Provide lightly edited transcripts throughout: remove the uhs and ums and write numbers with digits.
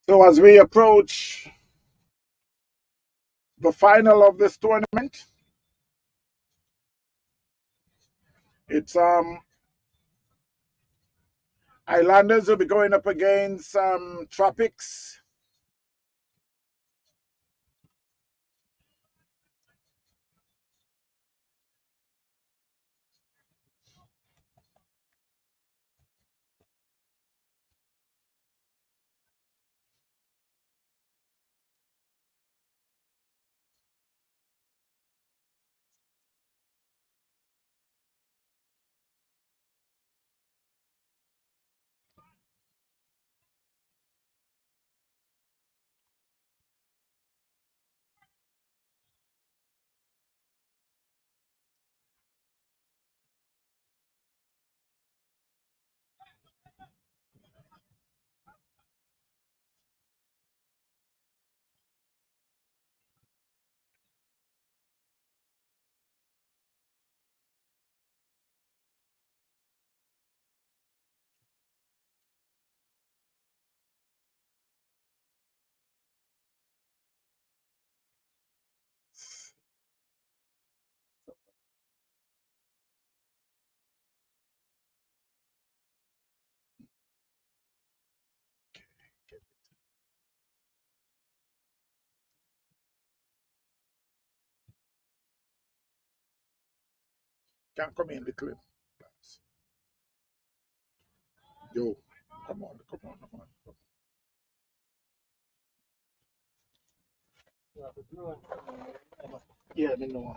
So as we approach the final of this tournament, it's Highlanders will be going up against Tropics. Can't come in the clip. Yo, come on, come on, come on. Yeah, I know.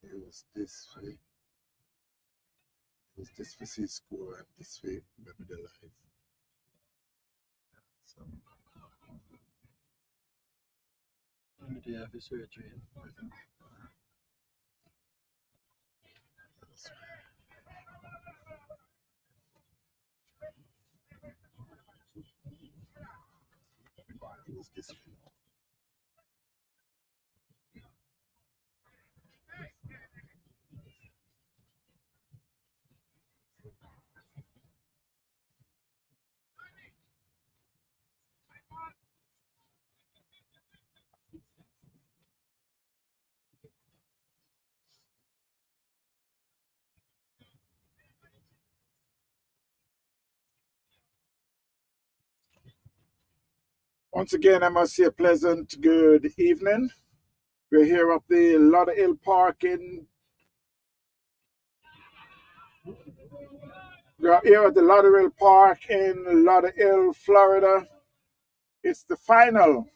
It was this way. It was this for C score and this way, maybe the life. So, When did you have your surgery? it was this way. Once again, I must say a pleasant good evening. We're here at the Lauderhill Park in. We are here at the Lauderhill Park in Lauderhill, Florida. It's the final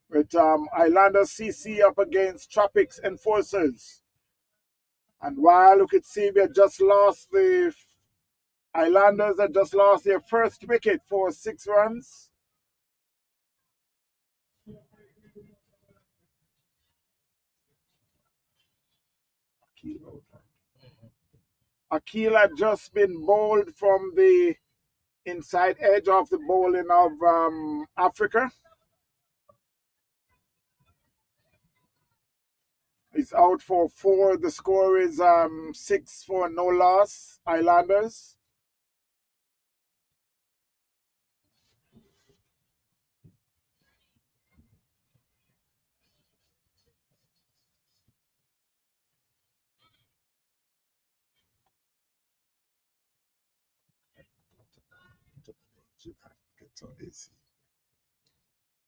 with Highlanders CC up against Tropics Enforcers. And while you could see we had just lost the Highlanders had just lost their first wicket for 6 runs. Akil had just been bowled from the inside edge of the bowling of Africa. He's out for 4. The score is 6 for no loss, Highlanders.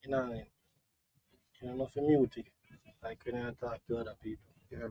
You know, nothing muted. Like when I talk to other people. Yeah.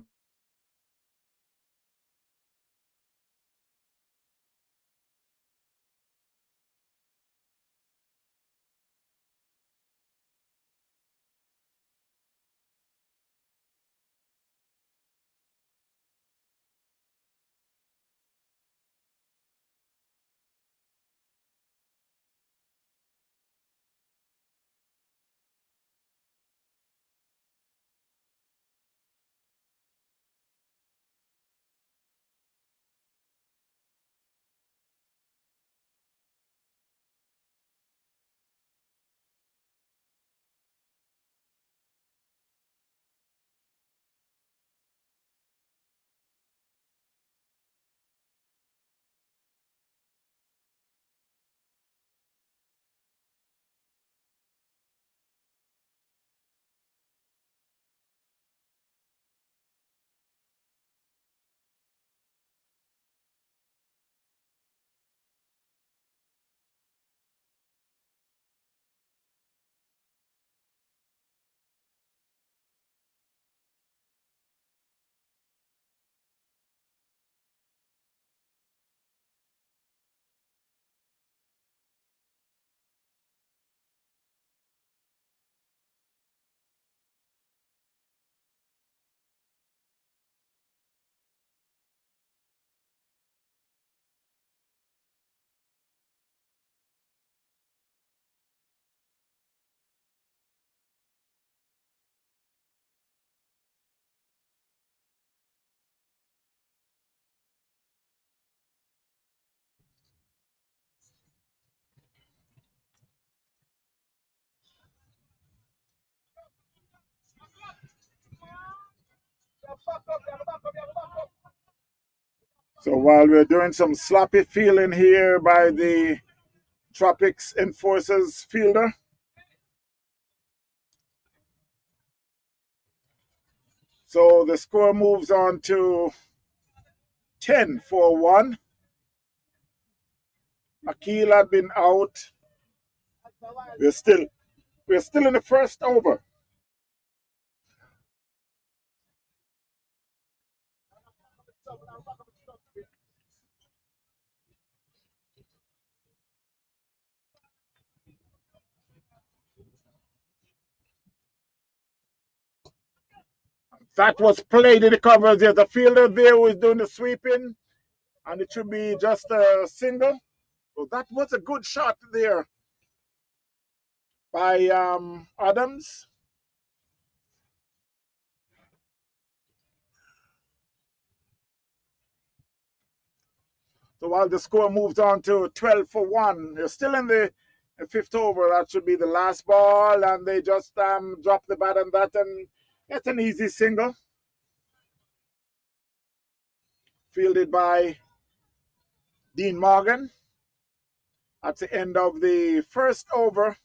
So while we're doing some sloppy fielding here by the Tropics Enforcers fielder, so the score moves on to 10-1. Akil had been out. We're still in the first over. That was played in the covers. There's a fielder there who is doing the sweeping, and it should be just a single. So that was a good shot there by Adams. So while the score moves on to 12-1, they're still in the fifth over. That should be the last ball, and they just drop the bat on that, and it's an easy single. Fielded by Dean Morgan at the end of the first over.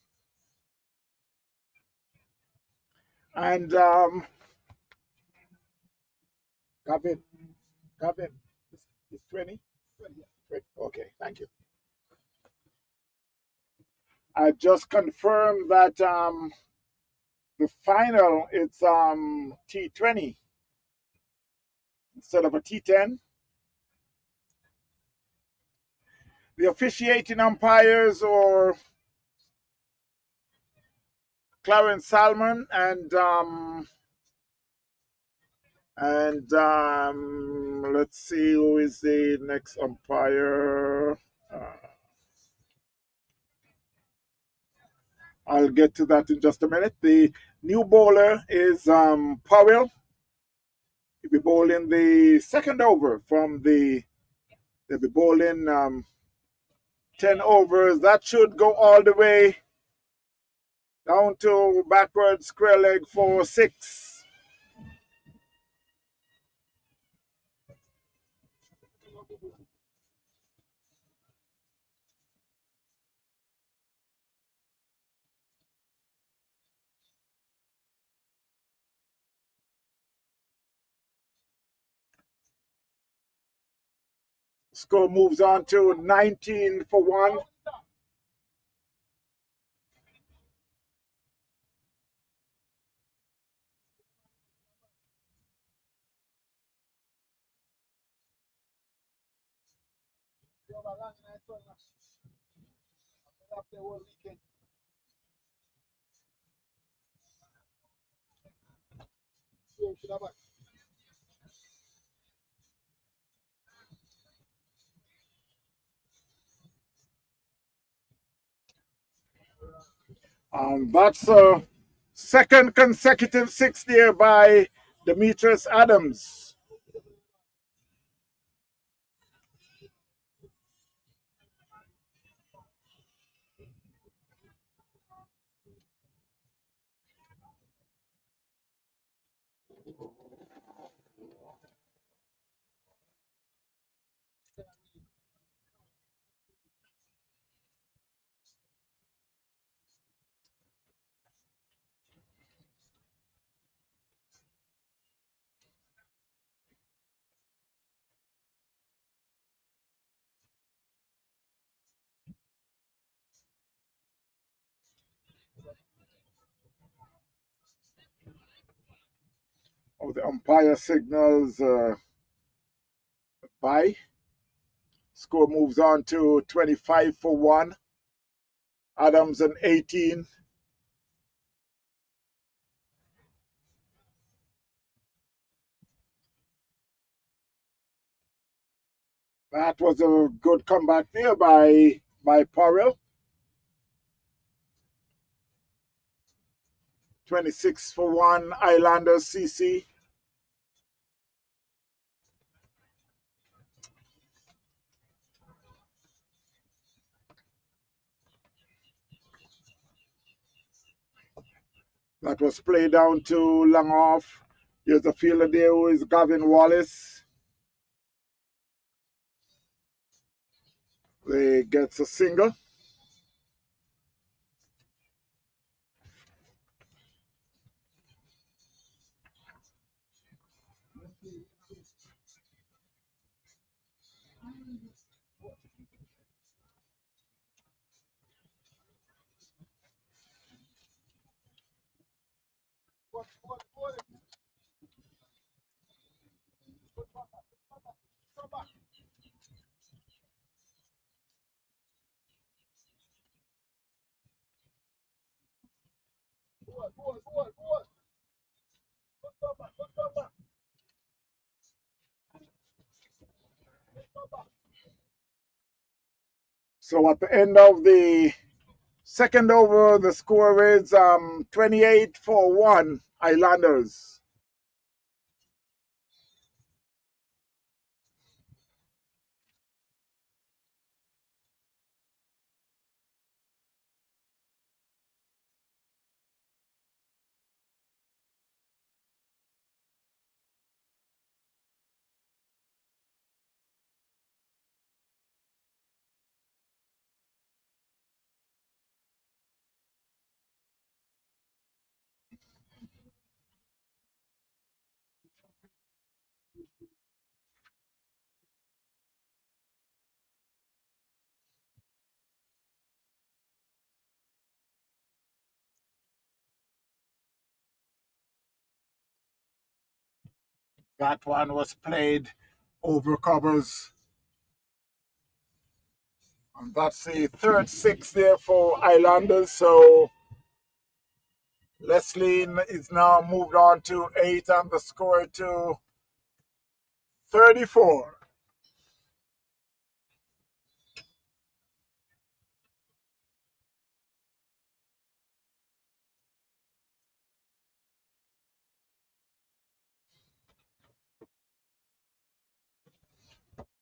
And Gavin, it's 20? 20. Okay, thank you. I just confirmed that the final it's T20 instead of a T10. The officiating umpires are Clarence Salmon and let's see who is the next umpire. I'll get to that in just a minute. The new bowler is Powell. He'll be bowling the second over from they'll be bowling 10 overs. That should go all the way down to backward square leg for 6. Score moves on to 19-1. That's a second consecutive 6 there by Demetrius Adams. Oh, the umpire signals by. Score moves on to 25-1. Adams and 18. That was a good comeback there by Powell. 26-1 Highlanders CC. That was played down to long off. Here's a fielder there who is Gavin Wallace. He gets a single. So at the end of the second over, the score is 28-1 Highlanders. That one was played over covers. And that's the third six there for Highlanders. So Leslie is now moved on to 8 and the score to 34.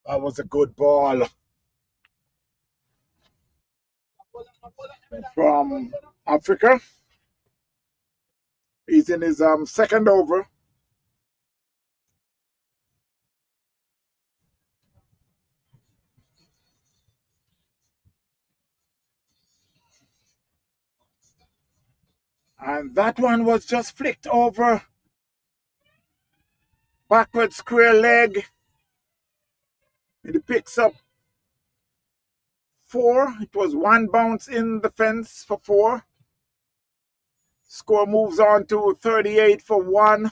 That was a good ball from Africa. He's in his second over. And that one was just flicked over. Backward square leg. And it picks up 4. It was 1 bounce in the fence for 4. Score moves on to 38-1.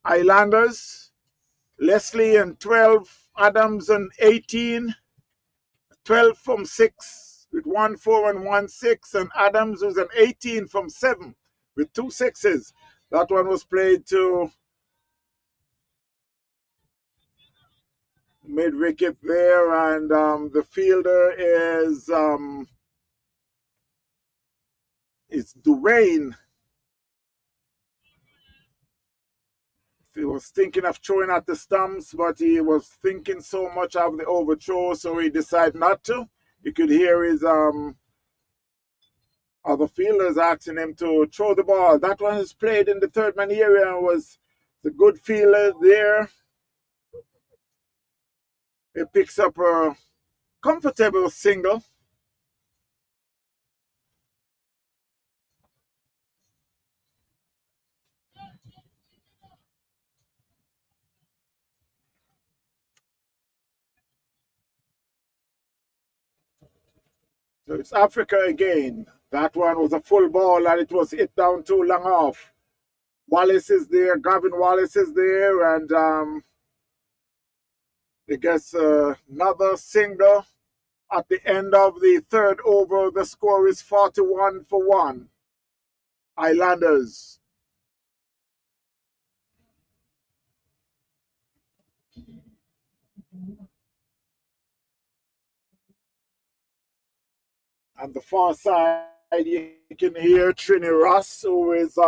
Highlanders. Leslie and 12. Adams and 18. 12 from 6 with 1-4 and 1-6. And Adams was an 18 from 7 with 2 sixes. That one was played to mid wicket there, and the fielder is Dwayne. He was thinking of throwing at the stumps, but he was thinking so much of the overthrow, so he decided not to. You could hear his other fielders asking him to throw the ball. That one is played in the third man area and was the good fielder there. It picks up a comfortable single. So it's Africa again. That one was a full ball and it was hit down too long off. Wallace is there, Gavin Wallace is there, and he gets another single at the end of the third over. The score is 41-1. Highlanders. On the far side, you can hear Trini Ross, who is,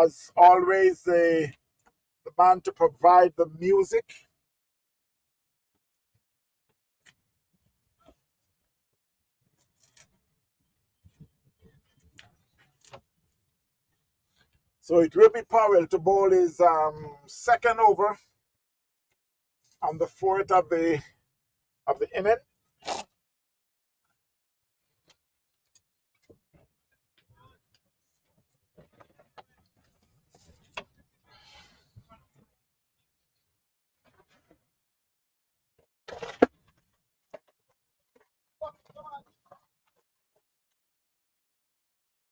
as always, the man to provide the music. So it will be Powell to bowl his second over on the fourth of the inning.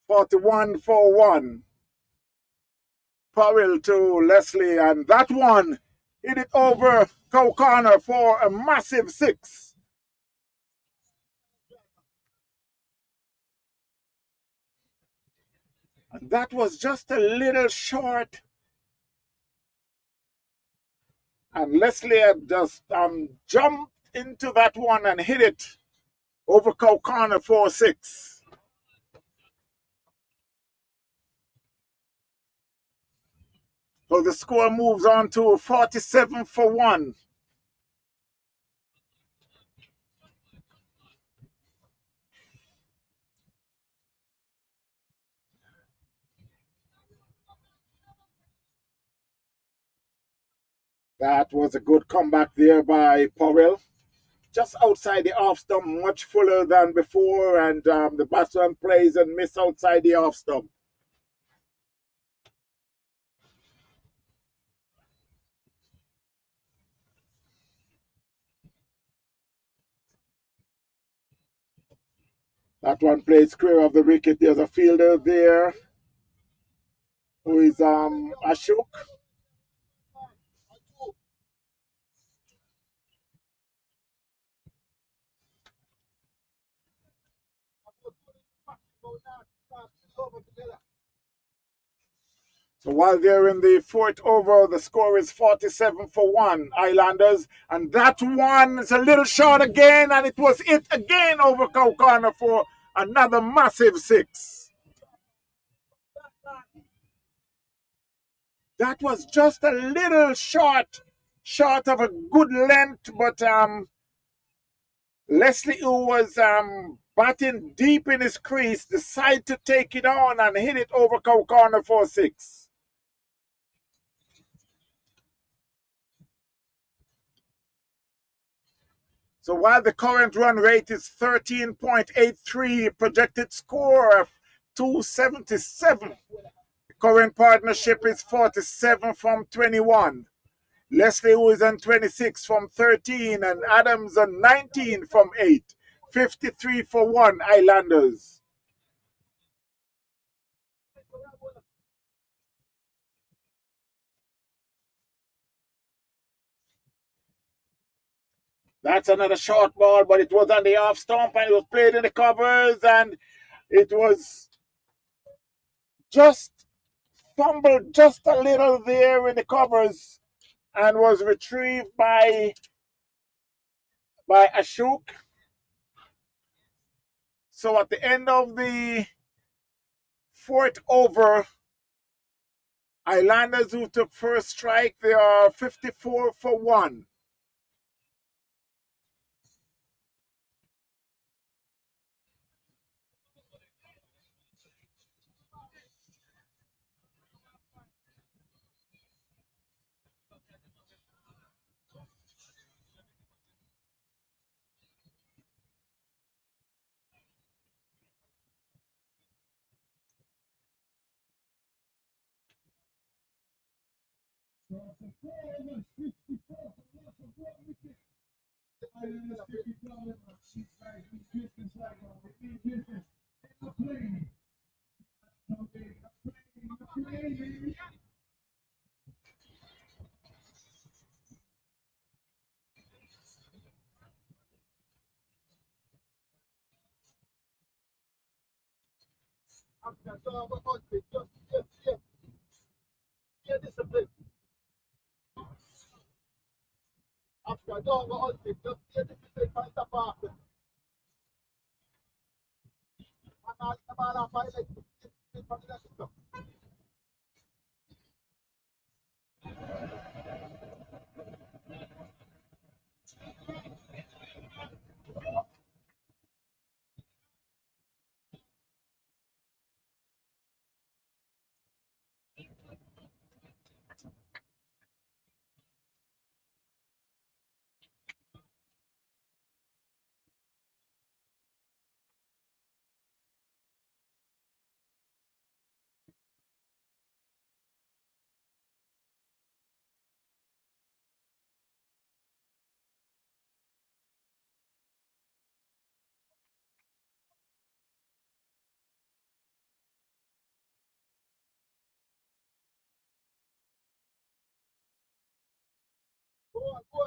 "41 for 1. Powell to Leslie, and that one hit it over cow corner for a massive 6. And that was just a little short. And Leslie had just jumped into that one and hit it over cow corner for 6. So the score moves on to 47 for 1. That was a good comeback there by Powell. Just outside the off stump, much fuller than before, and the batsman plays and miss outside the off stump. That one plays clear of the wicket. There's a fielder there who is Ashok. So while they're in the fourth over, the score is 47 for 1, Highlanders. And that one is a little short again, and it was it again over cow corner for another massive 6. That was just a little short of a good length, but Leslie, who was batting deep in his crease, decided to take it on and hit it over cow corner for 6. So while the current run rate is 13.83, projected score of 277, the current partnership is 47 from 21. Leslie, who is on 26 from 13, and Adams on 19 from 8. 53 for 1, Highlanders. That's another short ball, but it was on the off stump and it was played in the covers, and it was just fumbled just a little there in the covers and was retrieved by Ashok. So at the end of the fourth over, Highlanders, who took first strike, they are 54 for 1.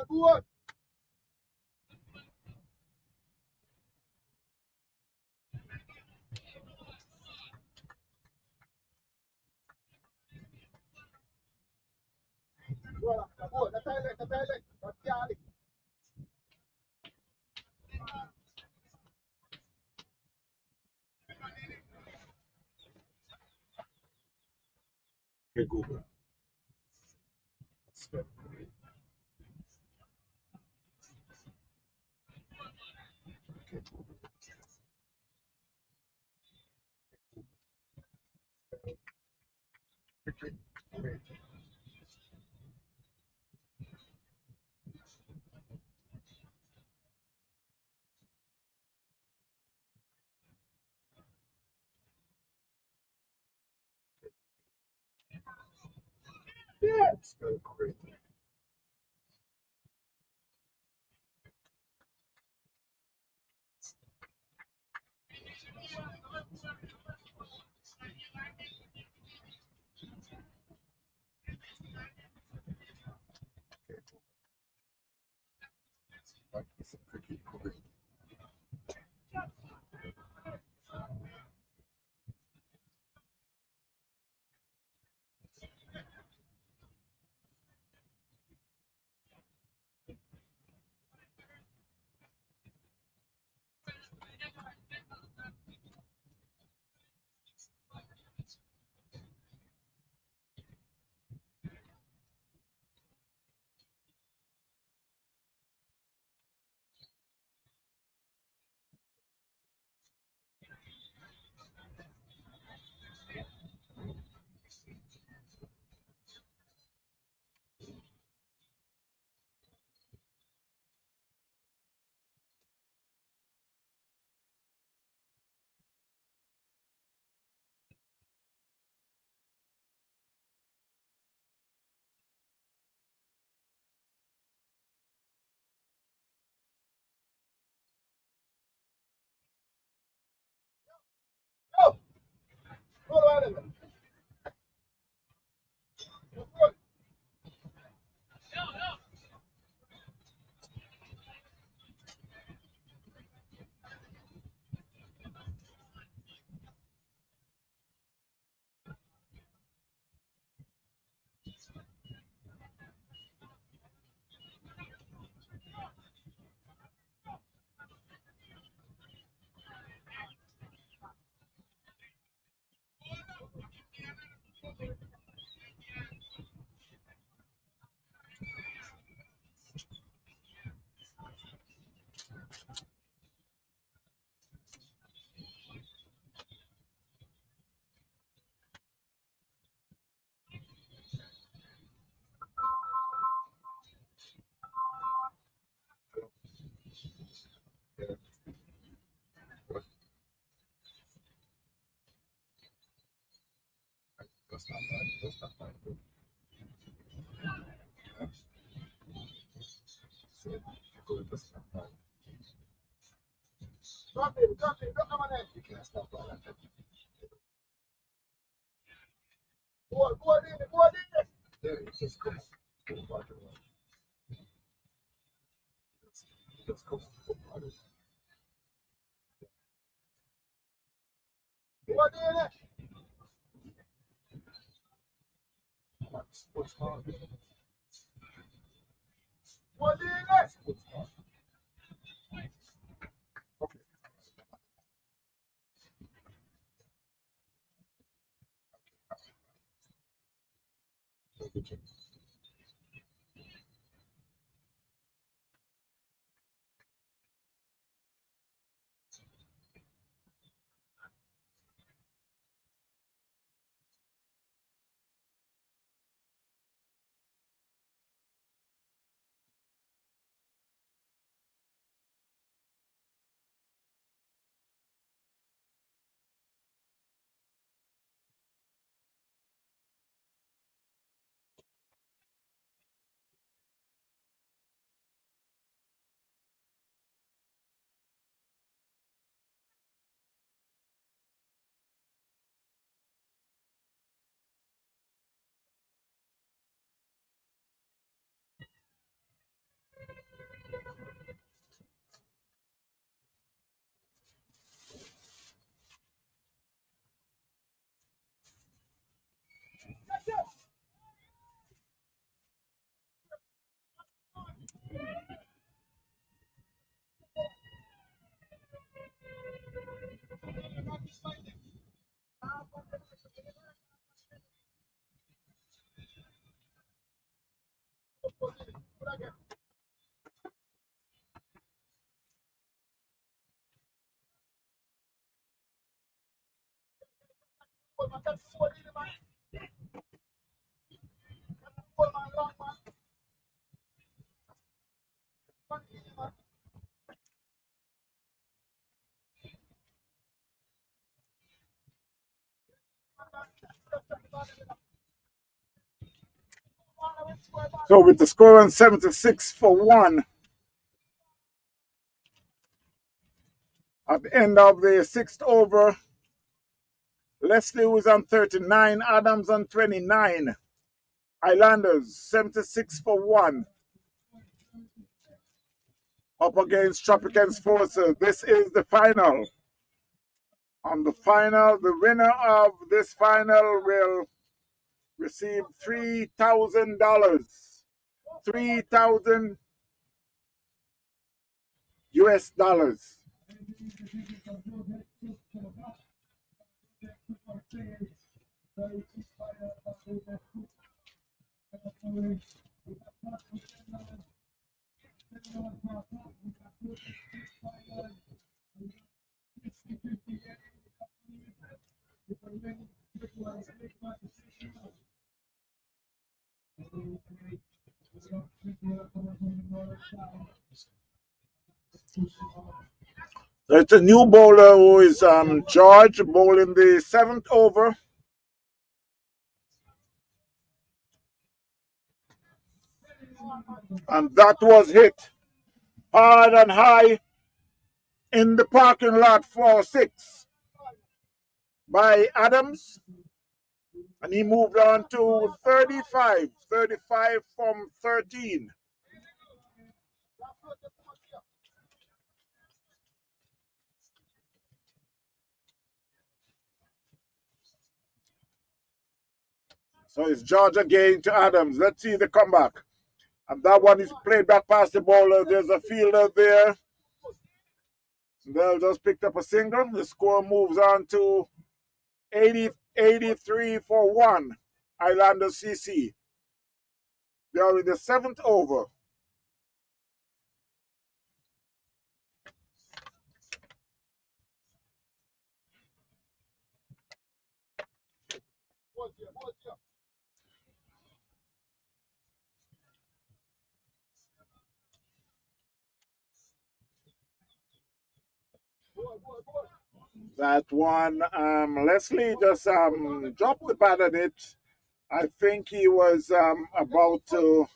board. The toilet, the toilet. Okay, Google. Spell. Okay, Google. Cricket. Great. Yeah. Spell great. Okay, what is cricket great? Oh, hold on a minute. Yeah. What? That's not bad. That's not bad. Yeah. So, good. That's not bad. Drop it, drop the money. You can't stop all that. Board in it, board in it. Yeah, it just comes. Go back and run. It just comes. Go back and run. Board in it. Sports car. Board in it. Sports car. Okay. So good job. So with the score on 76-1 at the end of the sixth over, Leslie was on 39, Adams on 29. Highlanders 76-1 up against Tropics Forces. This is the final. On the final, the winner of this final will receive $3,000. 3,000 US dollars. It's a new bowler who is George, bowling the seventh over. And that was hit hard and high in the parking lot for 6 by Adams. And he moved on to 35 from 13. So it's George again to Adams. Let's see the comeback. And that one is played back past the bowler. There's a fielder there. They'll just picked up a single. The score moves on to 83-1. Highlanders CC. They are in the seventh over. That one, Leslie just dropped the bat at it. I think he was about to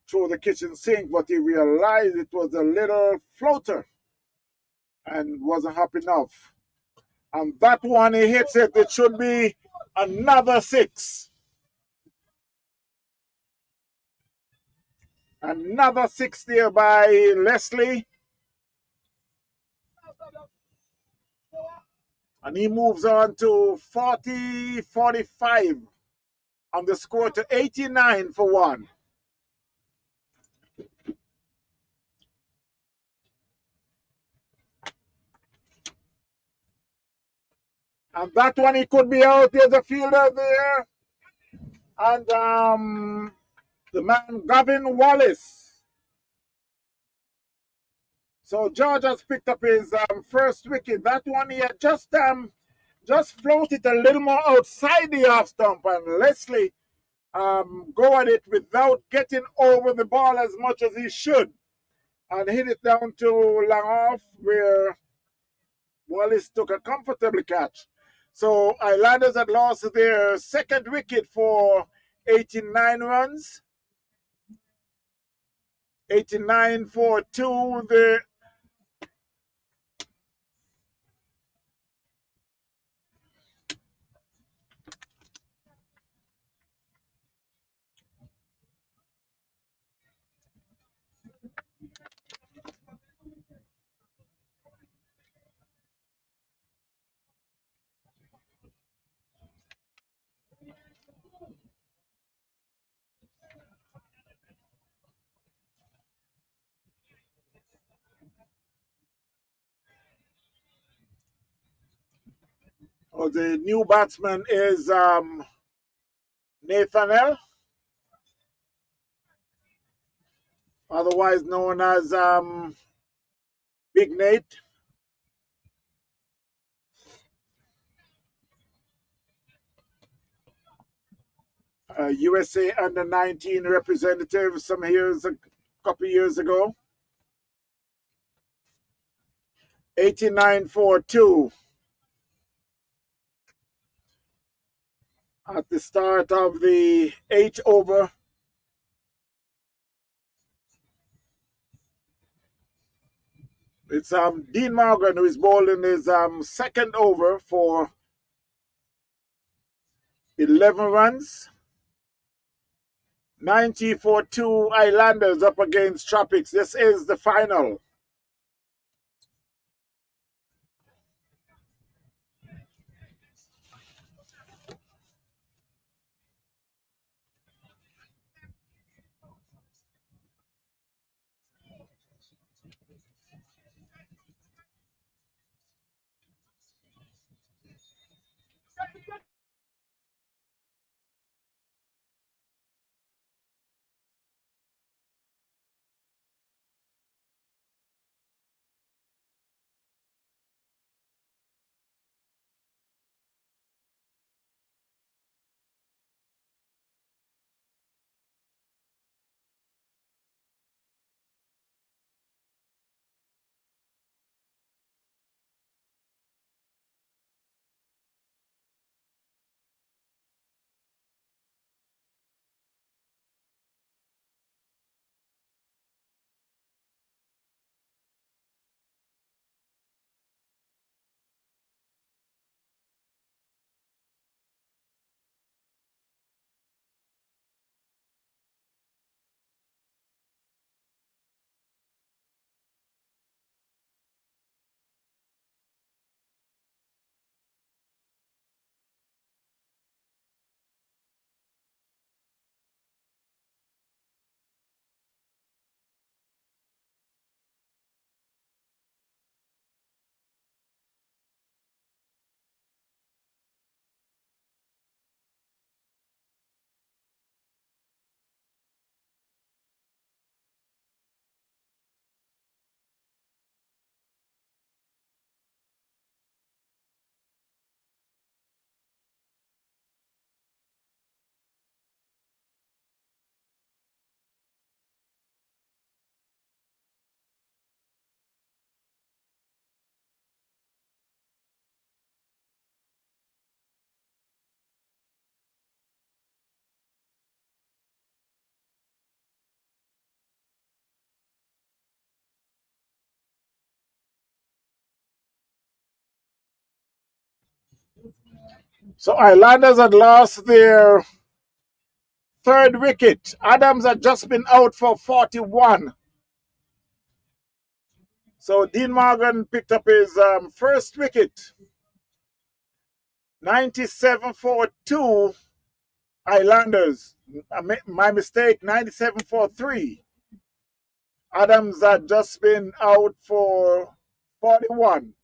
throw the kitchen sink, but he realized it was a little floater and wasn't happy enough. And that one, he hits it. It should be another 6. Another 6 there by Leslie. And he moves on to 40-45 on the score to 89-1. And that one, he could be out. There's a fielder there. And the man, Gavin Wallace. So George has picked up his first wicket. That one, he had just floated a little more outside the off stump. And Leslie go at it without getting over the ball as much as he should. And hit it down to long off, where Wallace took a comfortable catch. So Highlanders had lost their second wicket for 89 runs. 89-2. The new batsman is Nathaniel, otherwise known as Big Nate. USA under 19 representative some years, a couple years ago. 89-42 at the start of the 8th over. It's Dean Morgan who is bowling his second over for 11 runs. 90-42 Highlanders up against Tropics. This is the final. So Highlanders had lost their third wicket. Adams had just been out for 41. So Dean Morgan picked up his first wicket. 97-42 Highlanders. My mistake, 97-43. Adams had just been out for 41.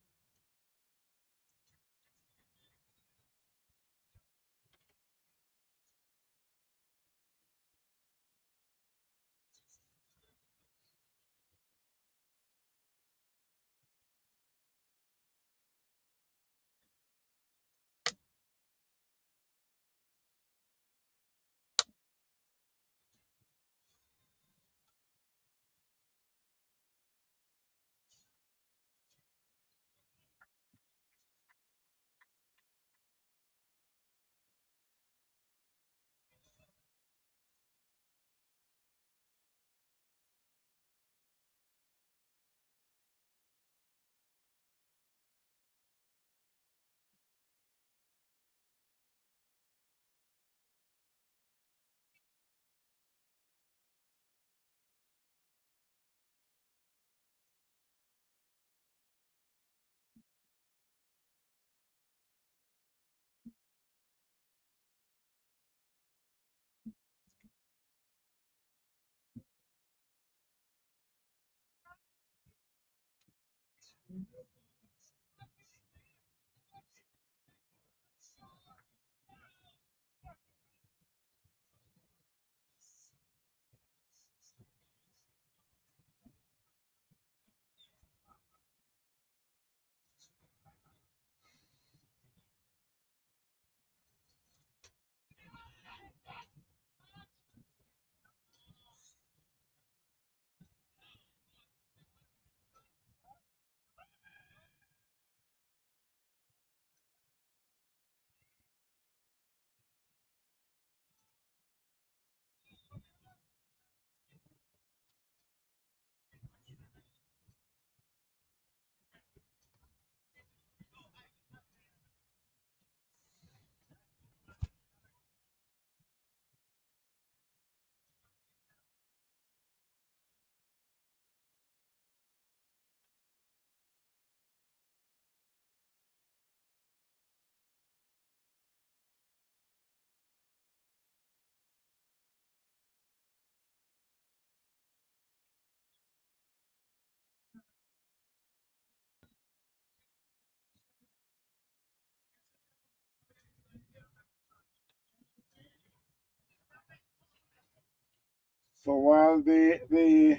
So while the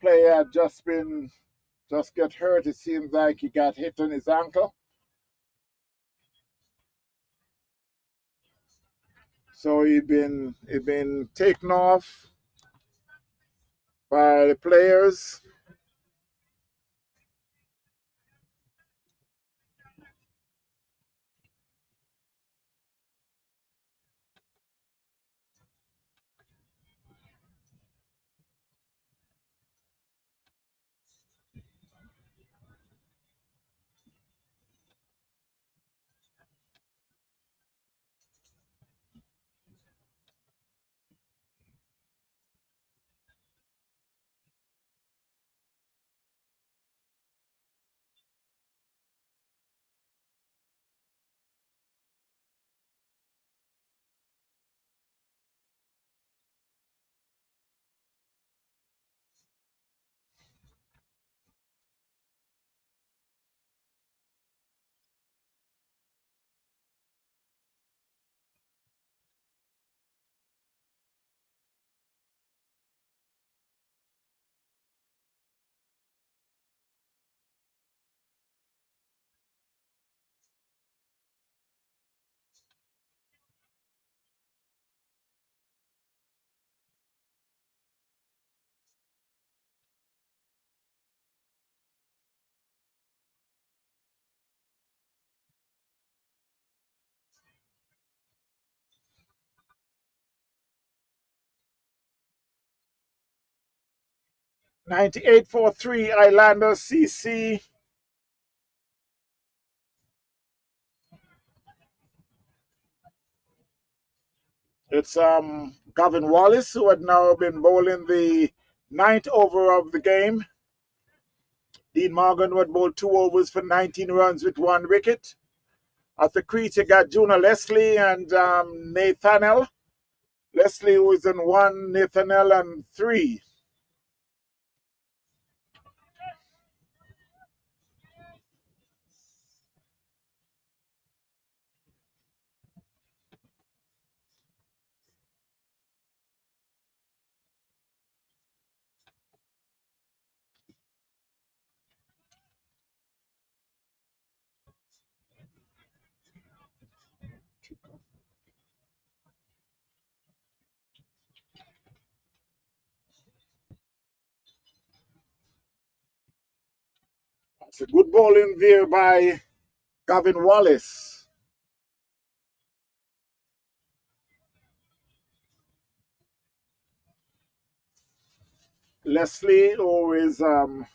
player just get hurt, it seems like he got hit on his ankle. So he been taken off by the players. '98 for 3 Highlanders CC. It's Gavin Wallace, who had now been bowling the ninth over of the game. Dean Morgan would bowl 2 overs for 19 runs with 1 wicket. At the crease, you got Juna Leslie and Nathaniel. Leslie was in 1, Nathaniel and 3. It's a good bowling there by Gavin Wallace. Leslie, who is that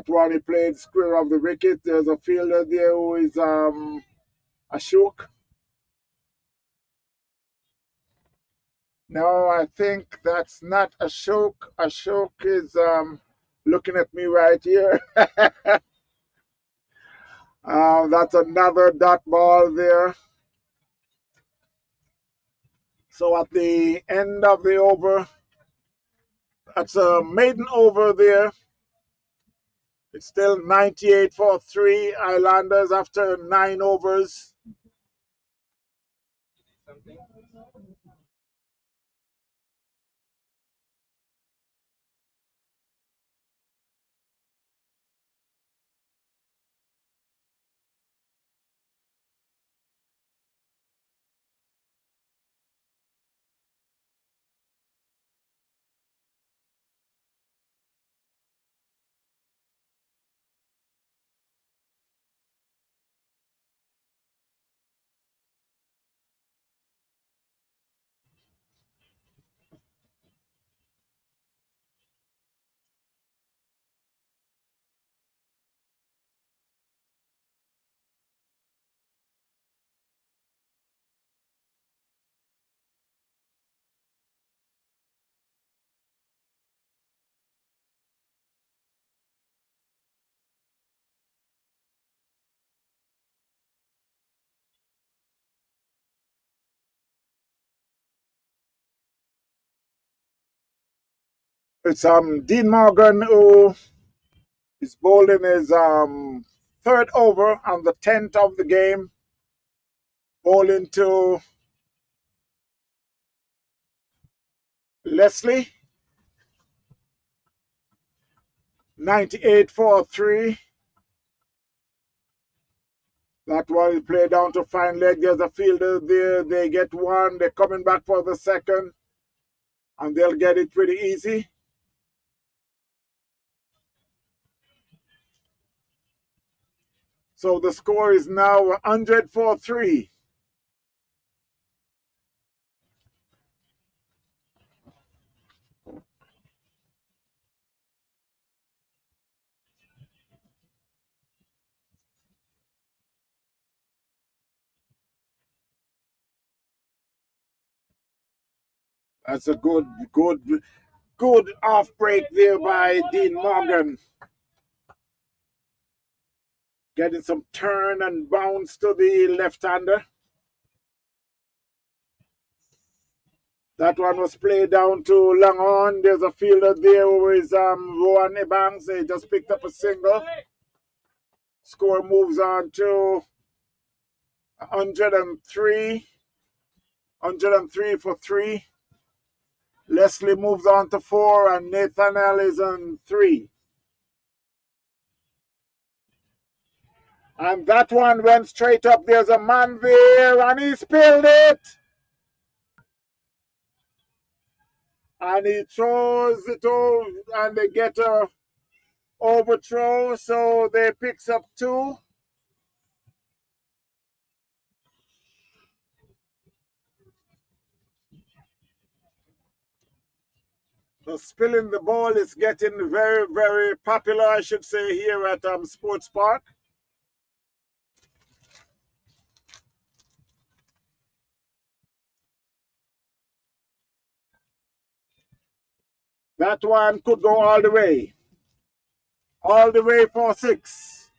one, he played square of the wicket. There's a fielder there who is Ashok. No, I think that's not Ashok. Ashok is looking at me right here. That's another dot ball there. So at the end of the over, that's a maiden over there. It's still 98 for 3 Highlanders after 9 overs. It's Dean Morgan who is bowling his third over on the 10th of the game. Bowling to Leslie, 98 for 3. That one is played down to fine leg. There's a fielder there. They get one. They're coming back for the second. And they'll get it pretty easy. So the score is now 100 for 3. That's a good off break there by Dean Morgan. Getting some turn and bounce to the left-hander. That one was played down to long on. There's a fielder there who is Rowan Ebanks. They just picked up a single. Score moves on to 103. 103 for 3. Leslie moves on to 4, and Nathaniel is on 3. And that one went straight up. There's a man there, and he spilled it. And he throws it over, and they get a overthrow, so they picks up 2. So spilling the ball is getting very, very popular, I should say, here at Sports Park. That one could go all the way for 6.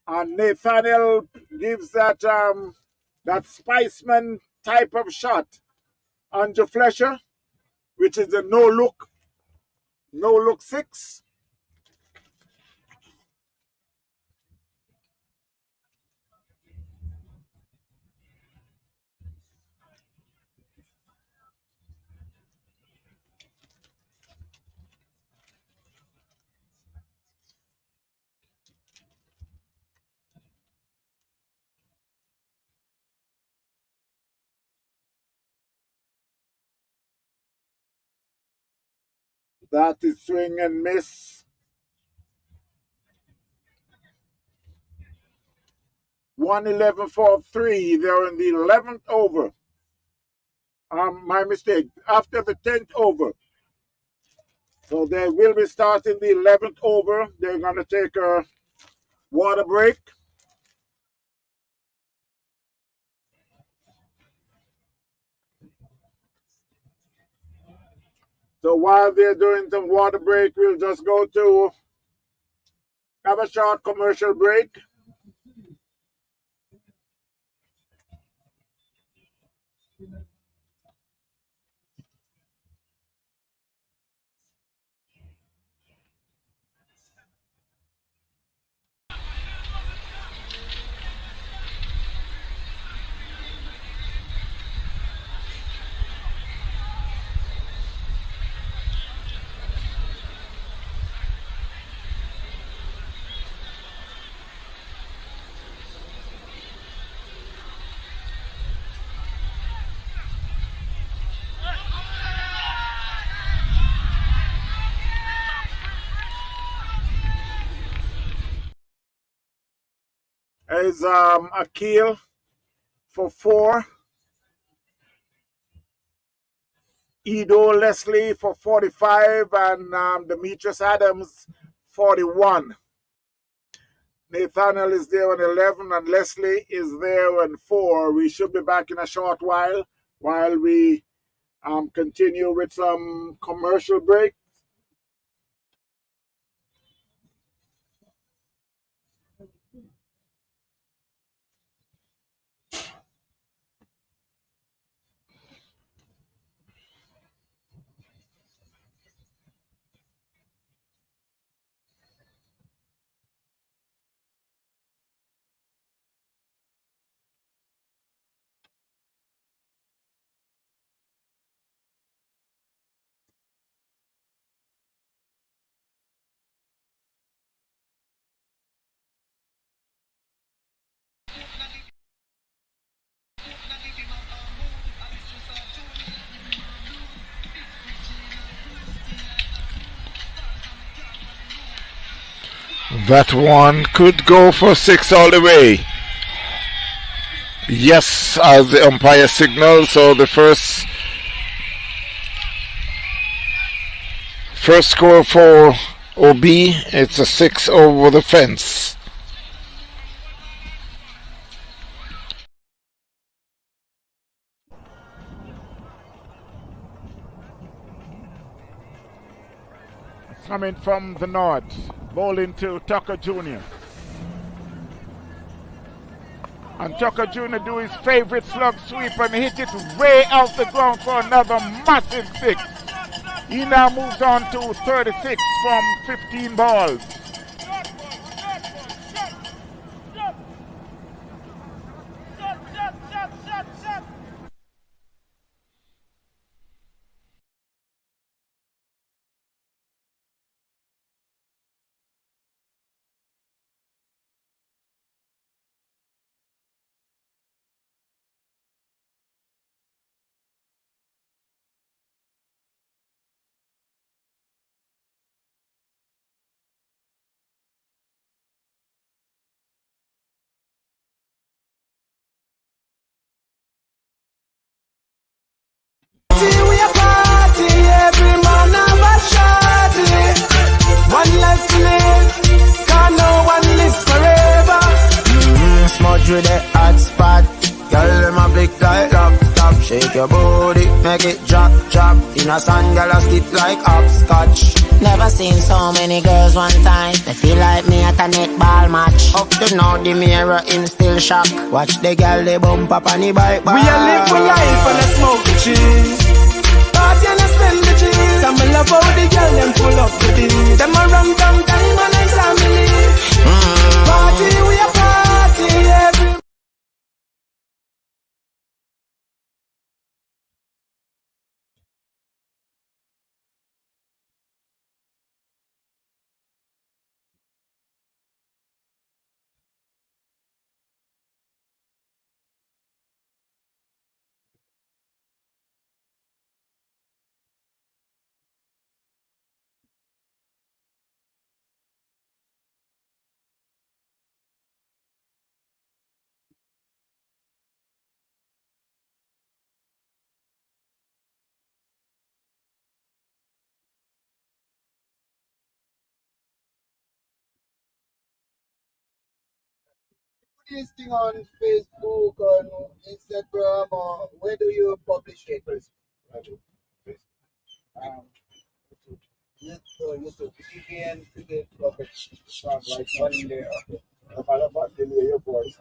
And Nathaniel gives that that Spiceman type of shot onto Fletcher, which is a no look 6. That is swing and miss. 111 for 3. They're in the 11th over. My mistake. After the 10th over. So they will be starting the 11th over. They're going to take a water break. So while they're doing some water break, we'll just go to have a short commercial break. Is Akil for 4. Edo Leslie for 45, and Demetrius Adams 41. Nathaniel is there on 11, and Leslie is there on 4. We should be back in a short while we continue with some commercial break. That one could go for 6 all the way. Yes, as the umpire signals. So the first score for OB, it's a 6 over the fence. Coming from the north, bowling to Tucker Jr. And Tucker Jr. do his favorite slug sweep and hit it way off the ground for another massive 6. He now moves on to 36 from 15 balls. We a party, every man have a shawty. One life to live, can't no one live forever. Smudge with the hot spot, girl them a big like laptop. Shake your booty, make it drop, drop. In a sun, girl a skip like hopscotch. Never seen so many girls one time. They feel like me at a netball match. Up to now the mirror in still shock. Watch the girl they bump up on the bike bar. We a live for life and a smoke the cheese. Party and a spend the cheese. And me love how the girl them full up the beat. Them a rum down time and a family. Party we a party every. This thing on Facebook or Instagram, or where do you publish it? YouTube. TVN, Tropics. Like one in there. The matter of delay your voice.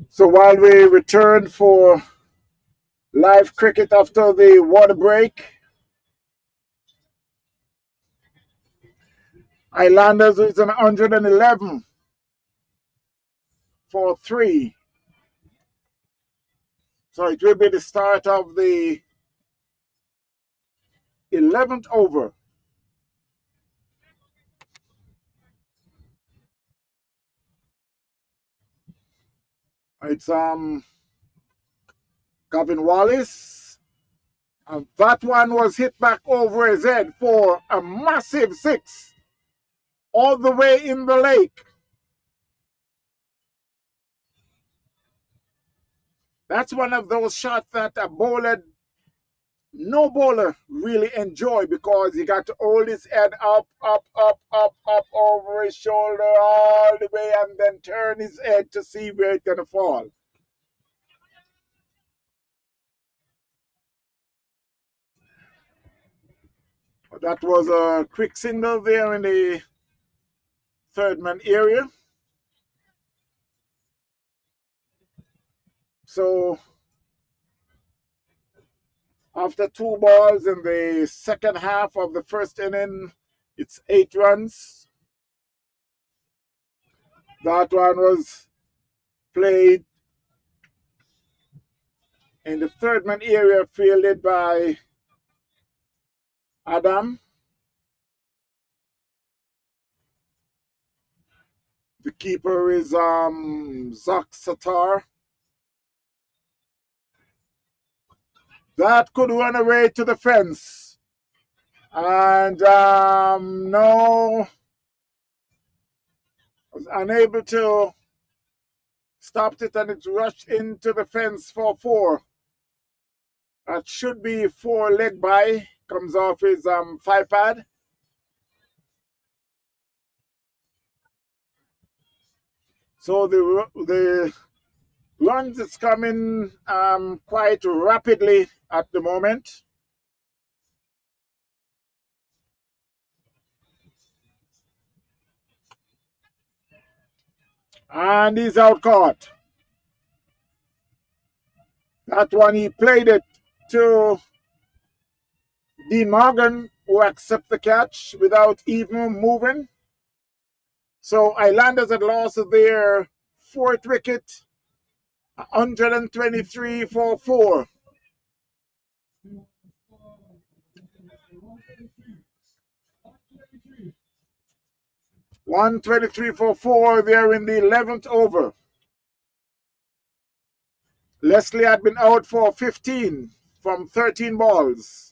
So while we return for live cricket after the water break, Highlanders is an 111 for 3. So it will be the start of the 11th over. It's Gavin Wallace. And that one was hit back over his head for a massive 6 all the way in the lake. That's one of those shots that no bowler really enjoy, because he got to hold his head up over his shoulder all the way and then turn his head to see where it's going to fall. That was a quick signal there in the third man area. So after 2 balls in the second half of the first inning, it's 8 runs. That one was played in the third man area, fielded by Adam. The keeper is Zach Satar. That could run away to the fence. And no, was unable to stop it, and it rushed into the fence for 4. That should be 4 leg by. Comes off his 5 pad. So the runs is coming quite rapidly at the moment. And he's out caught. That one, he played it to Dean Morgan, who accepted the catch without even moving. So Highlanders had lost their 4th wicket, 123 for 4. .123 for 4 there in the 11th over. Leslie had been out for 15 from 13 balls.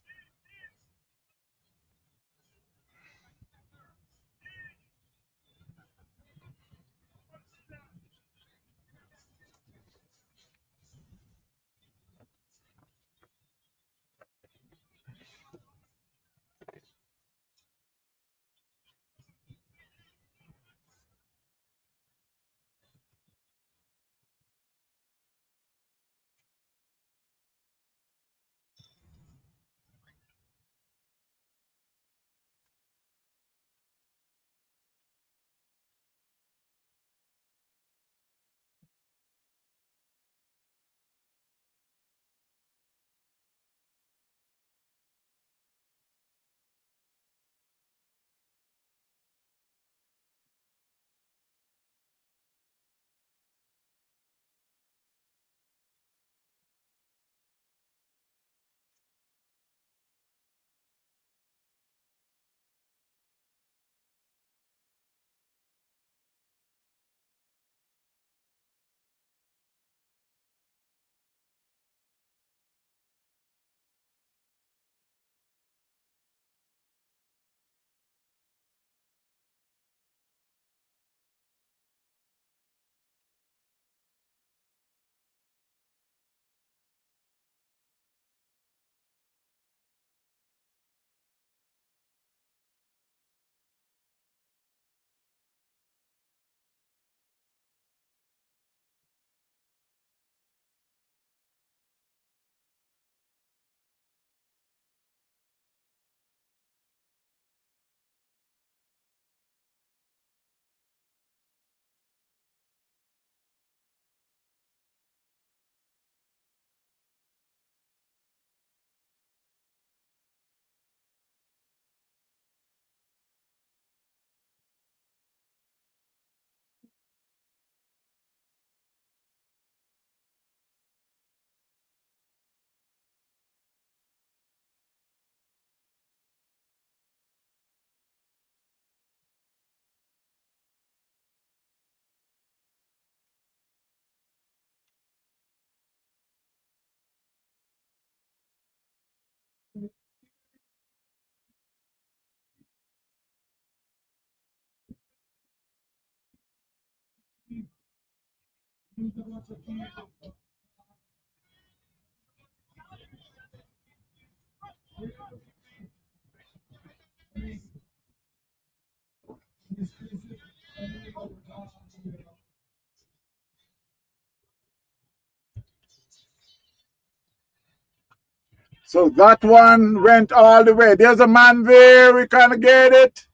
So that one went all the way. There's a man there. We kind of get it.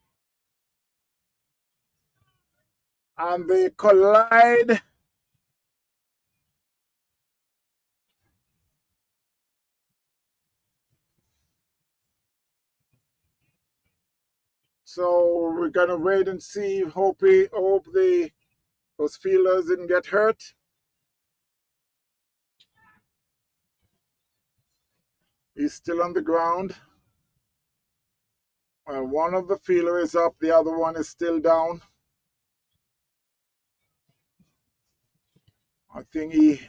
And they collide. So we're going to wait and see. Hope those fielders didn't get hurt. He's still on the ground. Well, one of the fielders is up. The other one is still down. I think he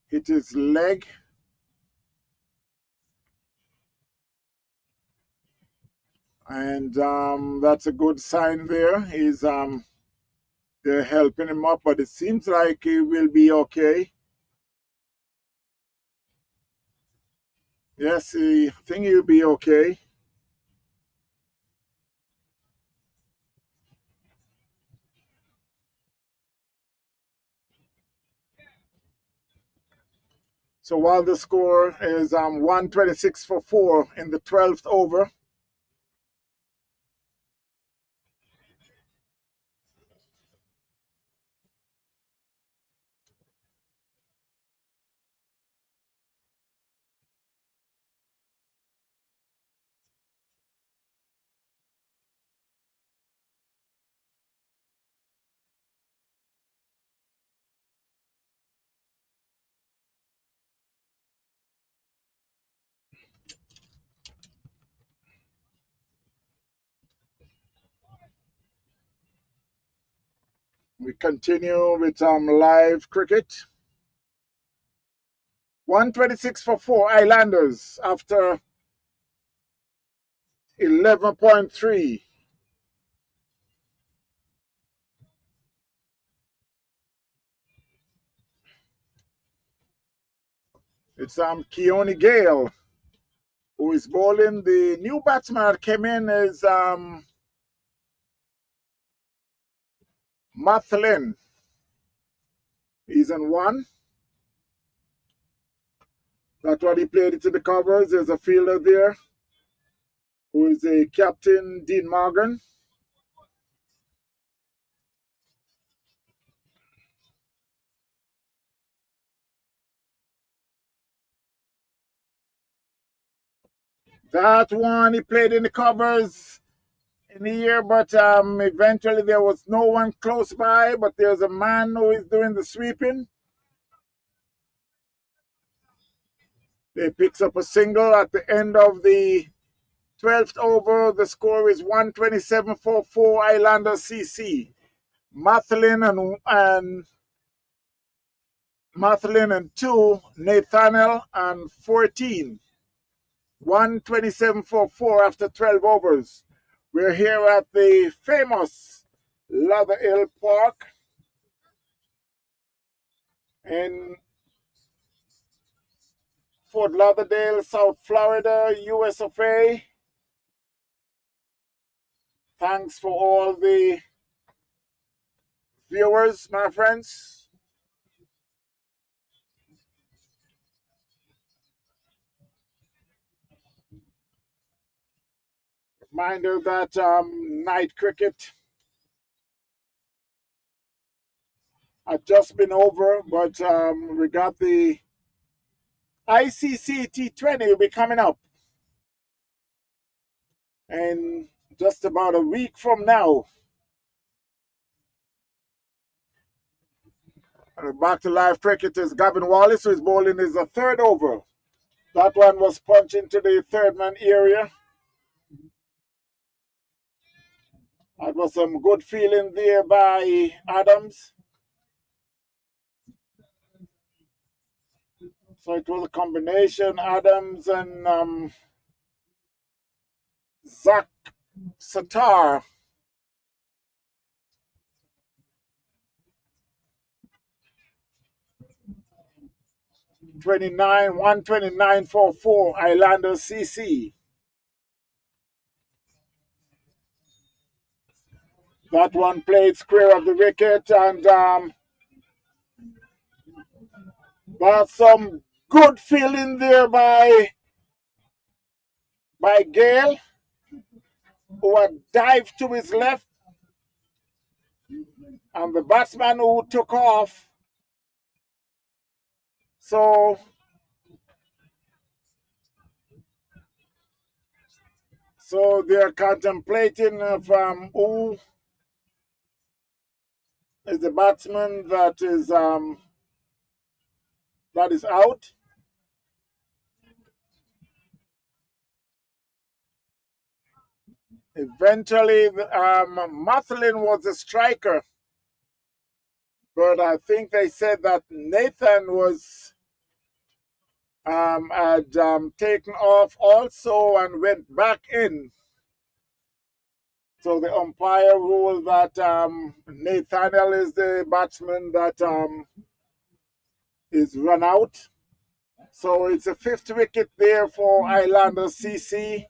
hit his leg. And that's a good sign there. They're helping him up, but it seems like he will be okay. Yes, I think he'll be okay. So while the score is 126 for 4 in the 12th over. We continue with live cricket. 126 for 4 Highlanders after 11.3. It's Keone Gale who is bowling. The new batsman that came in is Mathlin. He's in 1. That's what he played into the covers. There's a fielder there who is a captain, Dean Morgan. That one he played in the covers in the year, but eventually there was no one close by, but there's a man who is doing the sweeping. They picks up a single at the end of the 12th over. The score is 127 for 4 Highlanders CC. Mathlin and 2, Nathaniel and 14. 127 for 4 after 12 overs. We're here at the famous LAUDERHIll Park in Fort Lauderdale, South Florida, US of A. Thanks for all the viewers, my friends. Reminder that night cricket had just been over, but we got the ICC T20 will be coming up. And just about a week from now. And back to live cricket is Gavin Wallace, who is bowling his 3rd over. That one was punched into the 3rd man area. That was some good feeling there by Adams. So it was a combination, Adams and Zach Satar. 129 for 4, Highlanders CC. That one played square of the wicket, and that's some good feeling there by Gale, who had dived to his left, and the batsman who took off. So they're contemplating of who is the batsman that is out. Eventually, Mathlin was the striker, but I think they said that Nathan was had taken off also and went back in. So the umpire ruled that Nathaniel is the batsman that is run out. So it's a 5th wicket there for Highlanders CC.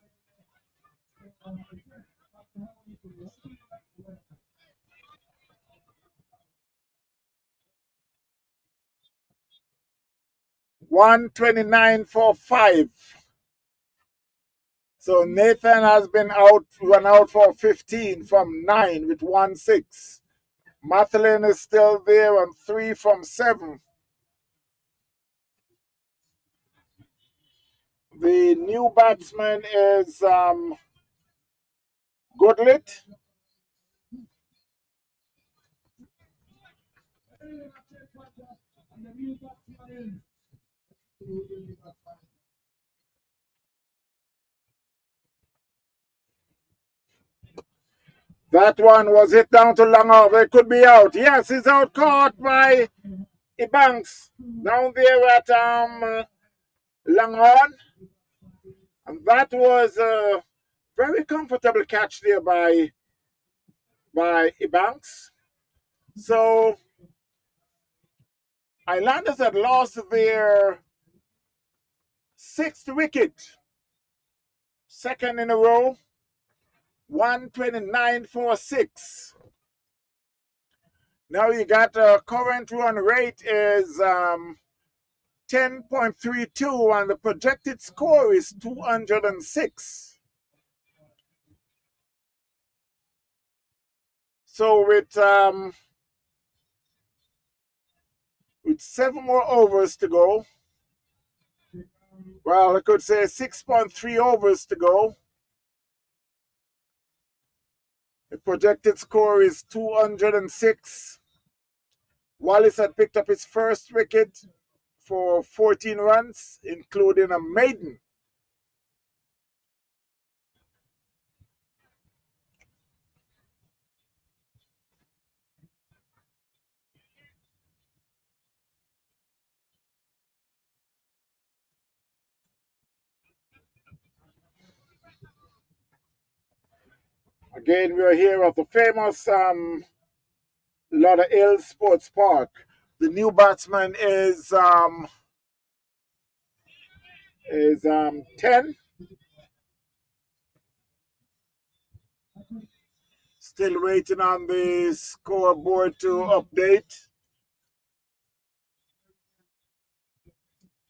$129 for 5. So Nathan has been run out for 15 from 9 with 1-6. Mathlin is still there on 3 from 7. The new batsman is Goodlit. That one was hit down to long off. It could be out. Yes, he's out, caught by Ebanks down there at Langhorn. And that was a very comfortable catch there by Ebanks. So Highlanders had lost their 6th wicket, 2nd in a row. 129 for 6. Now you got current run rate is 10.32 and the projected score is 206. So with 7 more overs to go, well, I could say 6.3 overs to go. The projected score is 206. Wallace had picked up his first wicket for 14 runs, including a maiden. Again, we're here at the famous Lauderhill Sports Park. The new batsman is 10. Still waiting on the scoreboard to update.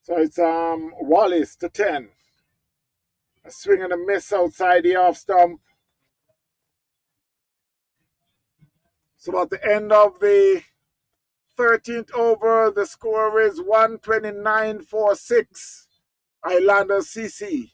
So it's Wallace to 10. A swing and a miss outside the off stump. So at the end of the 13th over, the score is 129 for 6. Highlanders CC.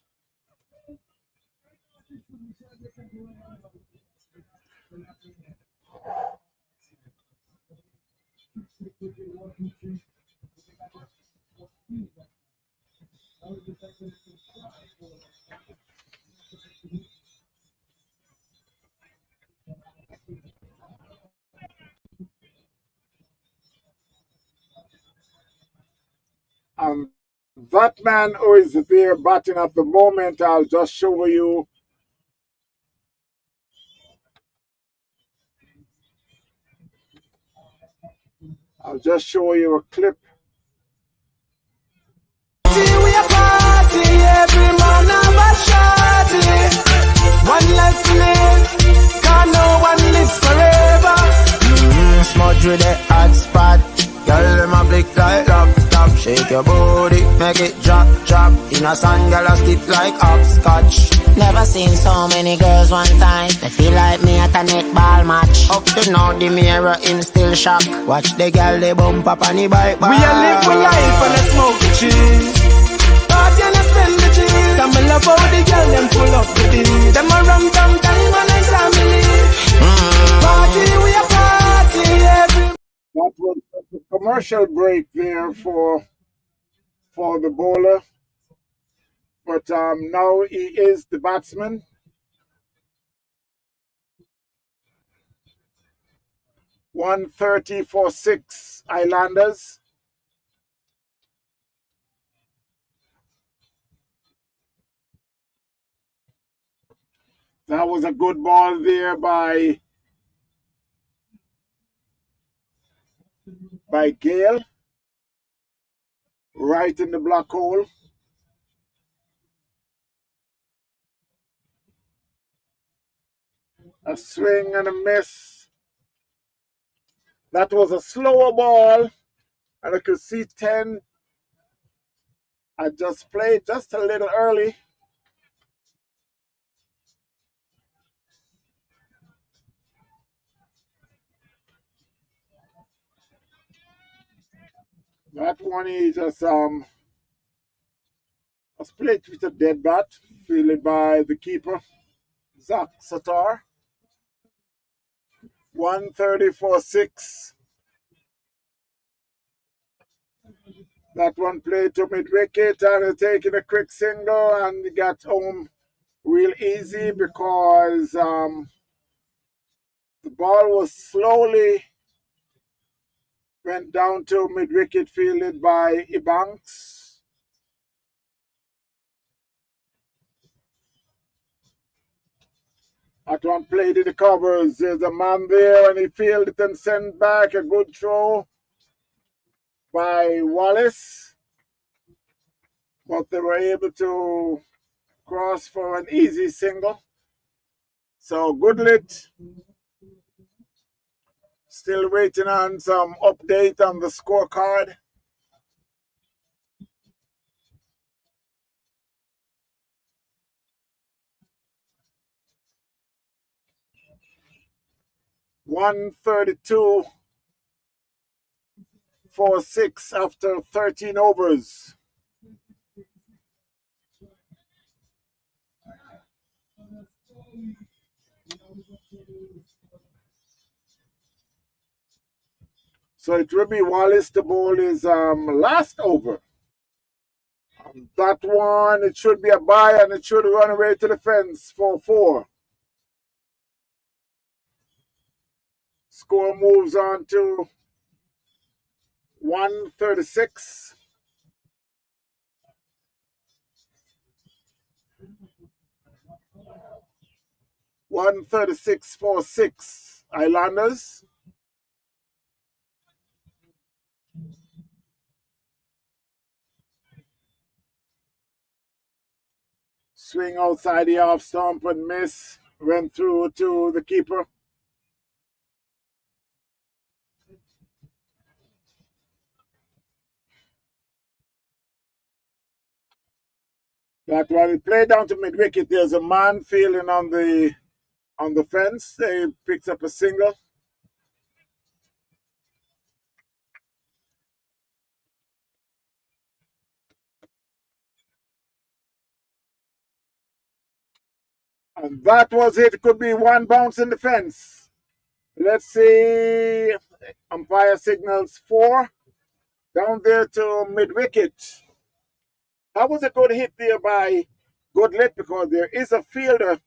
And that man who is there batting at the moment, I'll just show you. I'll just show you a clip party, every man have a shawty. One life to live, cause no one lives forever. Smudge with the hot spot. Girl, them a flick like laptop. Shake your booty, make it drop, drop. In a sun, girl, a stick like hopscotch. Never seen so many girls one time. They feel like me at a netball match. Up to now, the mirror in still shock. Watch the girl, they bump up on the bike bar. We a live with life and a smoke the cheese. Party and a spend the cheese. And me love how the girl them full up the beat. Them a rum down time and a family. Party, we a party every. That was a commercial break there for the bowler. But now he is the batsman. .130 for 6 Highlanders. That was a good ball there by Gale. Right in the black hole. A swing and a miss. That was a slower ball. And I could see 10. I just played just a little early. That one he just was played with a dead bat, fielded by the keeper, Zach Satar. .130 for 6. That one played to mid-wicket and taking a quick single and got home real easy because the ball was slowly went down to mid-wicket fielded by Ebanks. That one played in the covers. There's a man there and he fielded and sent back a good throw by Wallace. But they were able to cross for an easy single. So Goodlet still waiting on some update on the scorecard. .132 for 6 after 13 overs. So it will be Wallace to bowl his last over. That one, it should be a bye and it should run away to the fence for 4. Score moves on to 136. .136 for 6 Highlanders. Swing outside the off stump and miss. Went through to the keeper. That one, he played down to mid-wicket. There's a man fielding on the fence. He picks up a single. And that was it. It could be one bounce in the fence. Let's see. Umpire signals 4. Down there to mid-wicket. That was a good hit there by Goodlet because there is a fielder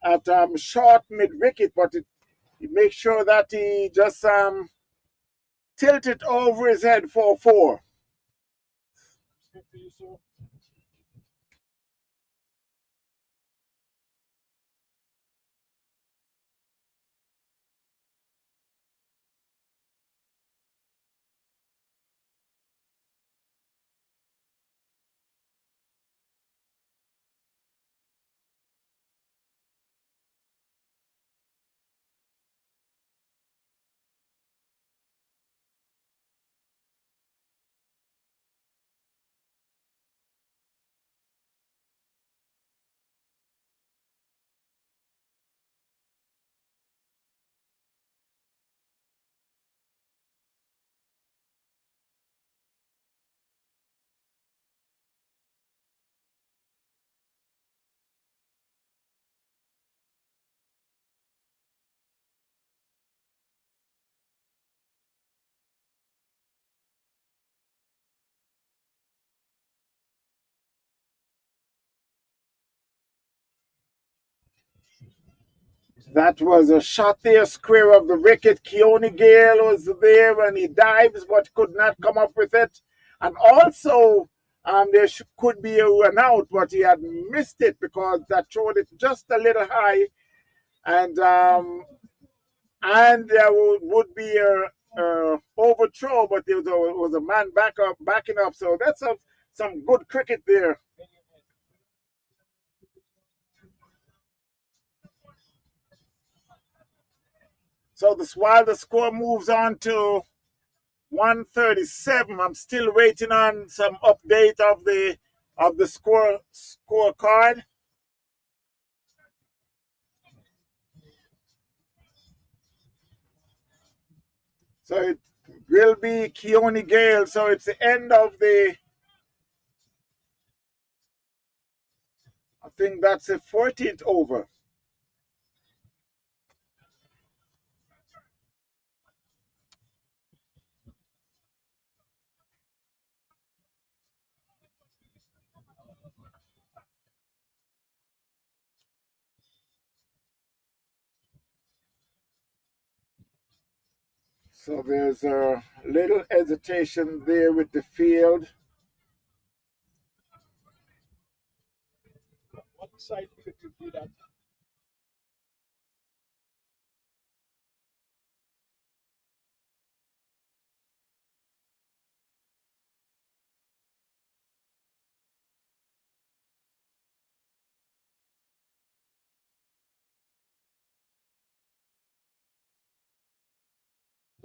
at short mid-wicket, but he makes sure that he just tilt it over his head for 4. That was a shot there, square of the wicket. Keone Gale was there and he dives but could not come up with it. And also, there could be a run out, but he had missed it because that threw it just a little high. And there would be a overthrow, but there was a man backing up. So that's some good cricket there. So while the score moves on to 137, I'm still waiting on some update of the scorecard. So it will be Keone Gale. So it's the end of the, I think that's the 14th over. So there's a little hesitation there with the field. What side could you do that?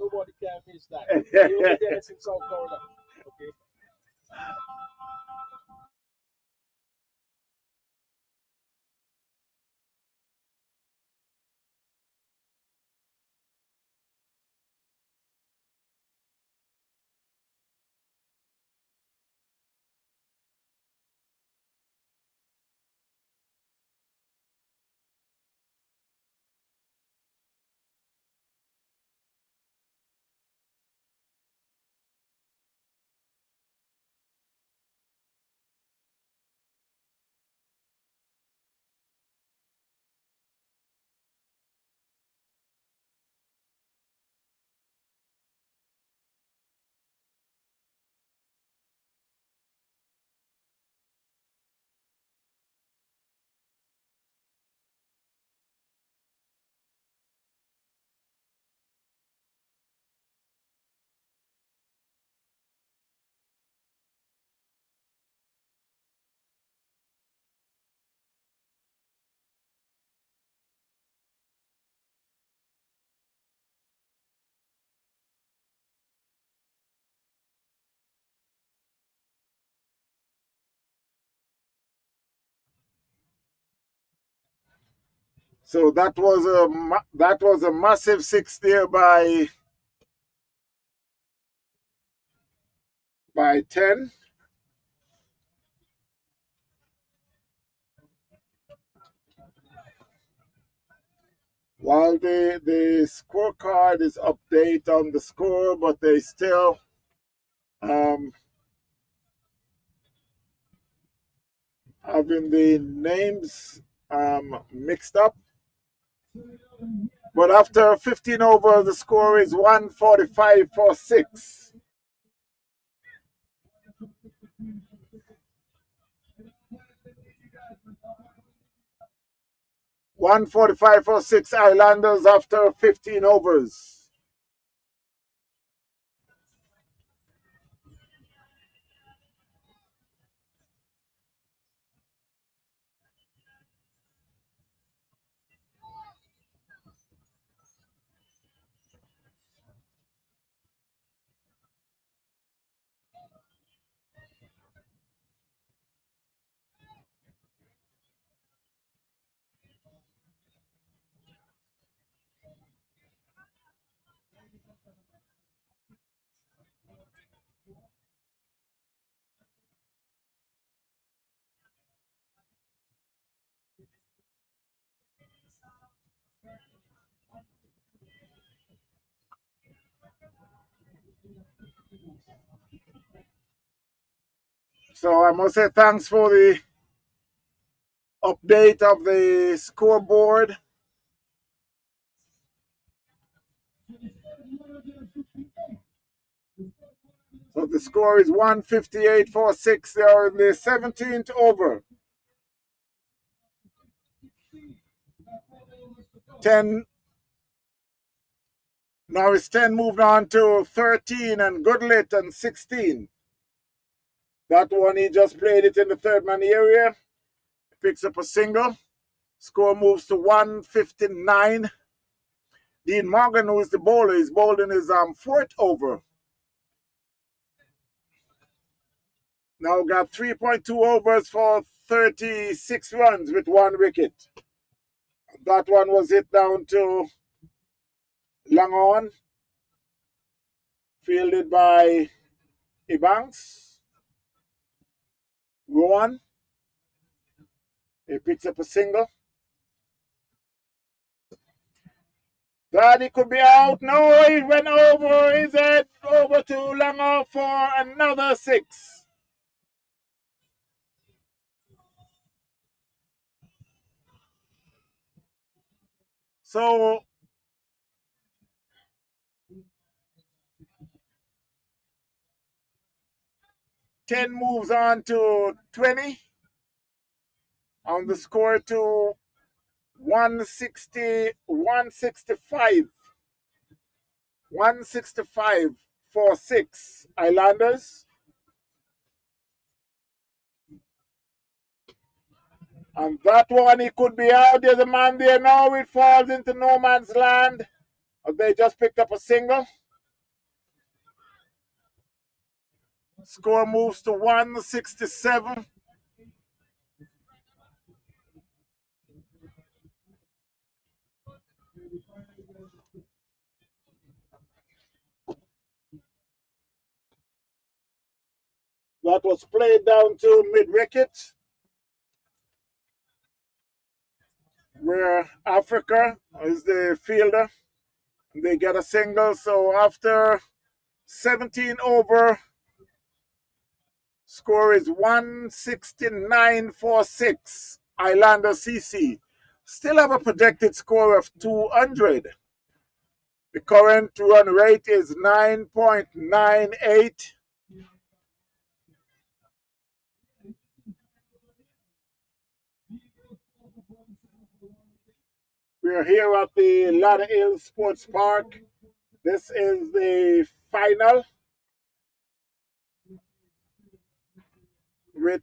Nobody can miss that. You'll be there in South Carolina. Okay. So that was a massive six there by 10. While the scorecard is update on the score, but they still having the names mixed up. But after 15 overs, the score is 145 for 6. $145 for 6 Highlanders after 15 overs. So I must say thanks for the update of the scoreboard. So the score is 158 for 6. They are in the 17th over. 10. Now it's 10 moved on to 13 and Goodlit and 16. That one, he just played it in the third man area. Picks up a single. Score moves to 159. Dean Morgan, who is the bowler, is bowled in his fourth over. Now got 3.2 overs for 36 runs with 1 wicket. That one was hit down to long on, fielded by Ebanks. Rowan. He picks up a single. That he could be out. No, he went over his head, over to Langer for another 6. So 10 moves on to 20. On the score to 160, 165. 165 for 6 Highlanders. And that one, he could be out. There's a man there now. It falls into no man's land. They just picked up a single. Score moves to 167. That was played down to mid-wicket, where Africa is the fielder. They get a single. So after 17 over, score is 169 for 6. Islander CC still have a projected score of 200. The current run rate is 9.98. We're here at the LAUDERHILL Sports Park. This is the final with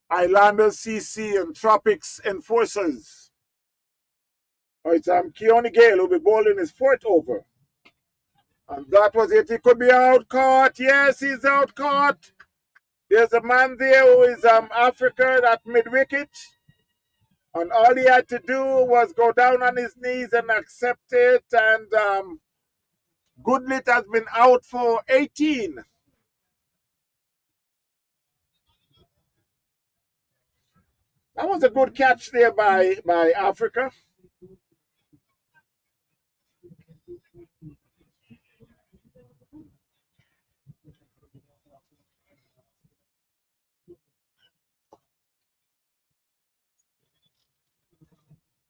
Highlanders CC and Tropics Enforcers. It's Keone Gale who will be bowling his 4th over. And that was it. He could be out caught. Yes, he's out caught. There's a man there who is Africa at mid-wicket. And all he had to do was go down on his knees and accept it. And Goodlit has been out for 18. That was a good catch there by Africa.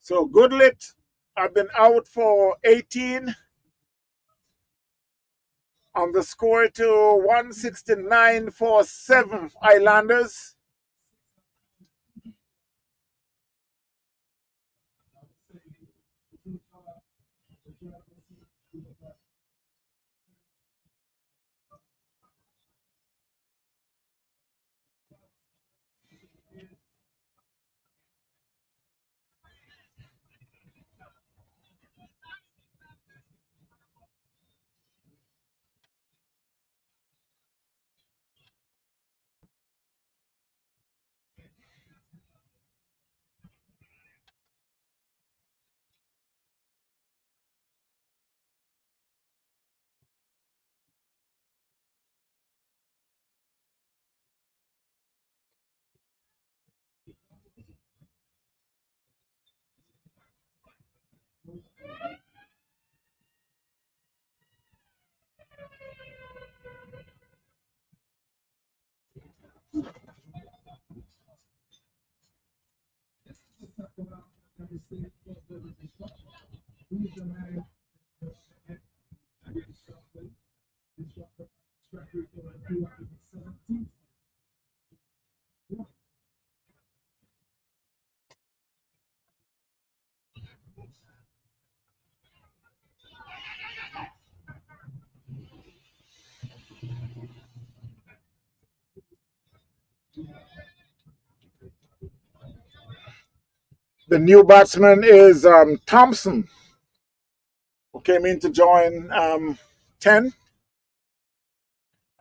So Goodlit have been out for 18. On the score to 169 for 7 Highlanders. The new batsman is Thompson, who came in to join 10.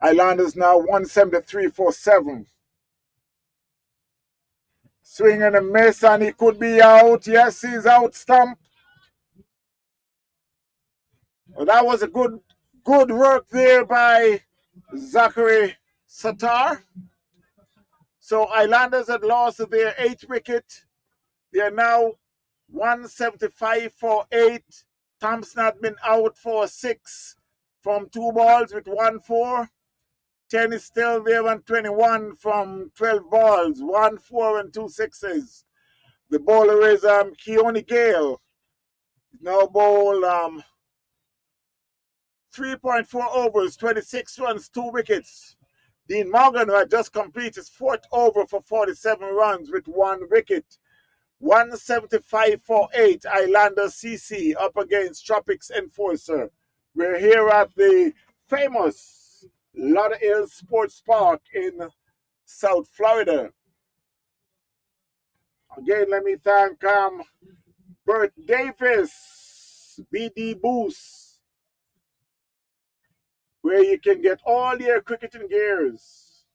Islanders now 173 for 7. Swing and a miss, and he could be out. Yes, he's out, stump. Well, that was a good work there by Zachary Satar. So Islanders had lost their 8th wicket. They are now 175 for 8. Thompson had been out for 6 from 2 balls with 1-4. 10 is still there on 21 from 12 balls, 1-4 and 2 sixes. The bowler is Keone Gale. Now bowl 3.4 overs, 26 runs, 2 wickets. Dean Morgan, who had just completed his 4th over for 47 runs with 1 wicket. 175 for 8, Islanders CC up against Tropics Enforcer. We're here at the famous Lauderhill Sports Park in South Florida. Again, let me thank Bert Davis, BD Boost, where you can get all your cricketing gears.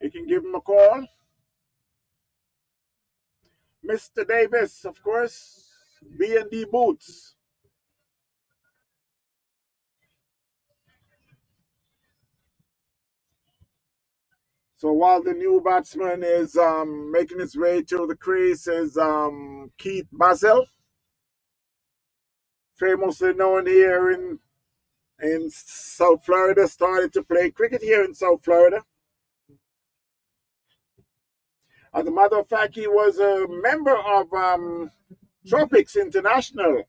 You can give him a call. Mr. Davis, of course, B&D Boots. So while the new batsman is making his way to the crease is Keith Basil, famously known here in South Florida, started to play cricket here in South Florida. As a matter of fact, he was a member of Tropics International.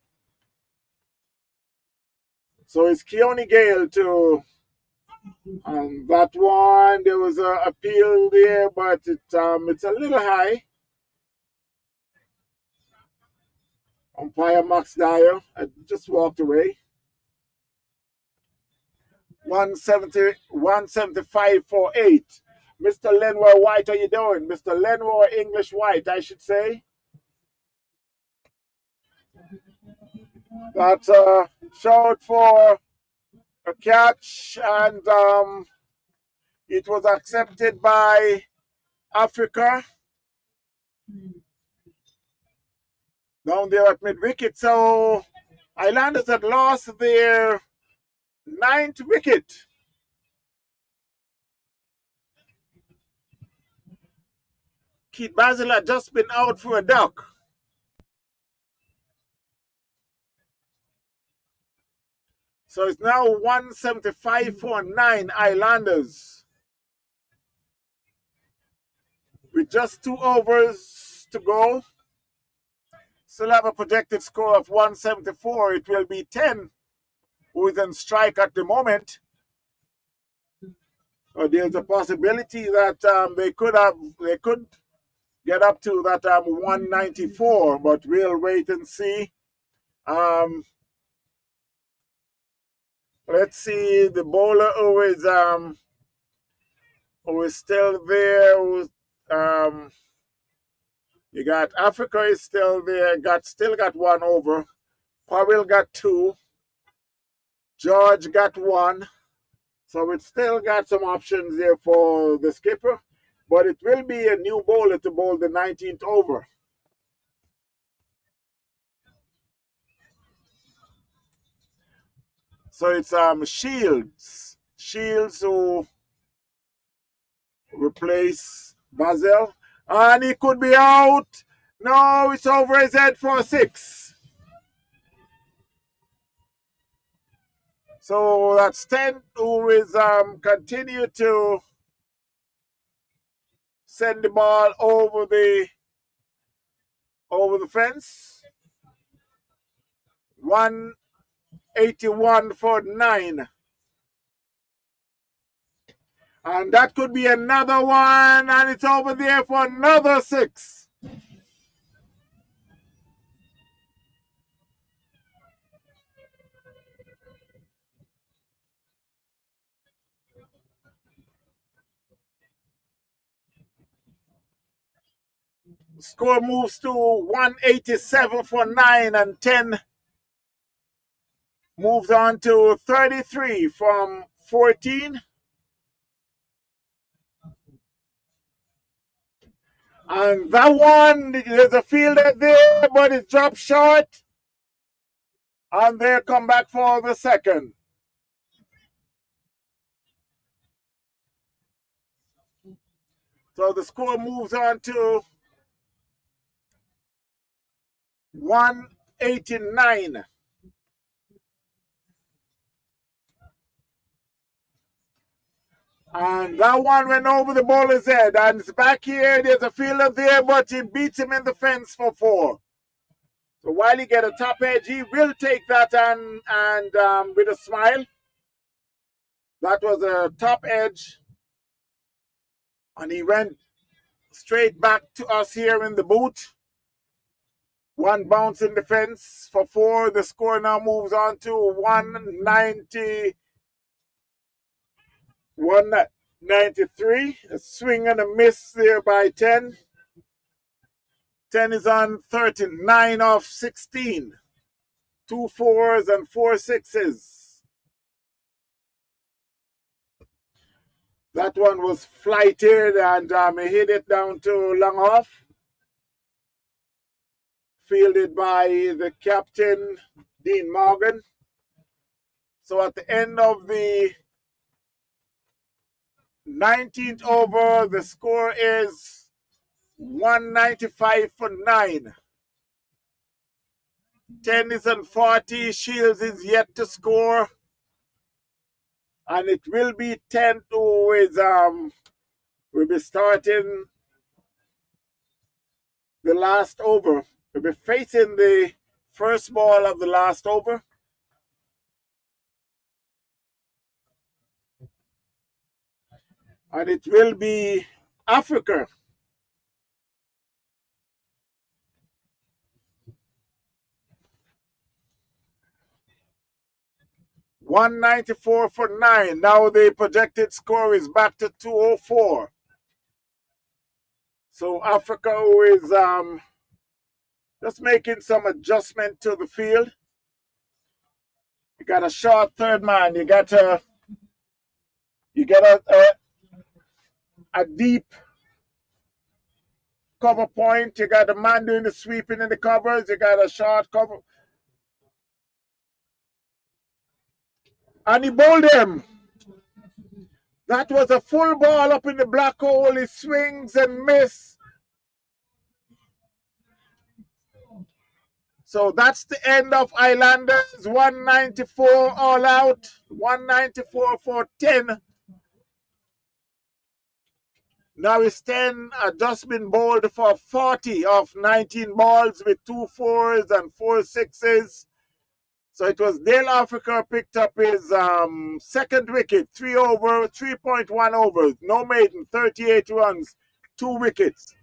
So it's Keone Gale to that one. There was an appeal there, but it's a little high. Umpire Max Dyer just walked away. 175 for 8. Mr. Lenwar White, how you doing? Mr. Lenwar English White, I should say. That's showed for a catch, and it was accepted by Africa down there at mid-wicket. So Islanders had lost their 9th wicket. Keith Basil had just been out for a duck. So it's now 175 for 9 Islanders. With just 2 overs to go. Still have a projected score of 174. It will be 10 who is on strike at the moment. There's a possibility that they could get up to that 194, but we'll wait and see. Let's see the bowler who is still there. You got Africa is still there. Still got 1 over. Powell got 2. George got 1. So it's still got some options there for the skipper. But it will be a new bowler to bowl the 19th over. So it's Shields. Shields who replace Basil. And he could be out. No, it's over his head for 6. So that's 10 who is continue to send the ball over the fence. 181 for 9. And that could be another one, and it's over there for another 6. Score moves to 187 for 9, and 10 moves on to 33 from 14. And that one, there's a fielder there, but it dropped short. And they come back for the second. So the score moves on to 189. And that one went over the bowler's head. And it's back here. There's a fielder there, but he beats him in the fence for 4. So while he get a top edge, he will take that and with a smile. That was a top edge. And he went straight back to us here in the booth. One bounce in the fence for 4. The score now moves on to 190. 193. A swing and a miss there by 10. 10 is on 39 of 16. 2 4s and 4 6s. That one was flighted and he hit it down to long off. Fielded by the captain, Dean Morgan. So at the end of the 19th over, the score is 195 for 9. 10 is on 40. Shields is yet to score. And it will be 10 who is will be starting the last over. We'll be facing the first ball of the last over. And it will be Africa. $194 for 9. Now the projected score is back to 204. So Africa is just making some adjustment to the field. You got a short third man. You got a deep cover point. You got a man doing the sweeping in the covers. You got a short cover. And he bowled him. That was a full ball up in the black hole. He swings and miss. So that's the end of Highlanders. 194 all out. 194 for 10. Now it's 10 just been bowled for 40 of 19 balls with 2 4s and 4 6s. So it was Dale Africa picked up his second wicket, 3.1 overs, no maiden, 38 runs, 2 wickets.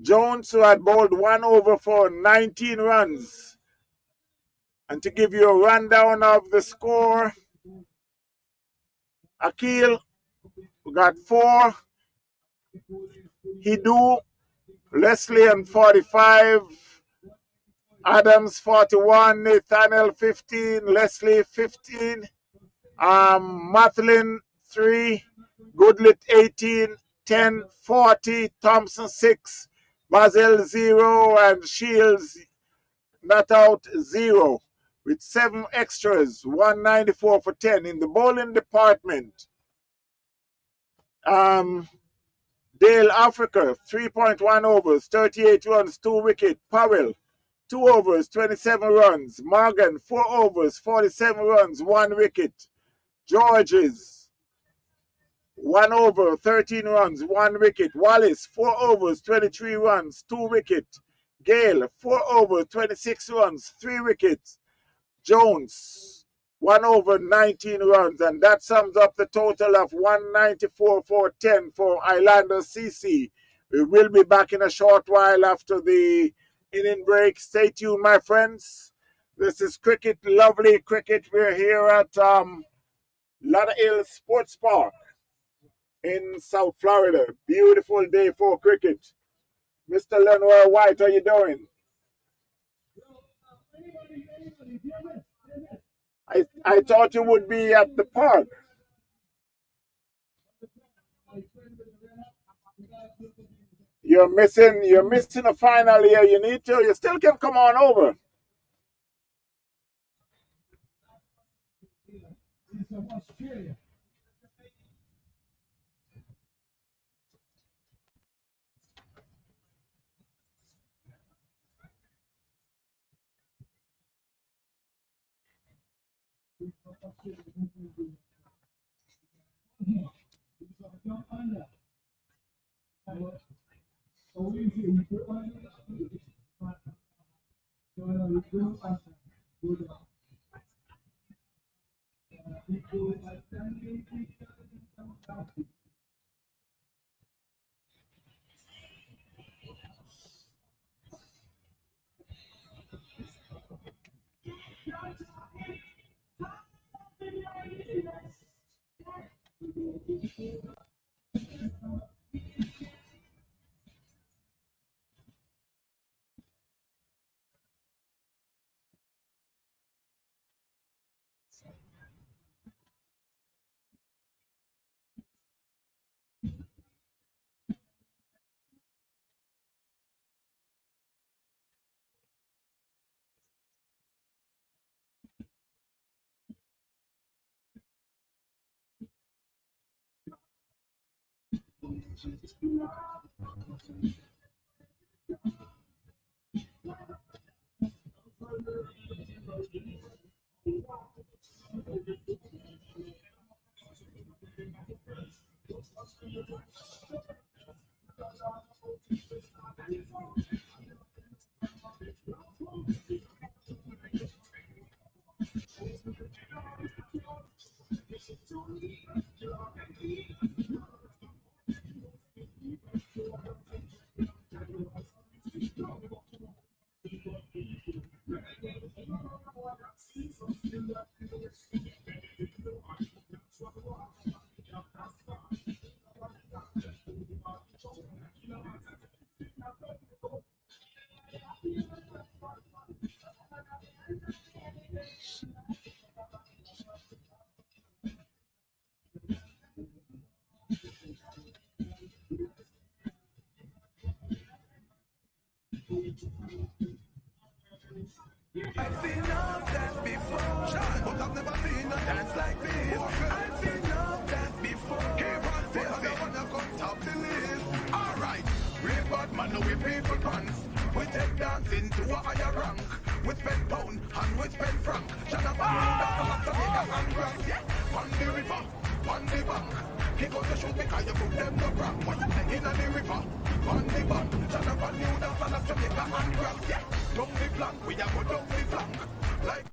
Jones, who had bowled 1 over for 19 runs. And to give you a rundown of the score, Akil got 4, Hidu, Leslie and 45, Adams 41, Nathaniel 15, Leslie 15, Mathlin 3, Goodlit 18, 10, 40, Thompson 6, Basil 0, and Shields not out 0 with 7 extras, 194 for 10. In the bowling department, Dale Africa 3.1 overs, 38 runs, 2 wicket. Powell 2 overs, 27 runs. Morgan 4 overs, 47 runs, 1 wicket. Georges 1 over, 13 runs, 1 wicket. Wallace 4 overs, 23 runs, 2 wicket. Gale 4 overs, 26 runs, 3 wickets. Jones 1 over, 19 runs, and that sums up the total of 194 for 10 for Highlanders CC. We will be back in a short while after the inning break. Stay tuned, my friends. This is cricket, lovely cricket. We're here at LAUDERHILL Sports Park in South Florida. Beautiful day for cricket. Mr. Lenoir White, how you doing? I thought you would be at the park. You're missing a final here. You still can come on over. I've seen love dance before, but I've never seen a dance like this. I've seen love dance before, but I don't wanna come top the list. Alright, real bad man, no we people pants. We take dancing to a higher rank. We spend pound and we spend franc. Shut up and Jamaica and France, yeah. On the river, on the bank. He go to shoot because you put them no crack. When you play in the river, on the bank. Shut up and Jamaica and France, yeah. Down the flank, we a go down the flank. Like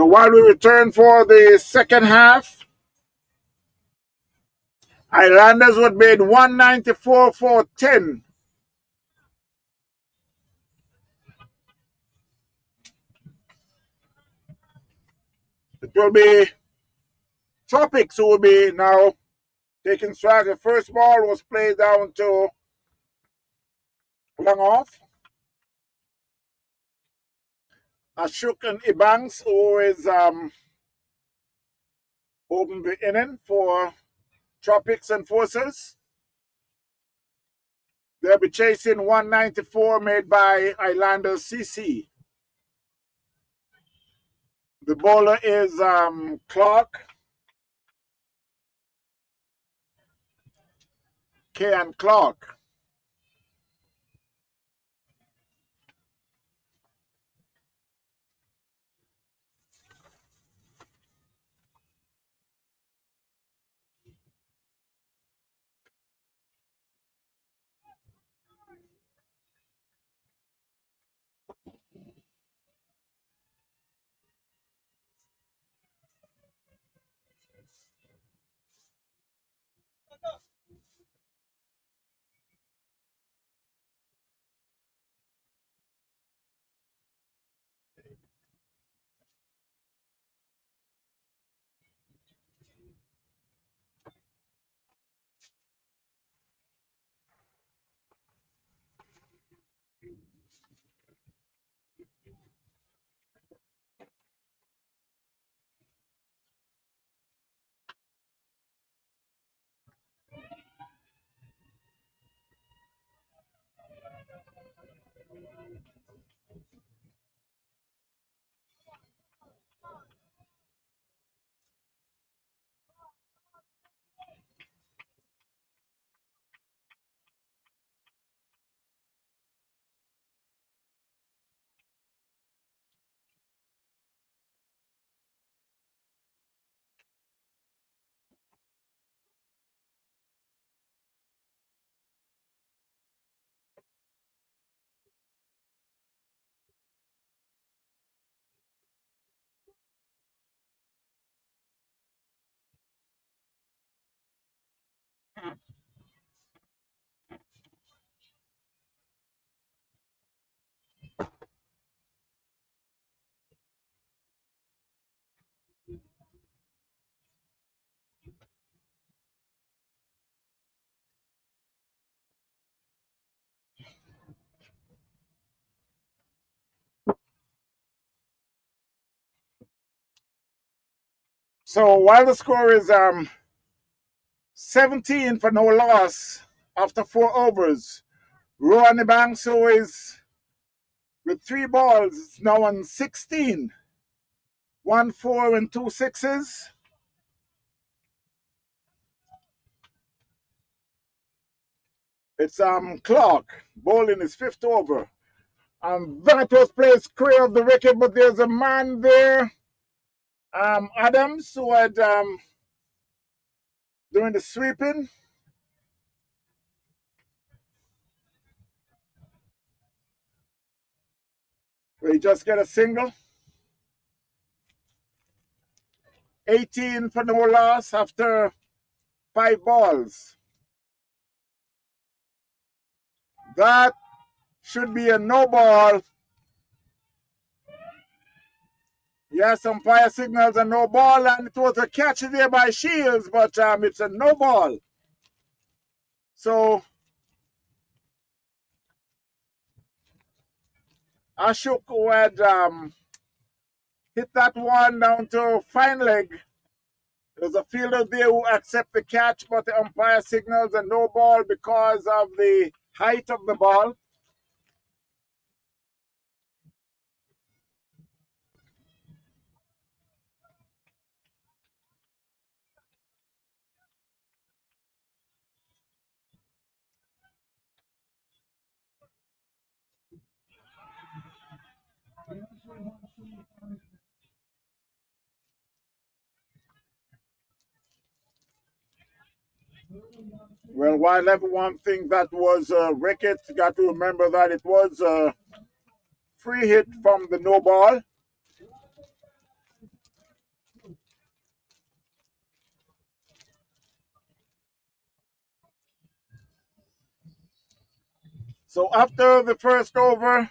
So while we return for the second half, Highlanders would made 194 for 10. It will be Tropics who will be now taking strike. The first ball was played down to long off. Ashok and Ibanks, who is open the inning for Tropics and Forces. They'll be chasing 194 made by Highlanders CC. The bowler is Clark. K. Clark. So while the score is 17 for no loss after 4 overs, Rowan Banks, who is with 3 balls, is now on 16. 1 4 and 2 6s. It's Clark bowling his 5th over. That was placed clear of the wicket, but there's a man there, Adams, who had doing the sweeping. We just get a single. 18 for no loss after 5 balls. That should be a no ball. Yes, umpire signals a no ball, and it was a catch there by Shields, but it's a no ball. So Ashok, who had hit that one down to fine leg. There's a fielder there who accepts the catch, but the umpire signals a no ball because of the height of the ball. Well, while everyone thinks that was a wicket, you got to remember that it was a free hit from the no ball. So after the first over,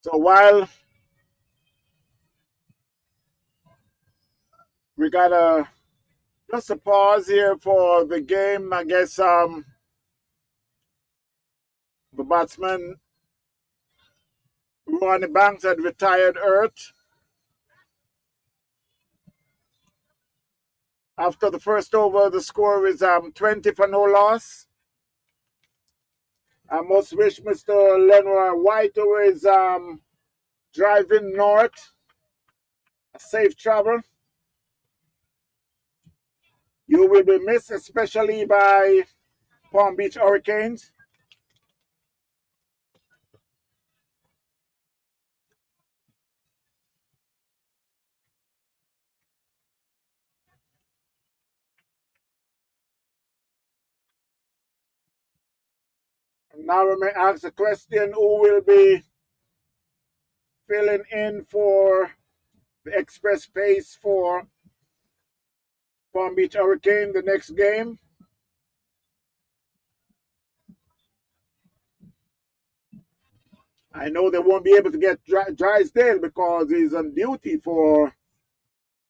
so while we got just a pause here for the game, I guess the batsman Ronnie Banks had retired earth. After the first over, the score is 20 for no loss. I must wish Mr. Lenroy White, who is driving north, a safe travel. You will be missed, especially by Palm Beach Hurricanes. Now we may ask the question, who will be filling in for the express pace for Palm Beach Hurricane the next game? I know they won't be able to get Drysdale because he's on duty for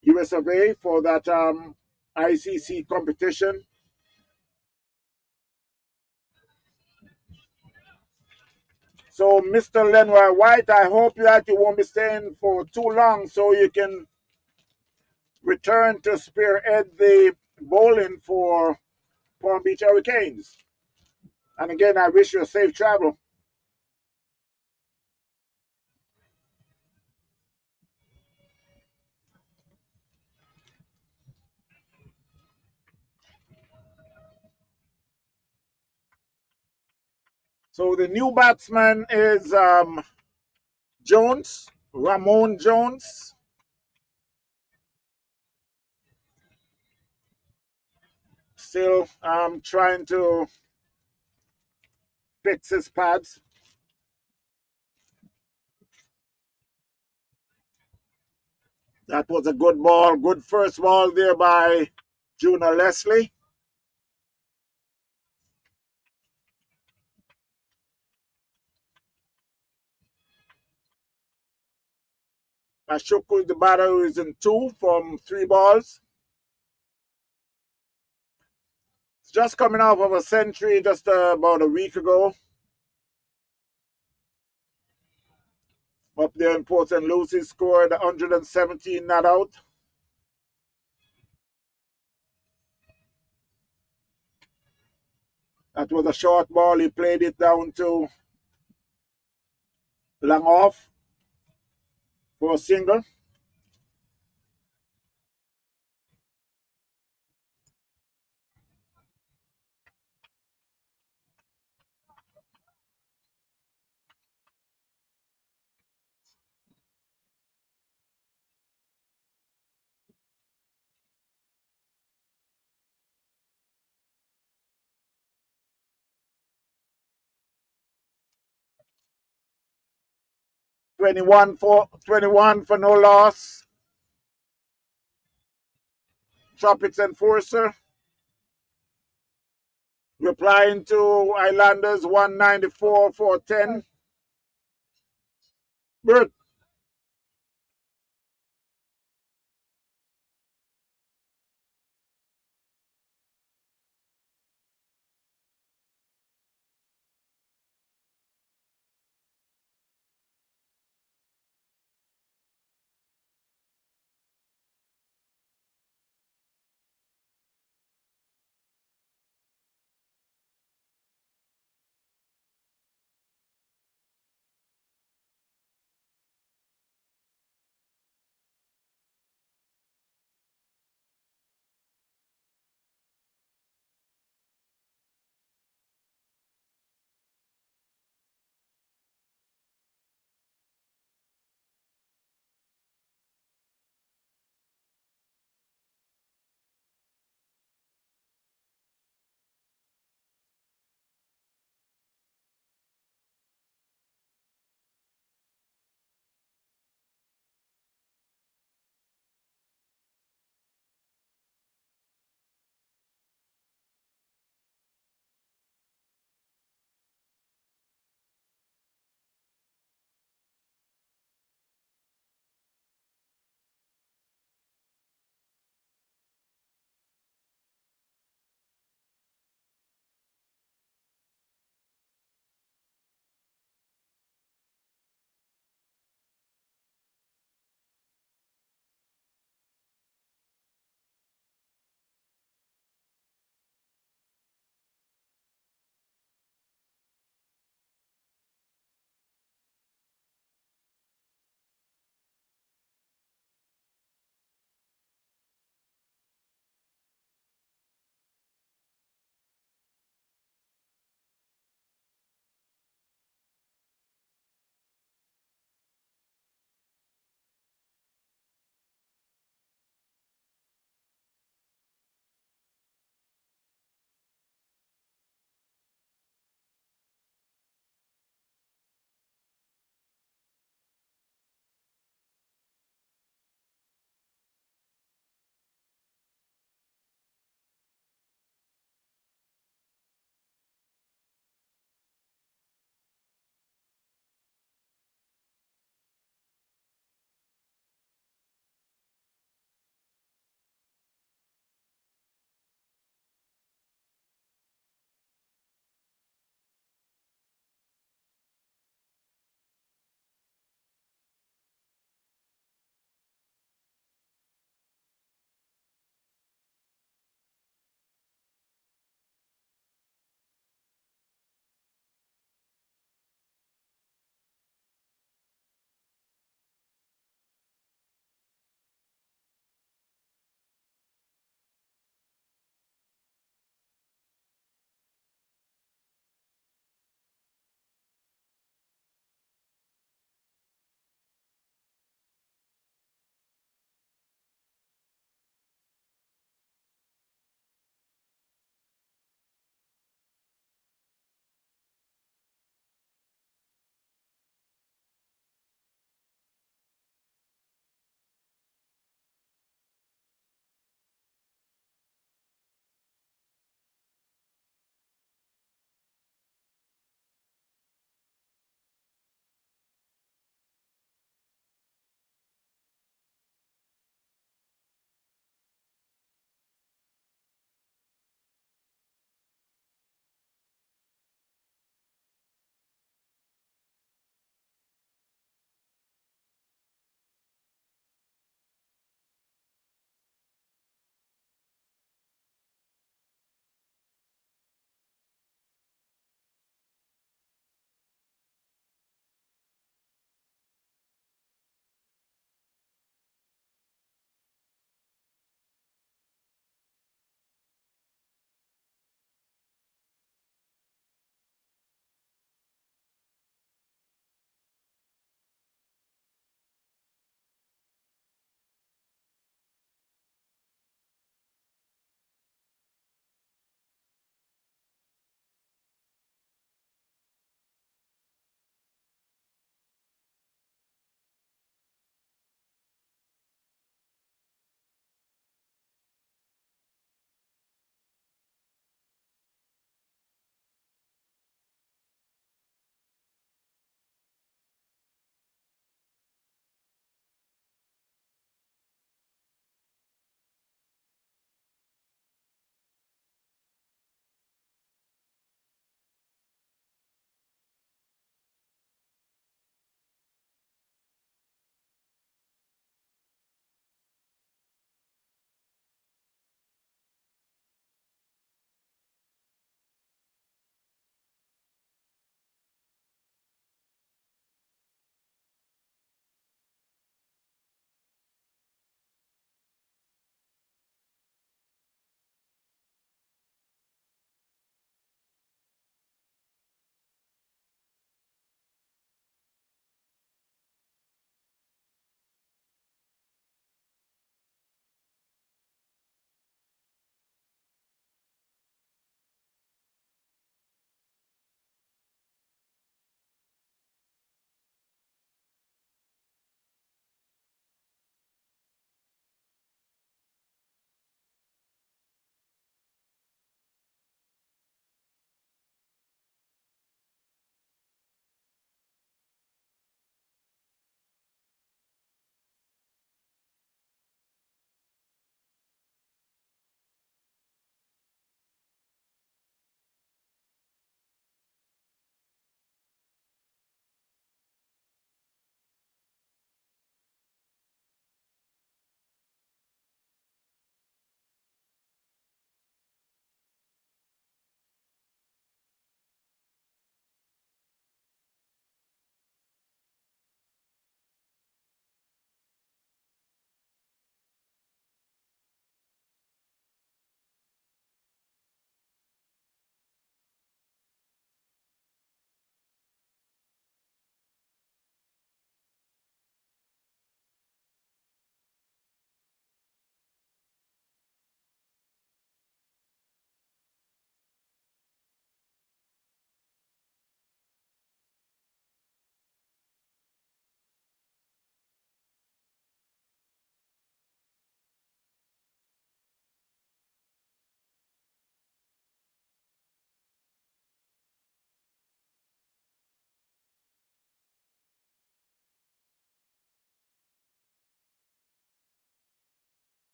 US of A for that ICC competition. So, Mr. Lenroy White, I hope that you won't be staying for too long so you can return to spearhead the bowling for Palm Beach Hurricanes. And again, I wish you a safe travel. So the new batsman is Jones, Ramon Jones. Still trying to fix his pads. That was a good ball, good first ball there by Junior Leslie. Ashuku, the batter, is in 2 from 3 balls. It's just coming off of a century just about a week ago. Up there in Port St. Lucie, scored 117 not out. That was a short ball. He played it down to long off for a single. Twenty-one for no loss. Tropics enforcer. Replying to Highlanders 194 for 10. Good.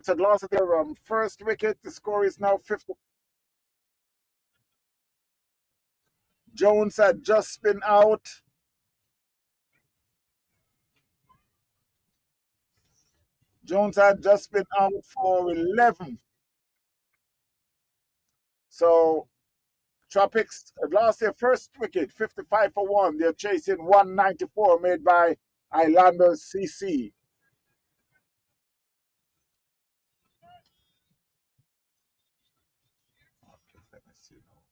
had lost their first wicket. The score is now 50. Jones had just been out. Jones had just been out for 11. So Tropics had lost their first wicket, 55 for 1. They're chasing 194 made by Highlanders CC. Let me see now.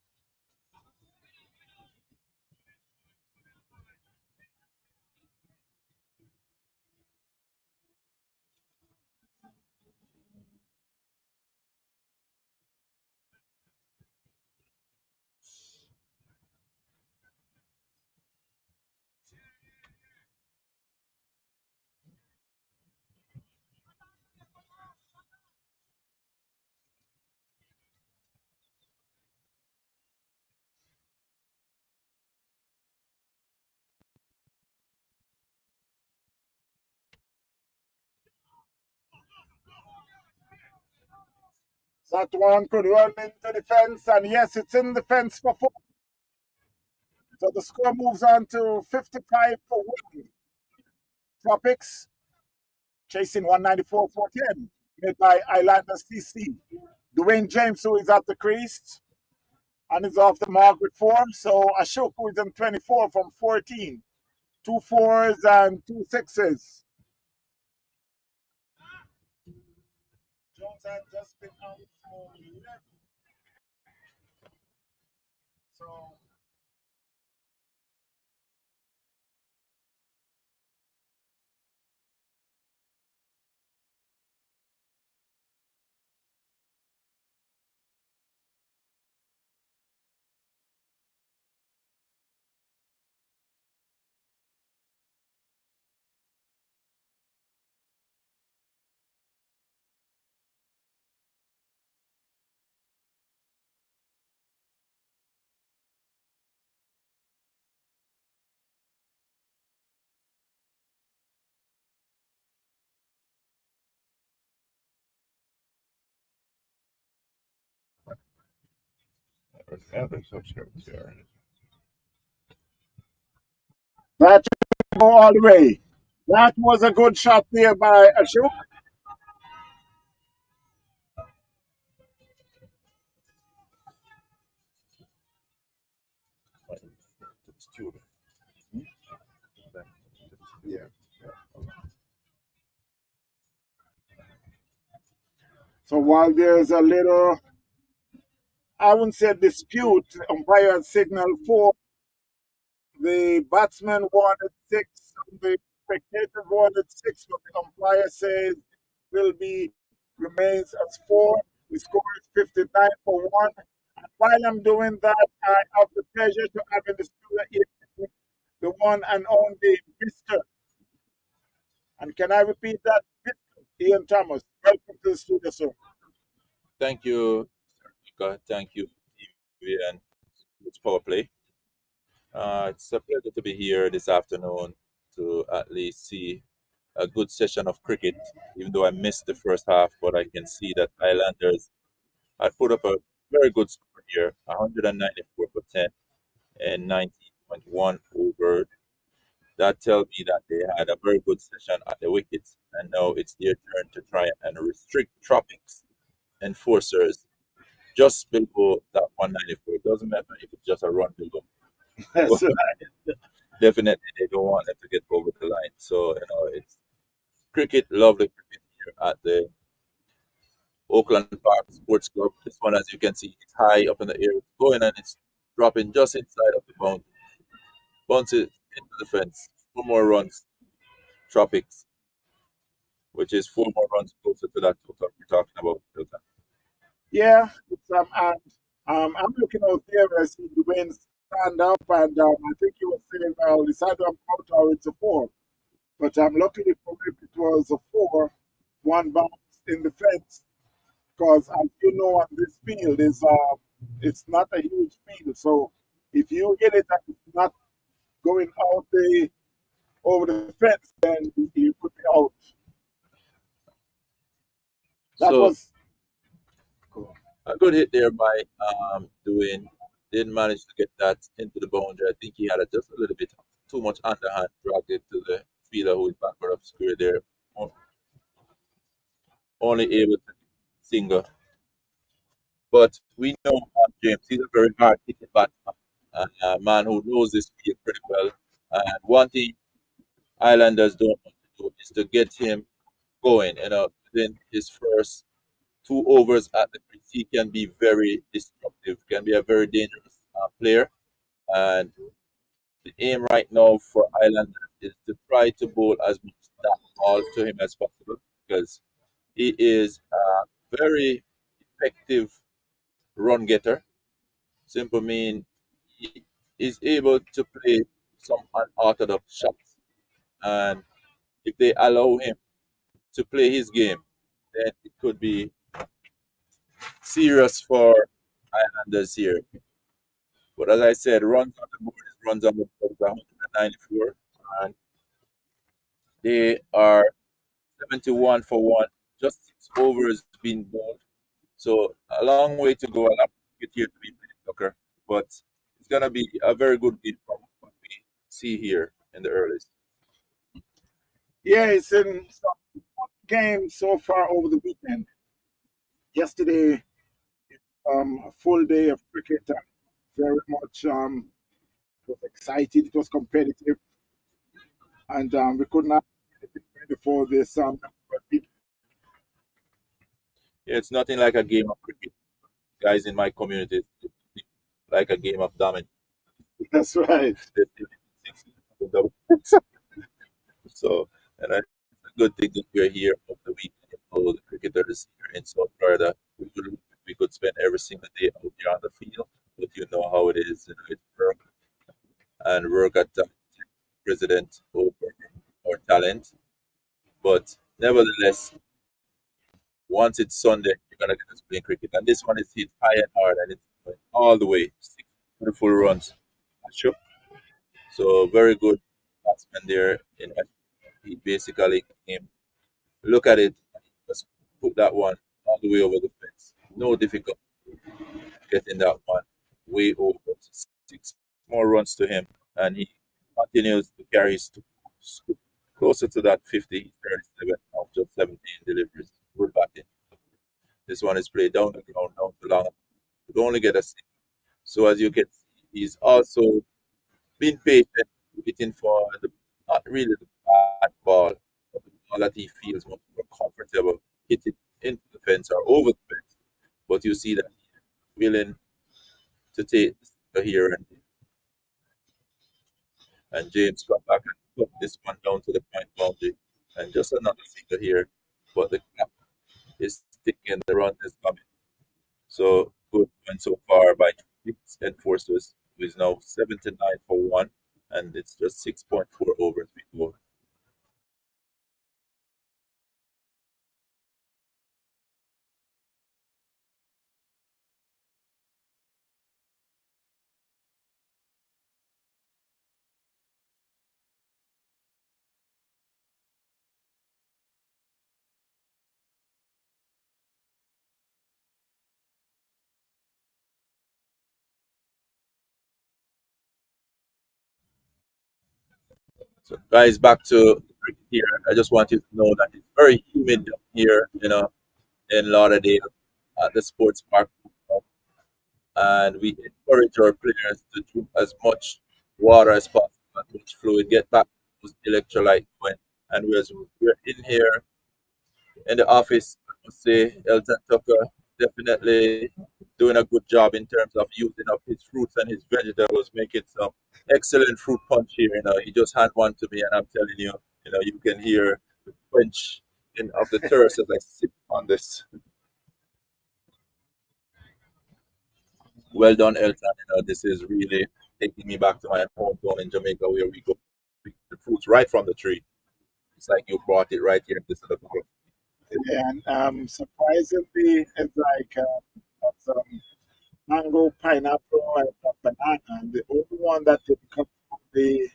That one could run into the fence, and yes, it's in the fence for 4. So the score moves on to 55 for 1. Tropics chasing 194 for 10, made by Highlanders CC. Dwayne James, who is at the crease and is off the mark with 4. So Ashok, who is in 24 from 14. 2 4s and 2 6s. Jones had just been out for 11. So that should go all the way. That was a good shot there by Ashok. Yeah. So while there's a little, I wouldn't say dispute, umpire signal 4. The batsman wanted 6, the spectators wanted 6, but the umpire says will be remains as 4. The score is 59 for 1. And while I'm doing that, I have the pleasure to have in the studio here the one and only Mr. And can I repeat that? Mr. Ian Thomas. Welcome to the studio, sir. Thank you, Mika. Thank you, TV and it's Power Play. It's a pleasure to be here this afternoon to at least see a good session of cricket, even though I missed the first half, but I can see that Islanders had put up a very good score here, 194 for 10 and 19.1 over. That tells me that they had a very good session at the wickets, and now it's their turn to try and restrict Tropics enforcers just below that 194. It doesn't matter if it's just a run below. That's But right. definitely they don't want them to get over the line. So, it's cricket, lovely cricket here at the Oakland Park Sports Club. This one, as you can see, it's high up in the air. It's going and it's dropping just inside of the boundary. Bounces into the fence. 4 more runs, Tropics, which is 4 more runs closer to that total we're talking about. Yeah, and I'm looking out there and I see Dwayne stand up, and I think he was saying, well, it's either I'm out or it's a 4. But luckily for him, it was a 4, 1 bounce in the fence. Because as you know, on this field is it's not a huge field. So if you get it and it's not going out the over the fence, then you could be out. That So was a good hit there by Dwayne. Didn't manage to get that into the boundary. I think he had just a little bit too much underhand, dragged it to the fielder who is backward of square there. Only able to single. But we know James, he's a very hard hitting batsman. A man who knows this field pretty well. And one thing Islanders don't want to do is to get him going. Within his first 2 overs at the crease, he can be very destructive, can be a very dangerous player. And the aim right now for Islanders is to try to bowl as much that ball to him as possible because he is a very effective run getter. Simple mean he is able to play some unorthodox shots. And if they allow him to play his game, then it could be serious for Islanders here. But as I said, runs on the board is runs on the board is 194, and they are 71 for one. Just 6 overs being bowled. So a long way to go. A lot of cricket here to be played, Tucker. But it's gonna be a very good game from what we see here in the earlies. yeah, it's in some games so far over the weekend. Yesterday, a full day of cricket. Very much was excited. It was competitive, and we could not before this. Yeah, it's nothing like a game of cricket. Guys in my community, it's like a game of dominance. That's right. So, and it's a good thing that we're here over the weekend. All the cricketers here in South Florida, we could spend every single day out here on the field, but you know how it is. It's work and work at the president over our talent. But nevertheless, once it's Sunday, you're gonna get us playing cricket, and this one is hit high and hard, and it's going all the way, 6 beautiful runs. Sure. So very good batsman there. He basically came, look at it, just put that one all the way over the fence. No difficulty getting that one way over. 6 more runs to him, and he continues to carry his closer to that 50. He's 37 of just 17 deliveries. Good batting. This one is played down the ground, down to long. Could only get a 6. So as you can see, he's also been patient, waiting for not really the bad ball, but the ball that he feels much more comfortable hitting into the fence or over the fence. But you see that he's willing to take here and James got back and put this one down to the point boundary. And just another single here, but the cap is sticking, the run is coming. So good win so far by Tropics Enforcers, who is now 79 for one, and it's just 6.4 overs before. So guys, back to cricket here. I just want you to know that it's very humid down here, in Lauderdale at the sports park. And we encourage our players to drink as much water as possible, as much fluid, get back those electrolyte going. And we're in here in the office, I must say, Elton Tucker definitely doing a good job in terms of using up his fruits and his vegetables, making some excellent fruit punch here. He just had one to me, and I'm telling you, you can hear the quench of the thirst as I sip on this. Well done, Elton. This is really taking me back to my hometown in Jamaica, where we go pick the fruits right from the tree. It's like you brought it right here in this little grove. And surprisingly, it's like some mango, pineapple, and banana. And the only one that didn't come from the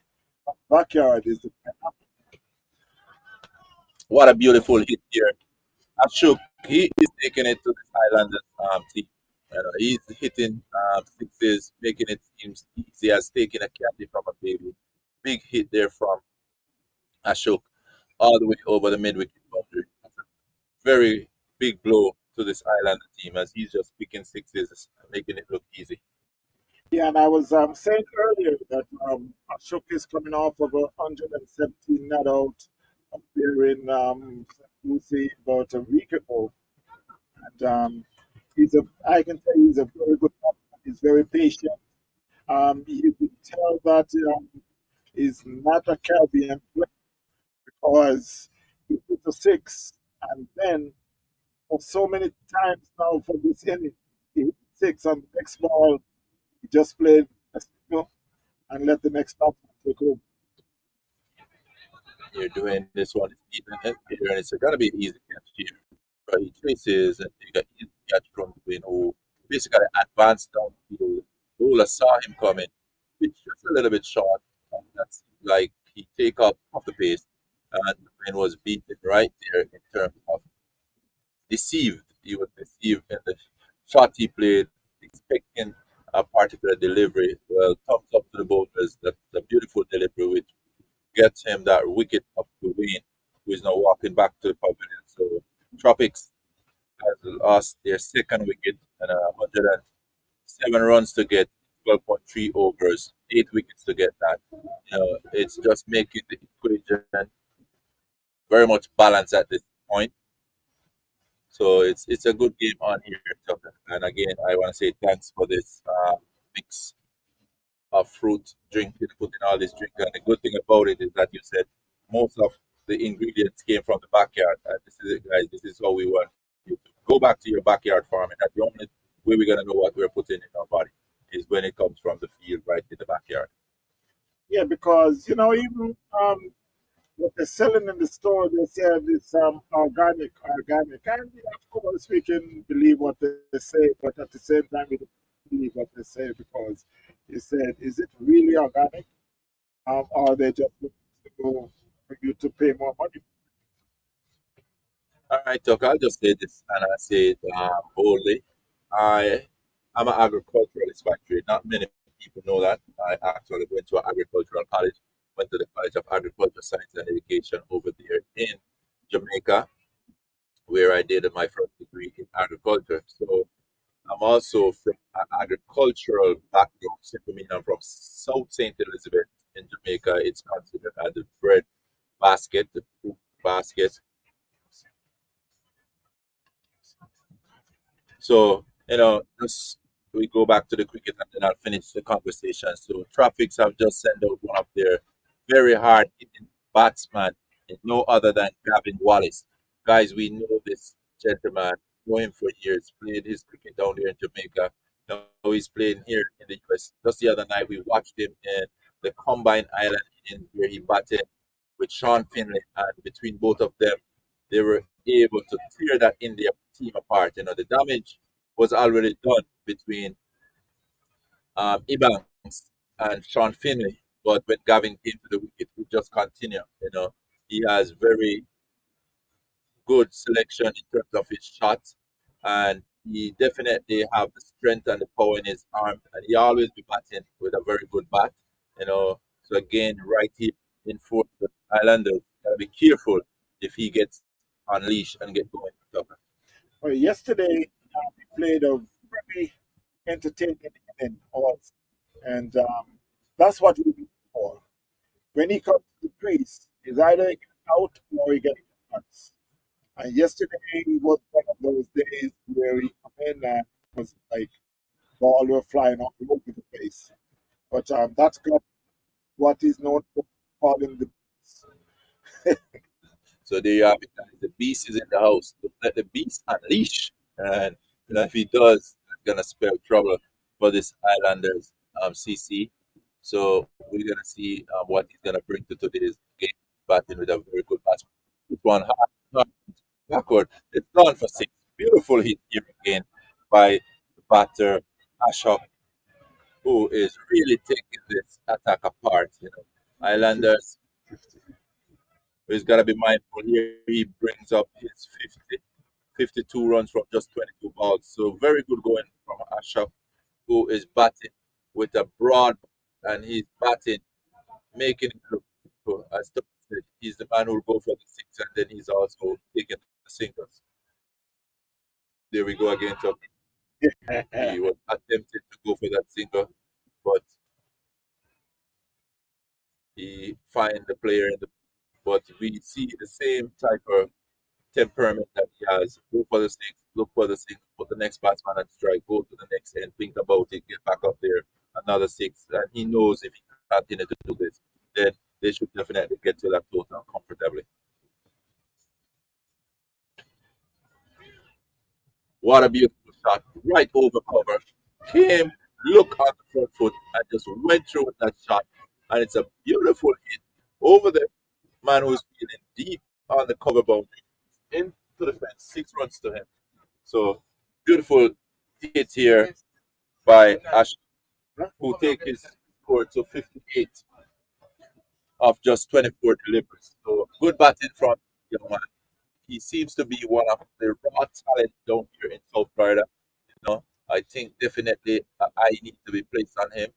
backyard is the pineapple. What a beautiful hit here. Ashok he is taking it to the Highlanders team. He's hitting sixes, making it seem easy as taking a candy from a baby. Big hit there from Ashok all the way over the mid-wicket boundary. That's a very big blow to this Islander team as he's just picking sixes, making it look easy. Yeah, and I was saying earlier that Ashok is coming off of a 117 not out up there in St. Lucie about a week ago. And I can tell he's a very good batsman. He's very patient. You can tell that he's not a Caribbean player because he hit a six, and then for so many times now for this inning, he hit six on the next ball. He just played a single and let the next batsman take over. You're doing this one is even here, and it's gonna be an easy catch here. But he chases and you got easy catch from the win who basically advanced downfield. Bowler saw him coming, pitch just a little bit short. And that's like he take off the pace and the win was beaten right there in terms of deceived. He was deceived in the shot he played, expecting a particular delivery. Well, thumbs up to the bowlers. That's a beautiful delivery which gets him that wicket up to Wayne, who is now walking back to the pavilion. So Tropics has lost their second wicket and 107 runs to get 12.3 overs, 8 wickets to get that. It's just making the equation very much balanced at this point. So it's a good game on here, Tucker. And again, I want to say thanks for this mix of fruit drink, putting all this drink. And the good thing about it is that you said most of the ingredients came from the backyard. And this is it, guys. This is how we want you to go back to your backyard farming. That's the only way we're gonna know what we're putting in our body is when it comes from the field right in the backyard. Yeah, because even what they're selling in the store, they said it's organic, and of course we can believe what they say, but at the same time we don't believe what they say because you said, is it really organic, or are they just looking to go for you to pay more money? All right, Tucker, I'll just say this and I say it boldly. I am an agriculturalist by trade. Not many people know that. I actually went to an agricultural college, went to the College of Agriculture Science and Education over there in Jamaica, where I did my first degree in agriculture. So I'm also from an agricultural background, simply meaning I'm from South St. Elizabeth in Jamaica. It's considered as the bread basket, the fruit basket. So, just we go back to the cricket and then I'll finish the conversation. So, Tropics have just sent out one of their very hard hitting batsmen, and no other than Gavin Wallace. Guys, we know this gentleman, know him for years, played his cricket down there in Jamaica. Now he's playing here in the US. Just the other night, we watched him in the Combine Island innings where he batted with Sean Finley, and between both of them, they were able to tear that India team apart. The damage was already done between Ebanks and Sean Finley, but when Gavin came to the wicket, he just continued. He has very good selection in terms of his shots, and he definitely have the strength and the power in his arm, and he always be batting with a very good bat. So again, right here in fourth, the Highlanders gotta be careful if he gets unleashed and get going. Well, yesterday we played a very entertaining inning also, and that's what we look for. When he comes to the crease, he's either get out or he gets runs. And yesterday was one of those days where he come in and was like ball were flying all over the place. But that's got what he's known for, calling the So there you have it, guys. The beast is in the house. Don't let the beast unleash. And if he does, it's gonna spell trouble for this Islanders CC. So we're gonna see what he's gonna bring to today's game, batting with a very good batsman. This one hard backward. It's gone for six. Beautiful hit here again by the batter Ashok, who is really taking this attack apart. Islanders, he's got to be mindful here. He brings up his 50 52 runs from just 22 balls. So very good going from Ashok, who is batting with a broad, and he's batting, making it look simple. As Tom said, he's the man who will go for the six, and then he's also taking the singles. There we go again, Tom. He was attempted to go for that single, but he find the player in the. But we see the same type of temperament that he has. Go for the six, look for the six, put the next batsman at strike, go to the next end, think about it, get back up there, another six. And he knows if he continue to do this, then they should definitely get to that total comfortably. What a beautiful shot. Right over cover. Came, look on the front foot, and just went through with that shot. And it's a beautiful hit over the man who's feeling deep on the cover boundary into the fence. 6 runs to him. So beautiful hit here by Ash, who take his score to 58 of just 24 deliveries. So good batting from young man. He seems to be one of the raw talent down here in South Florida. I think definitely an eye need to be placed on him.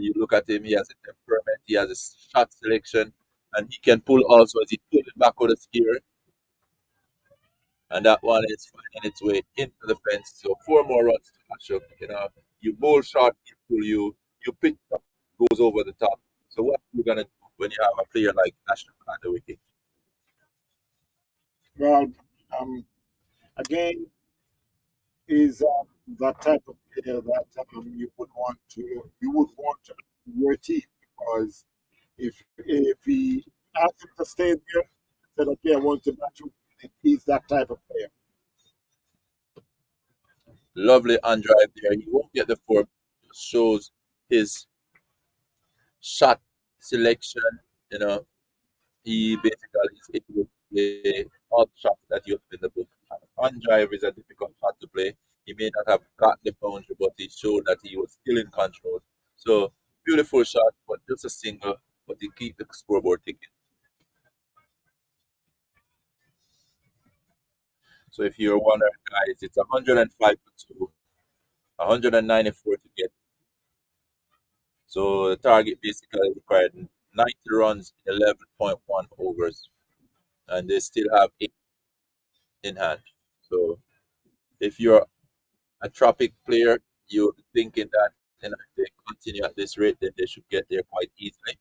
You look at him; he has a temperament, he has a shot selection, and he can pull also as he pulled it back with a spear. And that one is finding its way into the fence. So 4 more runs to Ashok. You bowl short, you pull you pitch up, goes over the top. So what are you gonna do when you have a player like Ashok on the wicket? Well, again, is that type of player that you would want on your team, because if he asks him to stay there, said okay, I want to match you, he's that type of player. Lovely on drive there. He won't get the four. Just shows his shot selection. You know, he basically is able to play all the shots that you have in the book. On drive is a difficult shot to play. He may not have got the boundary, but he showed that he was still in control. So beautiful shot, but just a single, but he keep the scoreboard ticking. So if you're wondering, guys, it's 105 to 2, 194 to get. So the target basically required 90 runs in 11.1 overs, and they still have 8 in hand. So if you're a Tropic player, you're thinking that if they continue at this rate, then they should get there quite easily.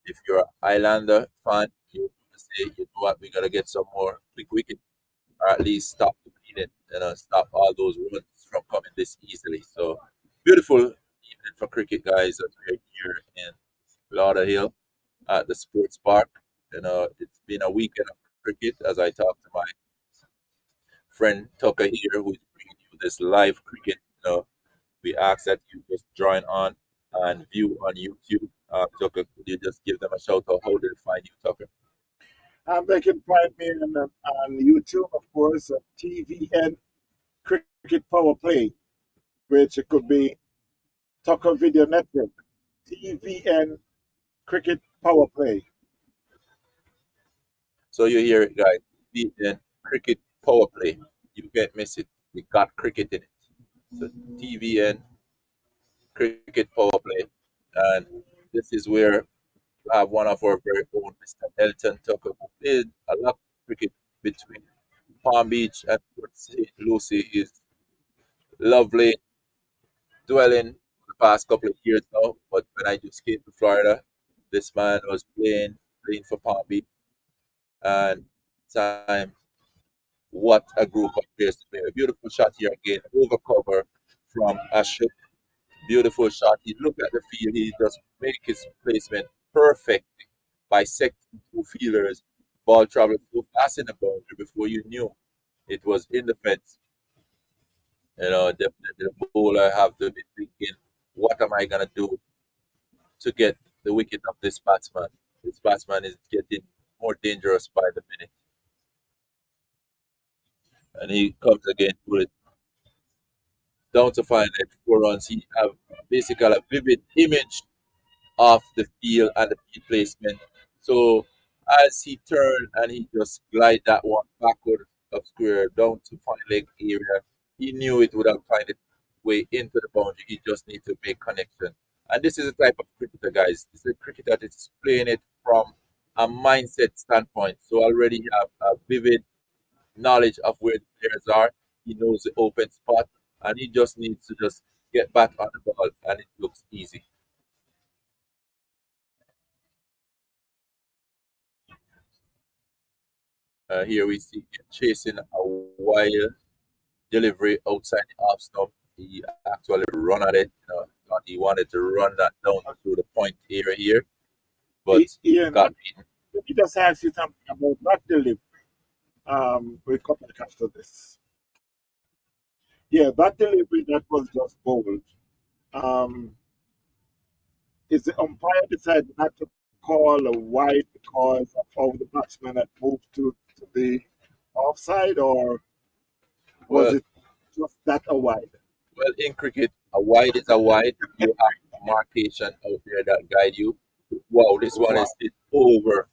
If you're an Highlander fan, you say, you know what, we gotta get some more quick wicket, or at least stop the bleeding, stop all those runs from coming this easily. So beautiful evening for cricket, guys, as we're here in Lauderhill at the sports park. It's been a weekend of cricket as I talked to my friend Tucker here, who's bringing you this live cricket. We ask that you just join on and view on YouTube. Tucker, could you just give them a shout out? How did they find you, Tucker? They can find me on YouTube, of course, TVN Cricket Power Play, which it could be Tucker Video Network, TVN Cricket Power Play. So you hear it, guys. TVN Cricket Power Play. You can't miss it. We got cricket in it. So TVN Cricket Power Play. And this is where you have one of our very own Mr. Elton Tucker, who played a lot of cricket between Palm Beach and Port St. Lucie. He's lovely dwelling for the past couple of years now. But when I just came to Florida, this man was playing for Palm Beach. And time, what a group of players to play. A beautiful shot here again, over cover from Ashok. Beautiful shot. He looked at the field. He just make his placement perfectly, bisecting 2 fielders. Ball traveled so fast in the boundary before you knew it was in the fence. Definitely the bowler have to be thinking, what am I gonna do to get the wicket of this batsman? This batsman is getting more dangerous by the minute. And he comes again with it down to find that 4 runs. He have basically a vivid image of the field and the field placement. So as he turned and he just glide that one backward of square down to fine leg area. He knew it would have find its way into the boundary. He just need to make connection. And this is a type of cricketer, guys. This is a cricketer that is playing it from a mindset standpoint. So already he have a vivid knowledge of where the players are. He knows the open spot, and he just needs to just get back on the ball, and it looks easy. Here we see him chasing a wide delivery outside the off stump. He actually run at it. Thought he wanted to run that down through the point area here, but Ian, got beaten. let me just ask you something about that delivery. We'll come back after this. Yeah, that delivery that was just bowled. Um, is the umpire decided not to call a wide because of how the batsman had moved to the offside, or was Well, it just that a wide? well, in cricket, a wide is a wide. You have markation out there that guide you. Wow, this one Wow. is hit over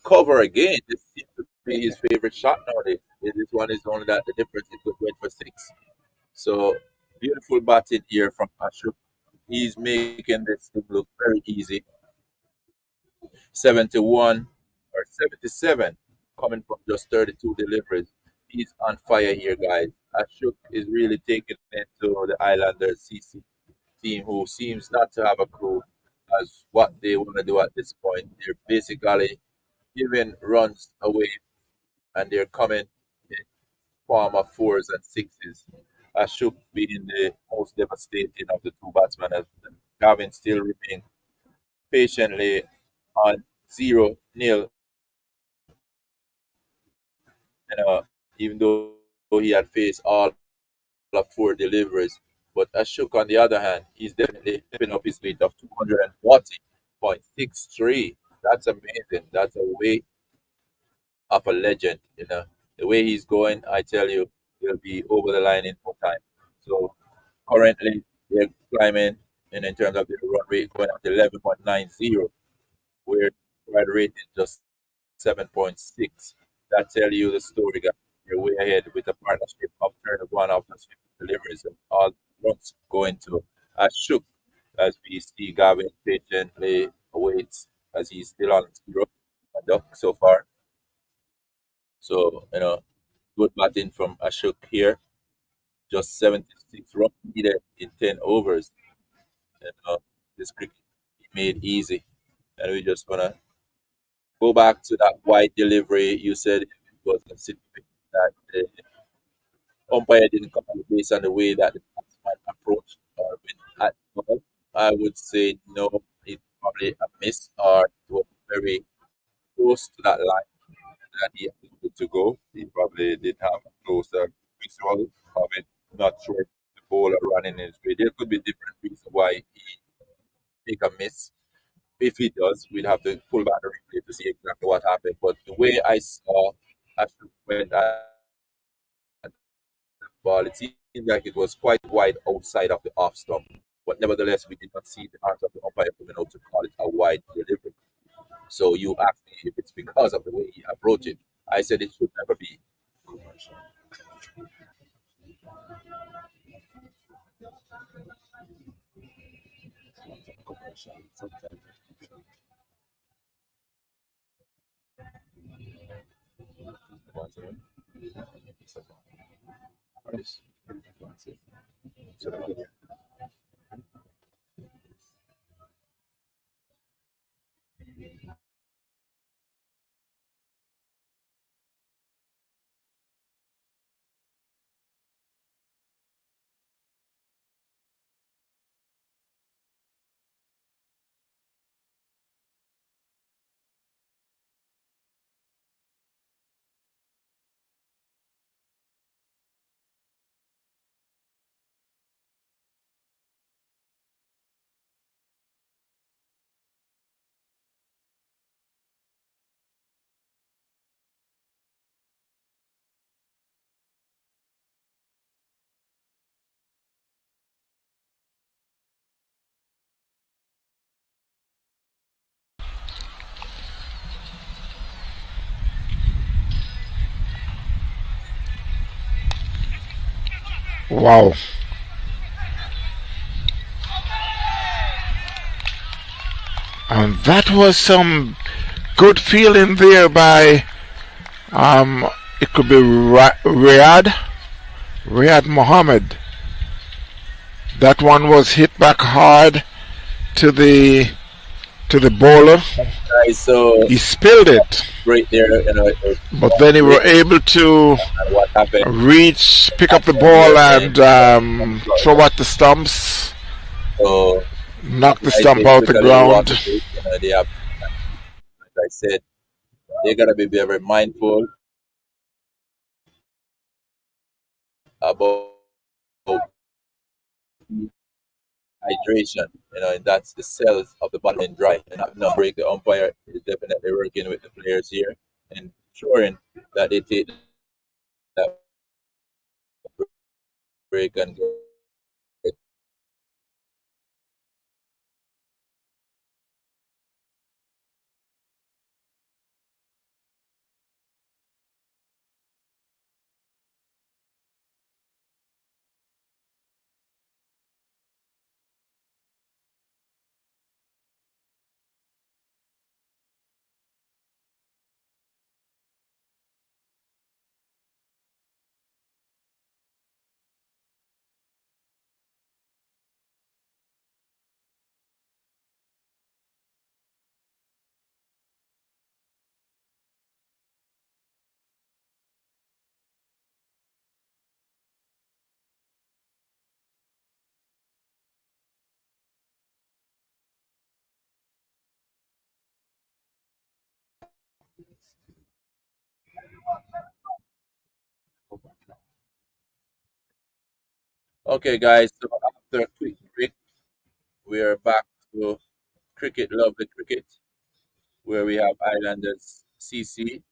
cover again. This seems to be his favorite shot nowadays. This one is only that the difference. It went for six. So beautiful batting here from Ashok. He's making this thing look very easy. 71 or 77 coming from just 32 deliveries. He's on fire here, guys. Ashok is really taking it to the Islanders CC team, who seems not to have a clue as what they want to do at this point. They're basically giving runs away, and they're coming in form of fours and sixes. Ashok being the most devastating of the two batsmen, as Gavin still remains patiently on 0-0. Even though he had faced all of four deliveries. But Ashok, on the other hand, he's definitely stepping up his weight of 240.63. That's amazing. That's a weight of a legend. The way he's going, I tell you, he'll be over the line in no time. So currently, they're climbing, and in terms of the run rate, going at 11.90, where the rate is just 7.6. That tell you the story, guys. You're way ahead with a partnership of 31 of the swift deliveries, and all runs going to Ashok, as we see Gavin patiently waits as he's still on zero a duck so far. So, good batting from Ashok here. Just 76 runs needed in 10 overs. This cricket he made easy. And we just want to go back to that wide delivery. You said it was a situation that the umpire didn't come on the base on the way that the batsman approached or went at the ball. I would say no, it's probably a miss, or it was very close to that line that he had to go. He probably did have a closer visual of it. Not sure if the bowler running in his way. There could be different reasons why he make a miss. If he does, we'd have to pull back the replay to see exactly what happened. But the way I saw Ashton went at the ball, it seemed like it was quite wide outside of the off stump. But nevertheless, we did not see the arms of the umpire coming out to call it a wide delivery. So you asked me if it's because of the way he approached it. I said it should never be. Wow. And that was some good feeling there by it could be Riyad Mohammed. That one was hit back hard to the bowler. So He spilled it, great there, but then he were able to and what happened pick up the here, ball and throw at the stumps, so knock the I stump think out the quickly what ground. to do, they have, like I said, they gotta be very mindful about hydration. And that's the cells of the body and dry and not break. The umpire is definitely working with the players here and ensuring that they take that break and get. Okay, guys. So after a quick break, we are back to cricket, lovely cricket, where we have Islanders CC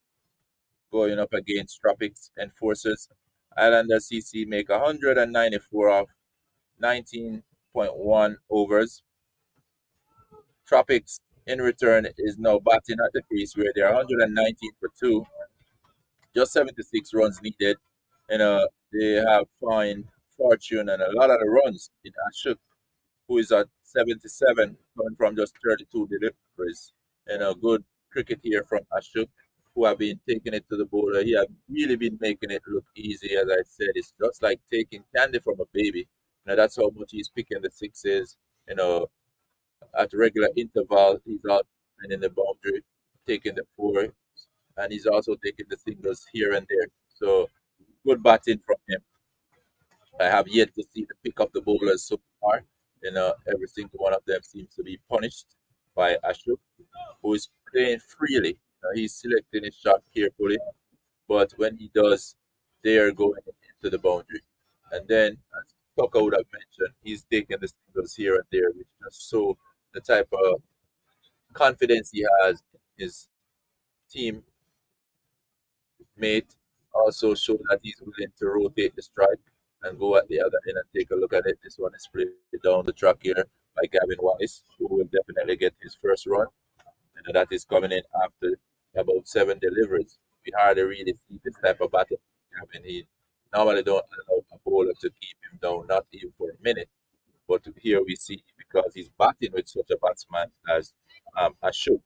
going up against Tropics and Forces. Islanders CC make 194 off 19.1 overs. Tropics in return is now batting at the crease where they're 119 for two, just 76 runs needed. They have found fortune and a lot of the runs in Ashok, who is at 77, coming from just 32 deliveries. And a good cricket here from Ashok, who have been taking it to the bowler. He have really been making it look easy, as I said. It's just like taking candy from a baby. That's how much he's picking the sixes. You know, at regular interval, he's out and in the boundary, taking the four, and he's also taking the singles here and there. So good batting from him. I have yet to see the pick of the bowlers so far. Every single one of them seems to be punished by Ashok, who is playing freely. He's selecting his shot carefully, but when he does, they are going into the boundary. And then, as Tucker would have mentioned, he's taking the singles here and there, which just show the type of confidence he has in his teammate. Also show that he's willing to rotate the strike and go at the other end and take a look at it. This one is played down the track here by Gavin Weiss, who will definitely get his first run. And that is coming in after about 7 deliveries. We hardly really see this type of batting. Gavin, he normally don't allow a bowler to keep him down, not even for a minute. But here we see, because he's batting with such a batsman as Ashok,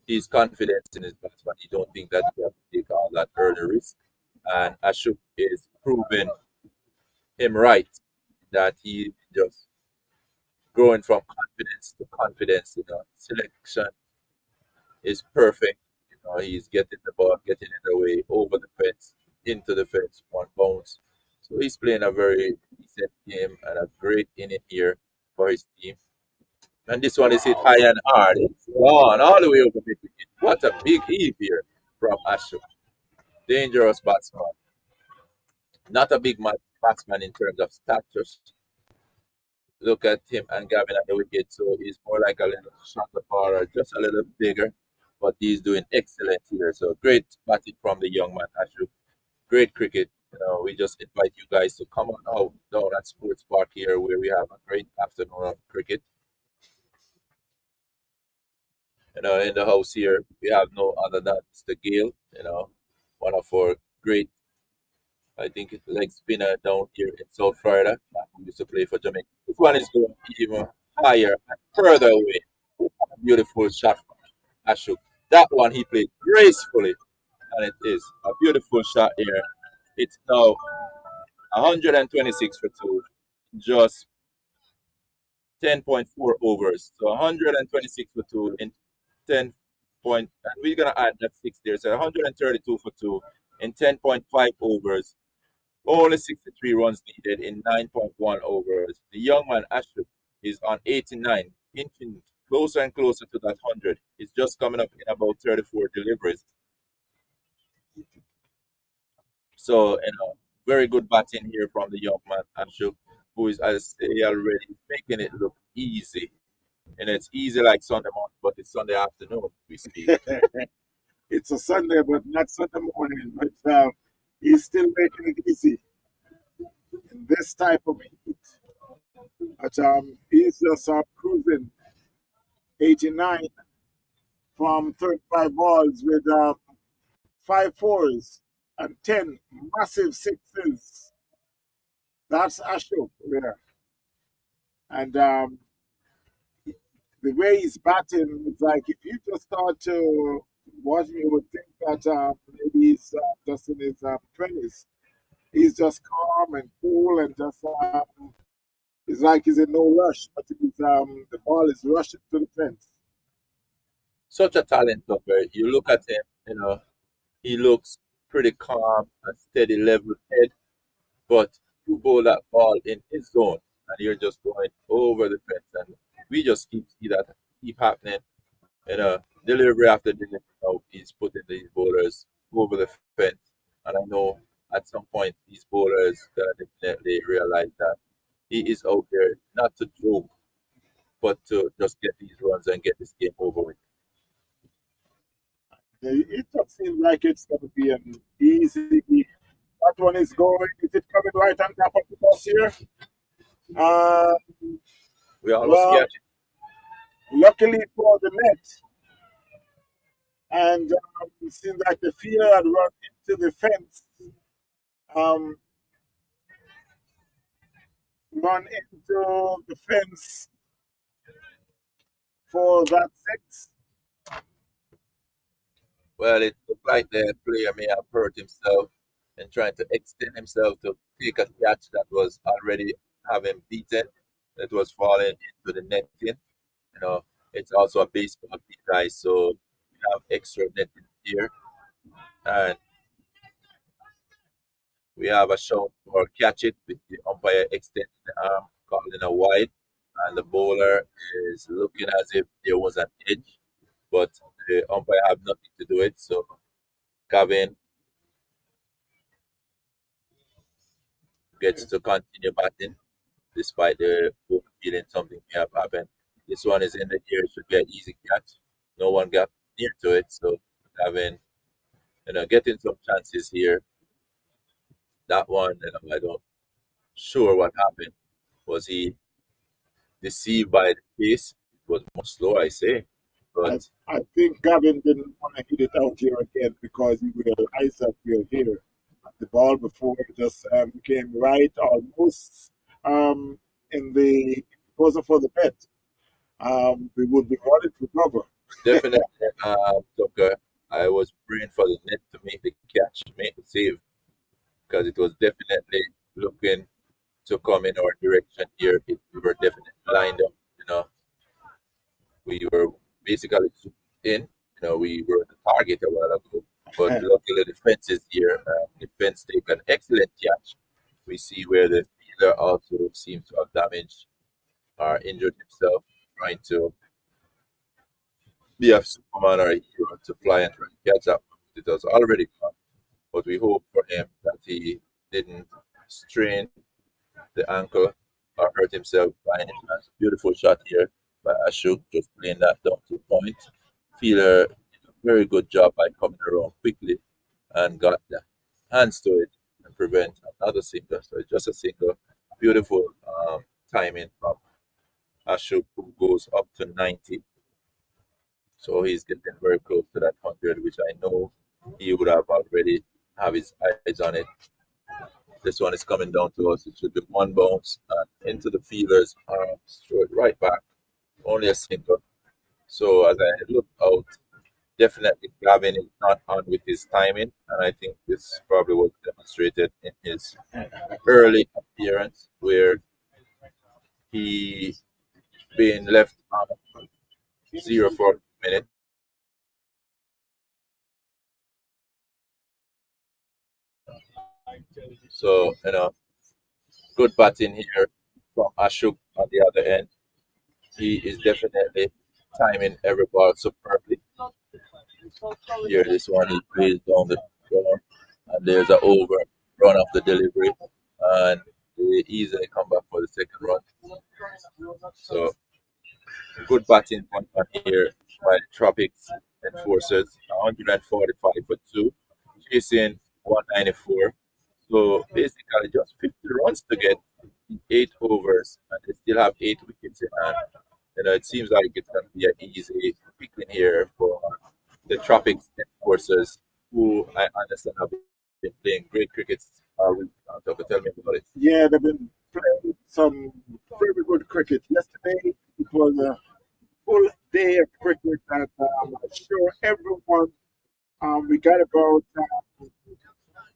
he's confident in his batsman. He don't think that he has to take all that early risk. And Ashok is proving him right that he just growing from confidence to confidence. Selection is perfect. He's getting the ball, getting it away over the fence, into the fence, one bounce. So he's playing a very decent game and a great inning here for his team. And this one is hit high and hard. It's gone all the way over mid wicket. What a big heave here from Ashok. Dangerous batsman. Not a big batsman in terms of stature. Look at him and Gavin at the wicket. So he's more like a little shorter or just a little bigger. But he's doing excellent here. So great batting from the young man, Ashok. Great cricket. We just invite you guys to come on out down at Sports Park here, where we have a great afternoon of cricket. In the house here, we have no other than Mr. Gale, one of our great I think it's leg spinner down here in South Florida. Who used to play for Jamaica. This one is going even higher and further away. Beautiful shot from Ashok. That one he played gracefully, and it is a beautiful shot here. It's now 126 for two, just 10.4 overs. So 126 for two in 10 point, and we're gonna add that six there. So 132 for two in 10.5 overs. Only 63 runs needed in 9.1 overs. The young man Ashok is on 89, inching closer and closer to that 100. He's just coming up in about 34 deliveries. So, very good batting here from the young man Ashok, who is, as I say already, making it look easy. And it's easy like Sunday morning, but it's Sunday afternoon we speak. It's a Sunday, but not Sunday morning. But he's still making it easy in this type of heat. But he's just cruising 89 from 35 balls with 5 fours and 10 massive sixes. That's Ashok there. And the way he's batting, it's like if you just start to watch me, you would think that maybe he's just in his 20s. He's just calm and cool and just it's like he's in no rush, but he's, the ball is rushing to the fence. Such a talent, Tucker. You look at him, he looks pretty calm and steady, level head, but you bowl that ball in his zone, and you're just going over the fence, and we just keep happening. Delivery after delivery. Now he's putting these bowlers over the fence, and I know at some point these bowlers gonna definitely realize that he is out there not to joke, but to just get these runs and get this game over with. It just seems like it's going to be an easy. That one is going. Is it coming right on top of the bus here? Uh, We almost well, catch it. luckily for the net, and it seems like the fielder had run into the fence, um, run into the fence for that six. Well, it looked like the player may have hurt himself and trying to extend himself to take a catch that was already having beaten, that was falling into the netting. It's also a baseball pitch, guys, so we have extra netting here, and we have a shout for catch it with the umpire extending the arm, calling a wide, and the bowler is looking as if there was an edge, but the umpire have nothing to do it. So Gavin gets to continue batting despite the bowler feeling something may have happened. This one is in the air, should be an easy catch. No one got near to it, so Gavin, getting some chances here. That one, I don't sure what happened. Was he deceived by the pace? It was much slow, I say. But I think Gavin didn't want to hit it out here again because he realized that we're here. The ball before just came right almost in the if it wasn't for the bet. We would be running for cover. definitely, Tucker, I was praying for the net to make the catch, make the save, because it was definitely looking to come in our direction here. We were definitely lined up. We were basically zoomed in. We were the target a while ago, but luckily the fence is here. The fence take an excellent catch. We see where the fielder also seems to have damaged or injured himself, trying to be a Superman or a hero to fly and try to catch up. It was already gone, but we hope for him that he didn't strain the ankle or hurt himself flying it. That's a beautiful shot here by Ashok, just playing that down to point. Fielder did a very good job by coming around quickly and got the hands to it and prevent another single. So it's just a single. Beautiful timing from Ashok, who goes up to 90. So he's getting very close to that 100, which I know he would have already have his eyes on it. This one is coming down to us. It should be one bounce and into the fielders' arms, throw it right back. Only a single. So as I look out, definitely Gavin is not on with his timing, and I think this probably was demonstrated in his early appearance where he being left on zero for a minute. So, good batting here from Ashok on the other end. He is definitely timing every ball superbly. Here, this one is placed down the ground, and there's an over run of the delivery, and they easily come back for the second run. So, good batting on here by the Tropics enforcers, 145 for two, chasing 194. So basically, just 50 runs to get in 8 overs, and they still have 8 wickets in hand. It seems like it's going to be an easy picking here for the Tropics enforcers, who I understand have been playing great cricket. Dr. Tell me about it. Yeah, they've been playing some very good cricket. Yesterday, it was a full day of cricket, and I'm sure everyone, we got about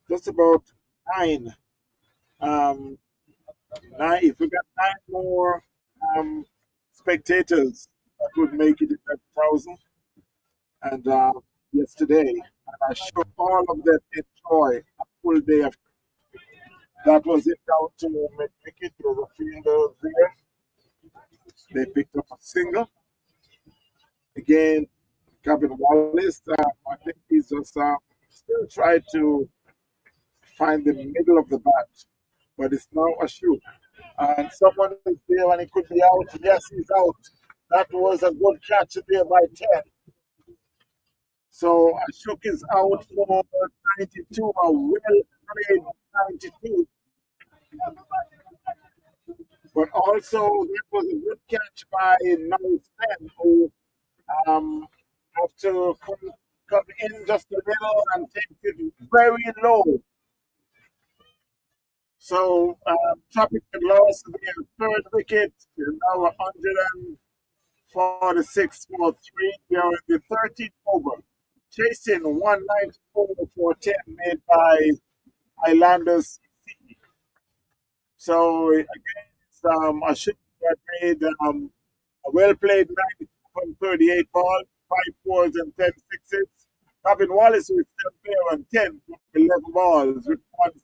just about nine. Um, if we got nine more spectators, that would make it 11,000. And yesterday, and I'm sure all of them enjoy a full day of. That was it down to mid-wicket. There was a fielder there. They picked up a single. Again, Gavin Wallace, I think he's just still trying to find the middle of the bat, but it's now a shoot. And someone is there and he could be out. Yes, he's out. That was a good catch there by 10. So Ashok is out for 92, a well played 92. But also, that was a good catch by number 10, who have to come in just a little and take it very low. So, Tropics had lost their third wicket. They're now 146 for three. They are in the 13th over, chasing 194 for 10 made by Highlanders. So, again, it's a ship that made a well played 90 from 38 balls, 5 fours and 10 sixes. Robin Wallace was still there on 10 from 11 balls with 1 6.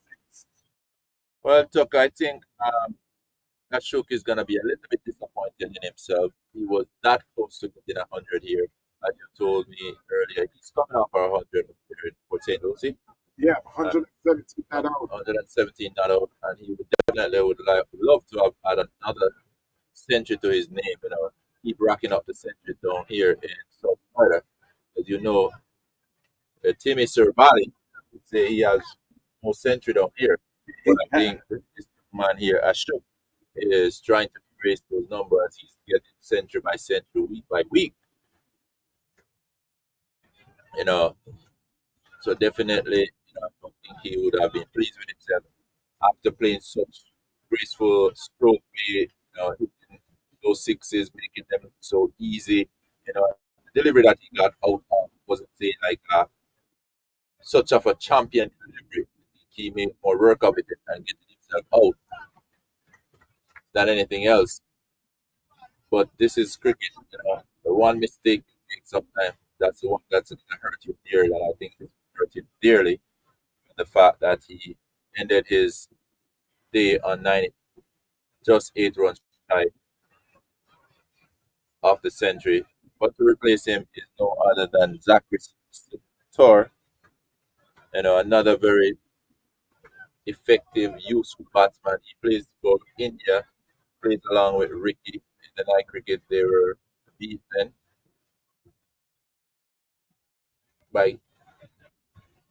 Well, Tuck, I think Ashok is going to be a little bit disappointed in himself. He was that close to getting 100 here. As you told me earlier, he's coming off our 100 for St. Lucie. Yeah, 117 not out. 117 not out, and he would definitely love to have had another century to his name. Keep racking up the century down here in South Florida. As you know, Timmy Servali would say he has no century down here. But I think this man here, Ashok, is trying to raise those numbers. He's getting century by century, week by week. So definitely, I don't think he would have been pleased with himself after playing such graceful stroke play, hitting those sixes, making them look so easy. The delivery that he got out of wasn't saying like such of a champion delivery. He made more work of it and getting himself out than anything else. But this is cricket, the one mistake you make sometimes, that's the one that's going to hurt you dearly, and I think it's hurt him dearly. The fact that he ended his day on 90, just 8 runs shy of the century. But to replace him is no other than Zachary Tor, another very effective, useful batsman. He plays for India, plays along with Ricky in the night cricket. They were beaten by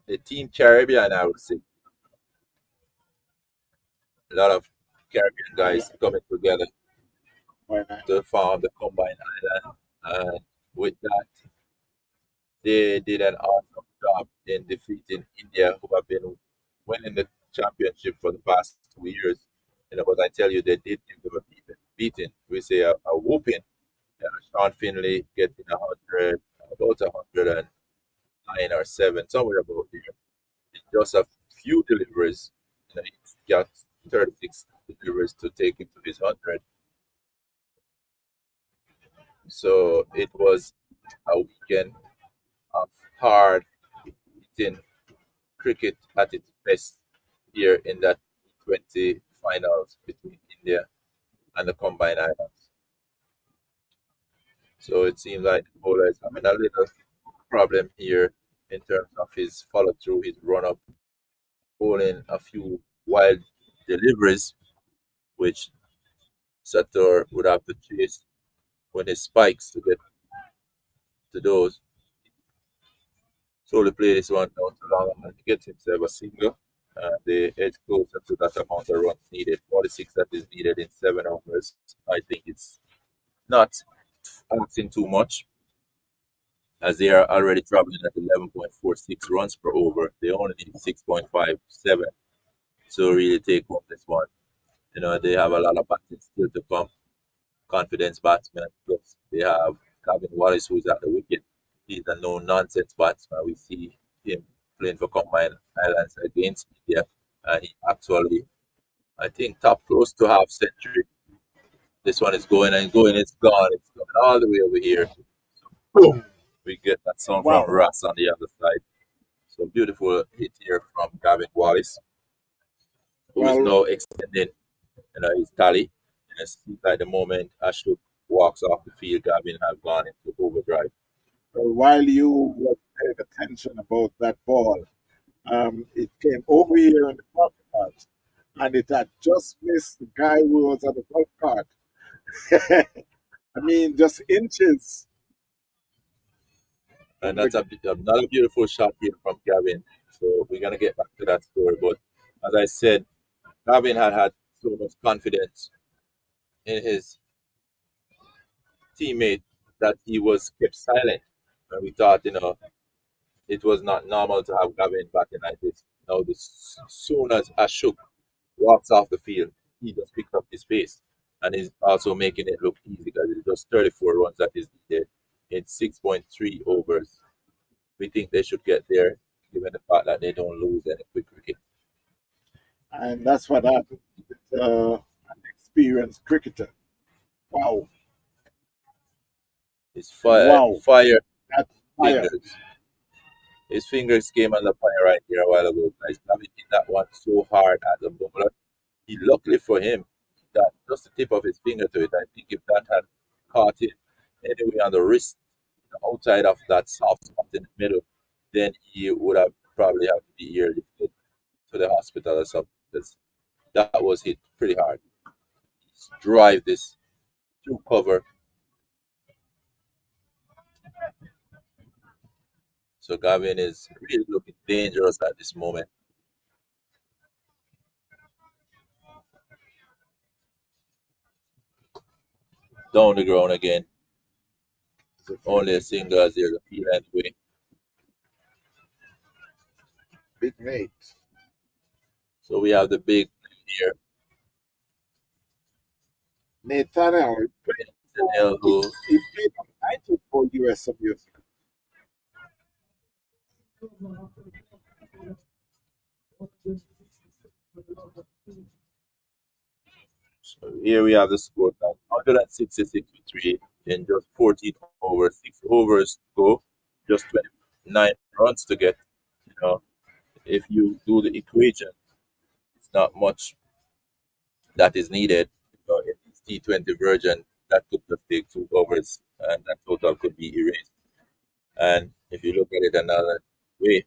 the Team Caribbean, I would say. A lot of Caribbean guys coming together to form the combined island. And with that, they did an awesome job in defeating India, who have been winning the championship for the past 2 years. But I tell you, they did give them a beating. We say a whooping. Sean Finley getting 100, about 109 or 7, somewhere about there. In just a few deliveries, he got 36 deliveries to take him to his 100. So it was a weekend of hard hitting cricket at its best here in that 20 finals between India and the Combined Islands. So it seems like the bowler is having a little problem here in terms of his follow through, his run up, bowling a few wild deliveries, which Sator would have to chase when his spikes to get to those. Slowly play this one down to long and get himself a single. The edge closer to that amount of runs needed. 46 that is needed in 7 overs. I think it's not asking too much, as they are already traveling at 11.46 runs per over. They only need 6.57 to really take home this one. They have a lot of battles still to come. Confidence batsman. Plus, they have Gavin Wallace, who's at the wicket. He's a no nonsense batsman. We see him playing for Combined Islands against India, and he actually, I think, top close to half century. This one is going and going. It's gone. It's going all the way over here. Boom! We get that sound Wow. from Russ on the other side. So beautiful hit here from Gavin Wallace, who is Well, now extending his tally. And it seems like the moment Ashok walks off the field, Gavin has gone into overdrive. while you were paying attention about that ball, it came over here in the golf cart, and it had just missed the guy who was on the golf cart. I mean, just inches. And that's another beautiful shot here from Gavin. So we're going to get back to that story. But as I said, Gavin had so much confidence in his teammate that he was kept silent. And we thought, it was not normal to have Gavin batting like this. Now, as soon as Ashok walks off the field, he just picked up his pace. And he's also making it look easy because it's just 34 runs that is needed in 6.3 overs. We think they should get there, given the fact that they don't lose any quick cricket. And that's what happened with an experienced cricketer. Wow. His fire Wow. That's fire. fingers. His fingers came on the fire right here a while ago. Guys, Gavin hit that one so hard at the bowler. Luckily for him, that just the tip of his finger to it. I think if that had caught him anyway on the wrist, outside of that soft spot in the middle, then he would have probably have to be airlifted to the hospital or something. Because that was hit pretty hard. Drive this through cover. So Gavin is really looking dangerous at this moment. Down the ground again. Only a single as they're the field anyway. Big mate. So we have the big here. Nathaniel, Daniel, who he played on 94 US some years ago. so here we have the score now. 166-3 in just 14 overs, 6 overs to go, just 29 runs to get. If you do the equation, it's not much that is needed. In this T20 version, that could just take 2 overs and that total could be erased. And if you look at it another way,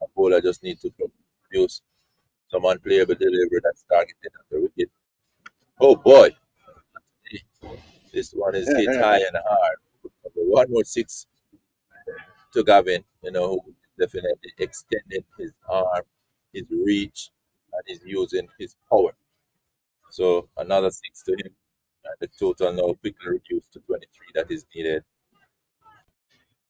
a bowler just needs to produce some unplayable delivery that's targeted at the wicket. Oh boy, this one is hit high and hard. One more 6 to Gavin, who definitely extended his arm, his reach, and is using his power. So another 6 to him, and the total now quickly reduced to 23 that is needed.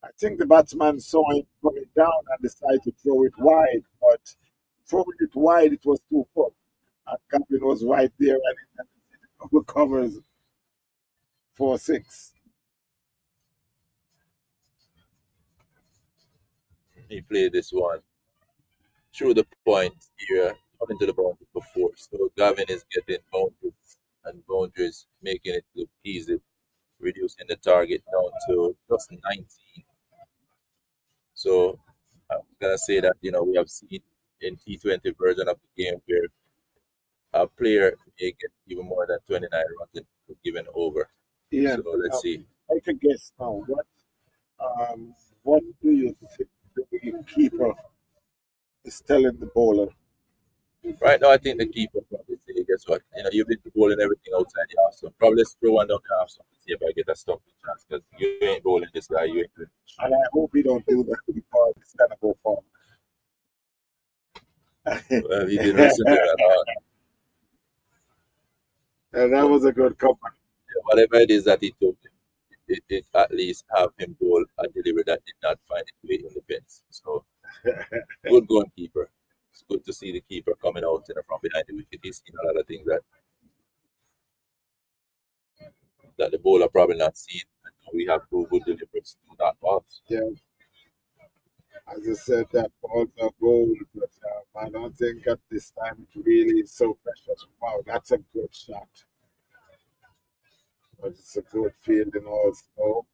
I think the batsman saw him coming down and decided to throw it wide, but throwing it wide, it was too far. And Gavin was right there and it recovers for 6. He played this one through the point here, coming to the boundary for 4. So Gavin is getting boundaries and boundaries, making it look easy, reducing the target down to just 19. So I'm gonna say that we have seen in T20 version of the game where a player may get even more than 29 runs in a given over. Yeah. So let's see. I can guess now. What do you think the keeper is telling the bowler? Right now, I think the keeper probably say, guess what? You've been bowling everything outside the half zone. Probably let's throw one down the half zone and see if I get a stopping chance because you ain't bowling this guy. You ain't doing it. And I hope he don't do that because it's gonna go far. Well, he didn't listen to him at all. And that was a good comeback. Whatever it is that he told him, it at least have him bowl a delivery that did not find its way in the fence. So, good going, keeper. It's good to see the keeper coming out from behind the wicket. He's seen a lot of things that the bowler probably not seen. And we have two good deliveries to that balls. Yeah. As I said, that balls are gold, but I don't think at this time it really is so precious. Wow, that's a good shot. But it's a good fielding also.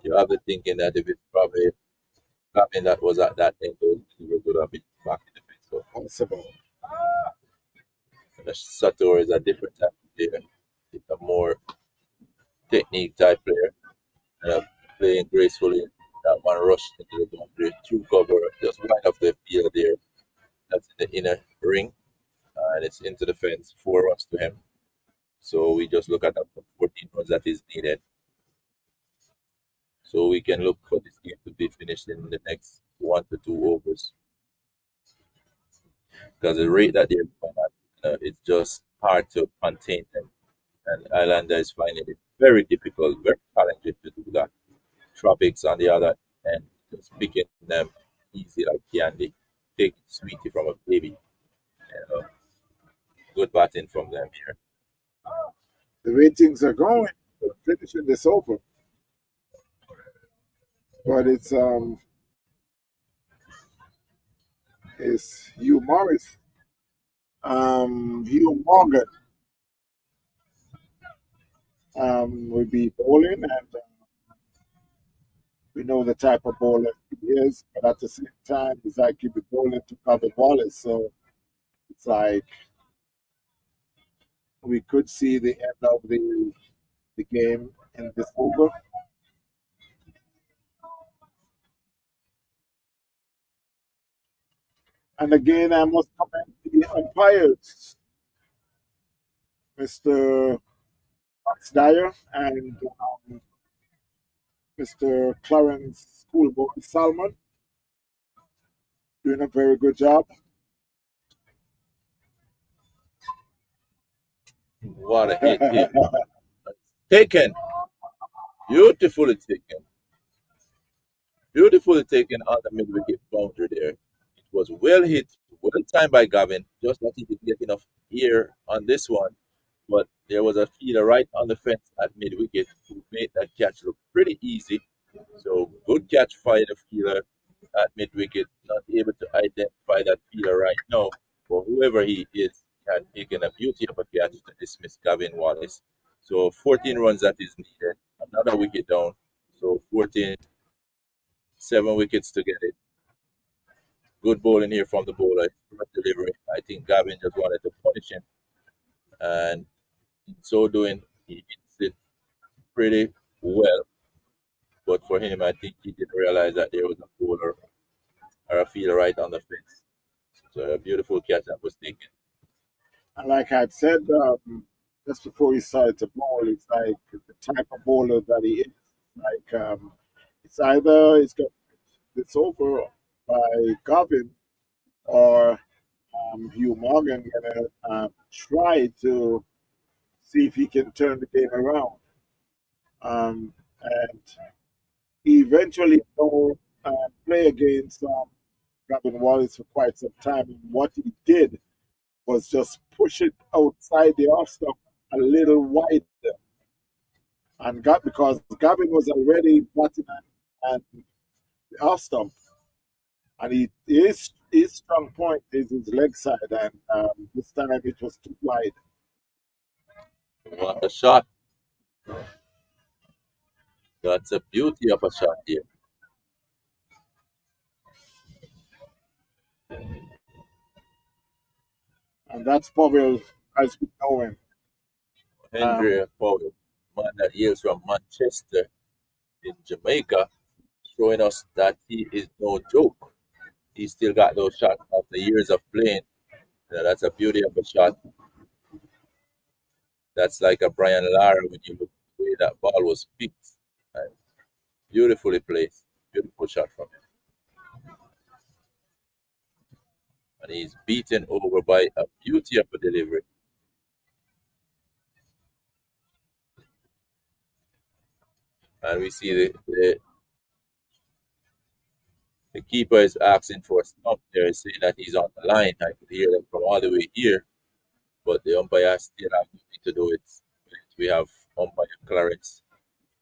You have the thinking that if it's probably something that was at that angle, he would have been back in the fence. So, Possible. the Sator is a different type of player. He's a more technique type player. Playing gracefully. That one rushed into the boundary, through cover, just wide of the field there. That's in the inner ring, and it's into the fence. 4 runs to him. So we just look at the 14 runs that is needed. So we can look for this game to be finished in the next 1 to 2 overs. Because the rate that they're going at, it's just hard to contain them. And Islander is finding it very difficult, very challenging to do that. Tropics on the other end, just picking them easy like candy, taking sweetie from a baby. Good batting from them here. The way things are going, we're finishing this over. But it's Hugh Morris, Hugh Morgan will be bowling, and we know the type of bowler he is, but at the same time, it's like he'll be bowling to Gavin Wallace, so it's like we could see the end of the game in this over. And again, I must commend the umpires, Mr. Max Dyer and Mr. Clarence Schoolboy Salmon, doing a very good job. What a hit here. Taken. Beautifully taken. Beautifully taken on the mid-wicket boundary there. It was well hit, well timed by Gavin. Just that he didn't get enough air on this one. But there was a fielder right on the fence at mid-wicket who made that catch look pretty easy. So good catch by the fielder at mid-wicket. Not able to identify that fielder right now. But whoever he is, he had taken a beauty of a catch to dismiss Gavin Wallace. So 14 runs that is needed. Another wicket down. So 14, 7 wickets to get it. Good bowling here from the bowler. First delivery. I think Gavin just wanted to punish him. And in so doing, he hits it pretty well. But for him, I think he didn't realize that there was a bowler or a fielder right on the fence. So a beautiful catch that was taken. And like I said just before he started to bowl, it's like the type of bowler that he is. Like it's either it's over by Gavin or Hugh Morgan gonna try to see if he can turn the game around. And eventually go play against Gavin Wallace for quite some time. And what he did was just push it outside the off stump a little wider. And got because Gavin was already batting at the off stump. And his strong point is his leg side. And this time it was too wide. What a shot. That's a beauty of a shot here. And that's Powell, as we know him. Henry Powell, man that hails from Manchester in Jamaica, showing us that he is no joke. He still got those shots after years of playing. That's a beauty of a shot. That's like a Brian Lara when you look the way that ball was picked. And beautifully placed. Beautiful shot from him. And he's beaten over by a beauty of a delivery. And we see the keeper is asking for a stop there, saying that he's on the line. I could hear them from all the way here, but the umpire still have nothing to do it. We have umpire Clarence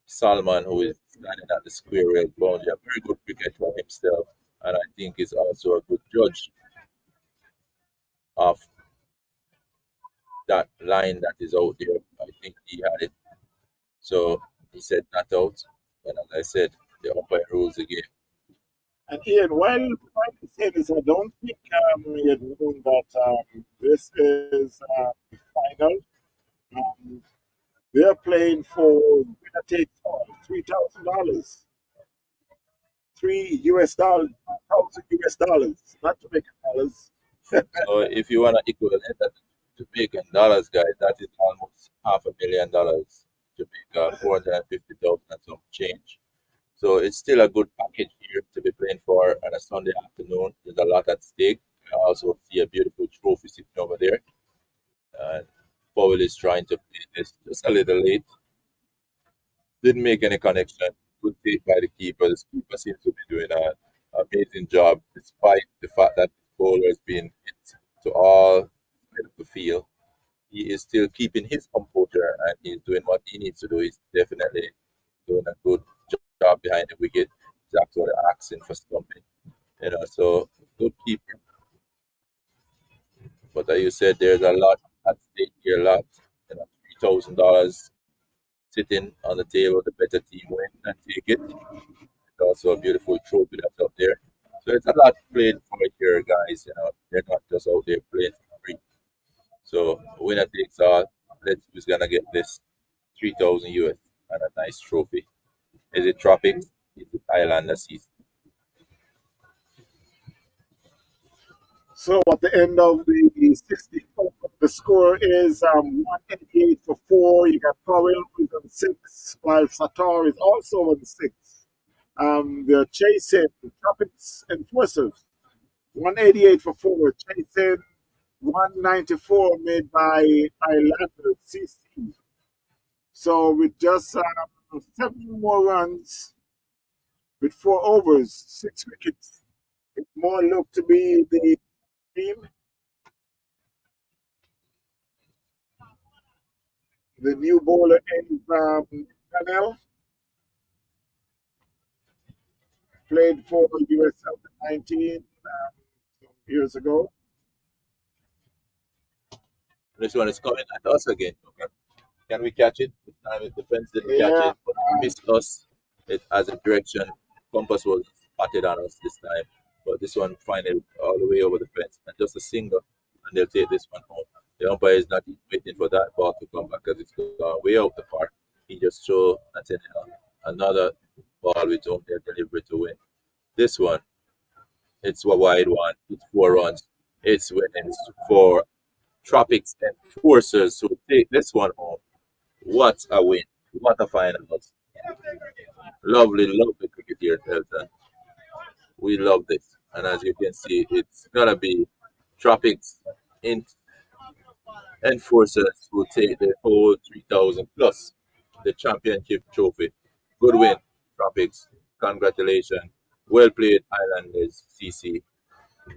Salman, who is standing at the square rail boundary. A very good cricketer himself, and I think is also a good judge of that line that is out there. I think he had it. So he said not out. And as I said, the umpire rules the game. And Ian, while you say this, I don't think you're knowing that this is the final. They're playing for winner takes all, $3,000, $3 US, $1,000 US, not Jamaican dollars. So if you want to equivalent that to Jamaican dollars, guys, that is almost $500,000. Jamaica, 450,000 and some change. So it's still a good package here to be playing for on a Sunday afternoon. There's a lot at stake. I also see a beautiful trophy sitting over there. And Powell is trying to play this just a little late. Didn't make any connection. Good take by the keeper. The keeper seems to be doing an amazing job, despite the fact that the bowler has been hit to all sides of the field. He is still keeping his composure and he's doing what he needs to do. He's definitely doing a good job behind the wicket. He's actually asking for something. So good keeper. But as you said, there's a lot at stake here, a lot. $3,000 sitting on the table. The better team win and take it. It's also a beautiful trophy that's up there. So it's a lot played for here, guys. They're not just out there playing for free. So winner takes all. Let's see who's gonna get this 3,000 US and a nice trophy. Is it Tropics? Is it Highlanders season? So at the end of the 64, the score is 188 for 4. You got Powell who's on 6, while Satar is also on 6. They're chasing Tropics Enforcers. 188 for 4, chasing 194 made by Highlanders CC. So with just 7 more runs with 4 overs, 6 wickets, it more looked to be the team. The new bowler is Canel. Played for US under 19 years ago. This one is coming at us again. Okay. Can we catch it? This time the defense didn't catch Yeah. it, but missed us. It as a direction. Compass was spotted on us this time. But this one finally all the way over the fence. And just a single, and they'll take this one home. The umpire is not waiting for that ball to come back because it's gone way out the park. He just threw another ball with home their delivery to win. This one, it's a wide one. It's 4 runs. It's winning for Tropics Enforcers who take this one home. What a win. What a finals. Lovely, lovely cricket here, Elton. We love this. And as you can see, it's going to be Tropics Enforcers who take the whole 3,000 plus the championship trophy. Good win, Tropics. Congratulations. Well played, Highlanders CC.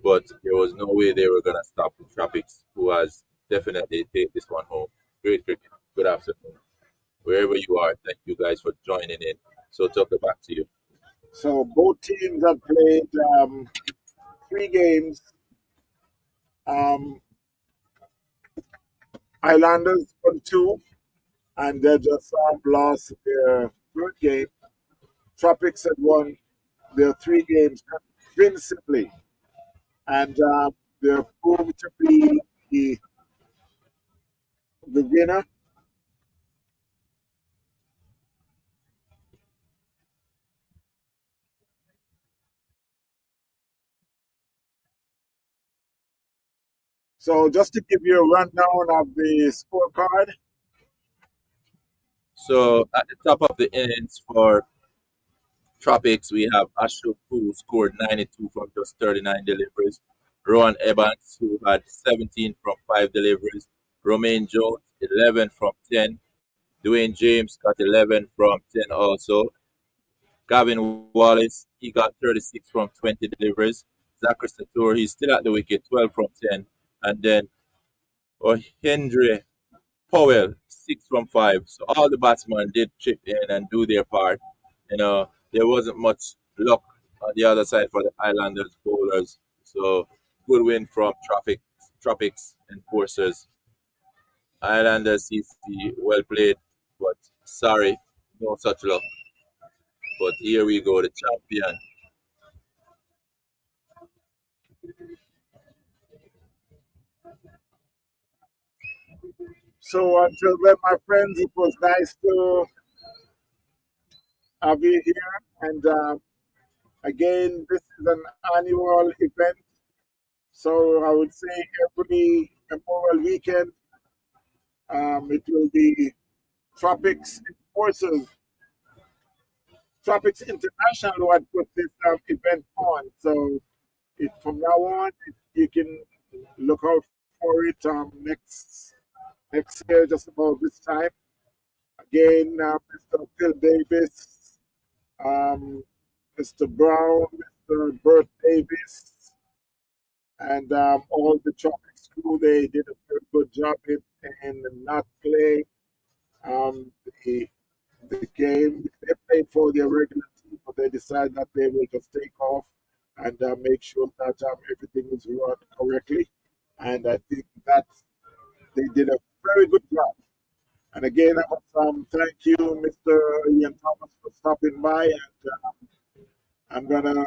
but there was no way they were gonna stop the Tropics, who has definitely take this one home. Great cricket. Good afternoon, wherever you are. Thank you guys for joining in. So, Tucker, back to you. So both teams have played 3 games. Um, Islanders won 2, and they just lost their third game. Tropics had won their 3 games convincingly, and they're proved to be the winner. So just to give you a rundown of the scorecard, So, at the top of the innings for Tropics, we have Ashok, who scored 92 from just 39 deliveries. Rowan Evans, who had 17 from 5 deliveries. Romain Jones, 11 from 10. Dwayne James got 11 from 10 also. Gavin Wallace, he got 36 from 20 deliveries. Zachary Satur, he's still at the wicket, 12 from 10. And then Henry Powell, 6 from 5. So all the batsmen did chip in and do their part. There wasn't much luck on the other side for the Islanders bowlers. So good win from Tropics enforcers. Islanders CC, well played, but sorry, no such luck. But here we go, the champion. so until then, my friends, it was nice to have you here. And again, this is an annual event. So I would say every Memorial Weekend, it will be Tropics Enforcers, Tropics International who had put this event on. So from now on, you can look out for it next year, just about this time. Again, Mr. Phil Davis, um, Mr. Brown, Mr. Bert Davis, and all the Tropics crew. They did a very good job in not playing um, the the game. They played for their regular team, but they decided that they will just take off and make sure that everything is run correctly. And I think that they did a very good job. And again, I must thank you, Mr. Ian Thomas, for stopping by. And I'm gonna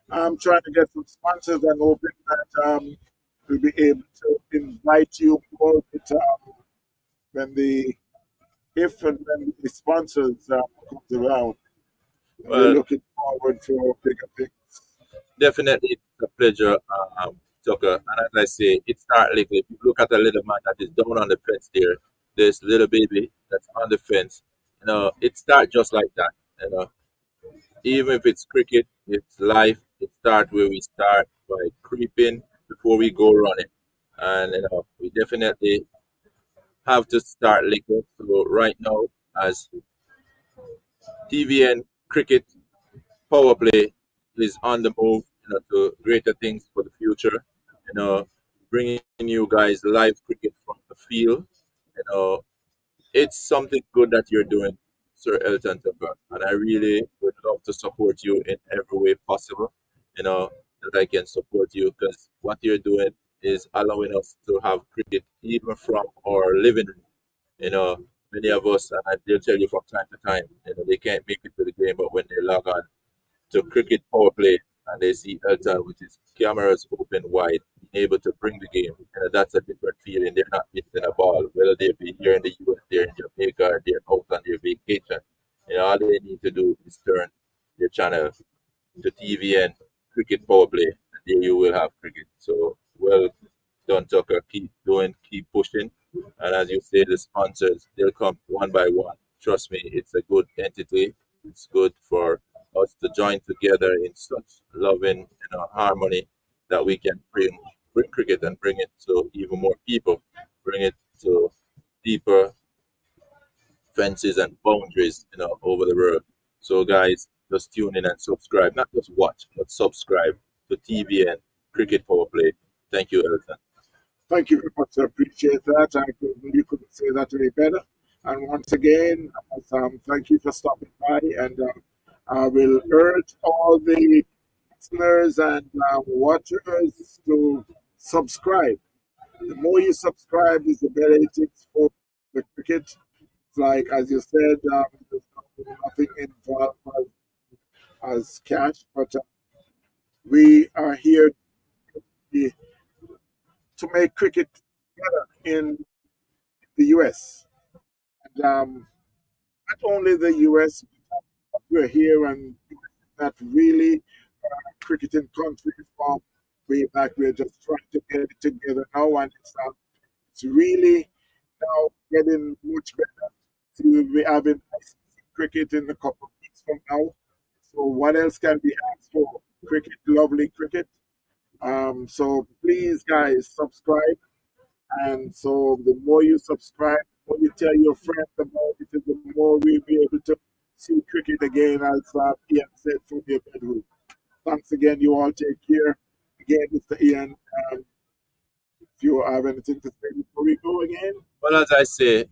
I'm trying to get some sponsors and hoping that we'll be able to invite you more with, when the if and when the sponsors comes around. We're Well, looking forward to bigger things. definitely it's a pleasure, Tucker. And as I say, it starts like if you look at the little man that is down on the fence there, this little baby that's on the fence, it starts just like that. Even if it's cricket, it's life. It starts where we start by creeping before we go running. And we definitely have to start liquor. So right now, as TVN cricket power play is on the move, to greater things for the future. Bringing you guys live cricket from the field. It's something good that you're doing, Sir Elton Tucker, and I really would love to support you in every way possible. That I can support you because what you're doing is allowing us to have cricket even from our living room. Many of us, and I will tell you from time to time, they can't make it to the game, but when they log on to cricket power play and they see Elton with his cameras open wide, being able to bring the game. That's a different feeling. They're not missing a ball, whether they be here in the US, they're in Jamaica, or they're out on their vacation. All they need to do is turn their channel to TV and cricket power play, and there you will have cricket. So, well done, Tucker. Keep doing, keep pushing. And as you say, the sponsors, they'll come one by one. Trust me, it's a good entity. It's good for us to join together in such loving, harmony that we can bring cricket and bring it to even more people, bring it to deeper fences and boundaries, over the world. So, guys, just tune in and subscribe. Not just watch, but subscribe to TVN cricket power play. Thank you, Elton. Thank you very much. I appreciate that. You couldn't say that any better. And once again, thank you for stopping by. And I will urge all the listeners and watchers to subscribe. The more you subscribe, is the better it is for the cricket. It's like, as you said, there's nothing involved as cash, but we are here to make cricket better in the US. And not only the US, we're here and not really cricketing country from way back. We're just trying to get it together now, and it's really now getting much better. To be having ICC cricket in a couple of weeks from now. So what else can we ask for? Cricket, lovely cricket. So please, guys, subscribe. And so the more you subscribe, the more you tell your friends about it, the more we'll be able to see cricket again, as Ian said, from your bedroom. Thanks again. You all take care. Again, Mr. Ian, if you have anything to say before we go again. Well, as I say,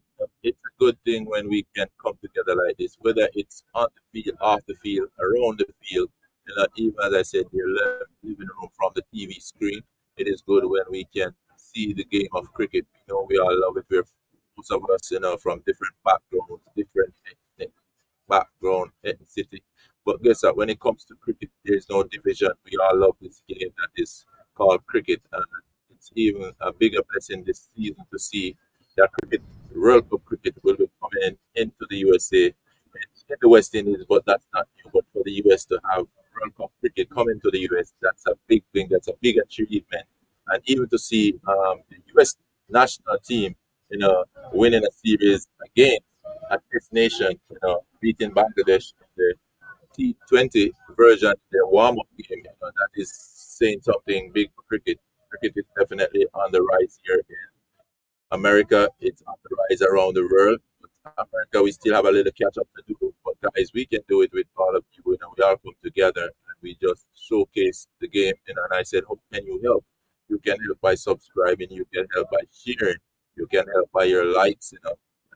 it's a good thing when we can come together like this, whether it's on the field, off the field, around the field. Even as I said, your living room from the TV screen. It is good when we can see the game of cricket. We all love it. We're most of us, from different backgrounds, different ethnic background, ethnicity. But guess what? When it comes to cricket, there is no division. We all love this game that is called cricket, and it's even a bigger blessing this season to see that World Cup cricket will be coming into the USA. It's in the West Indies, but that's not new. But for the US to have World Cup cricket coming to the US, that's a big thing. That's a big achievement. And even to see the US national team, winning a series against a Test nation, beating Bangladesh in the T20 version, their warm-up game, that is saying something big for cricket. Cricket is definitely on the rise here in America. It's on the rise around the world. But America, we still have a little catch up to do. But guys, we can do it with all of you. We all come together and we just showcase the game. And I said, how can you help? You can help by subscribing. You can help by sharing. You can help by your likes, and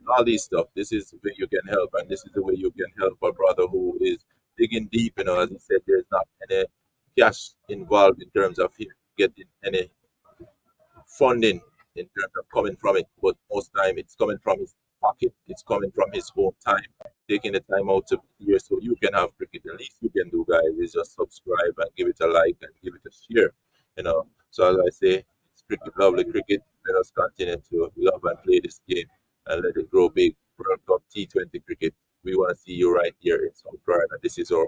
all these stuff. This is the way you can help, and this is the way you can help a brother who is digging deep. As he said, there's not any cash involved in terms of him getting any funding in terms of coming from it, but most time it's coming from his pocket, it's coming from his own time, taking the time out to be here so you can have cricket. The least you can do, guys, is just subscribe and give it a like and give it a share. So as I say, it's cricket, lovely cricket. Let us continue to love and play this game and let it grow big. World Cup T20 cricket. We want to see you right here in South Florida. This is our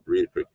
real cricket.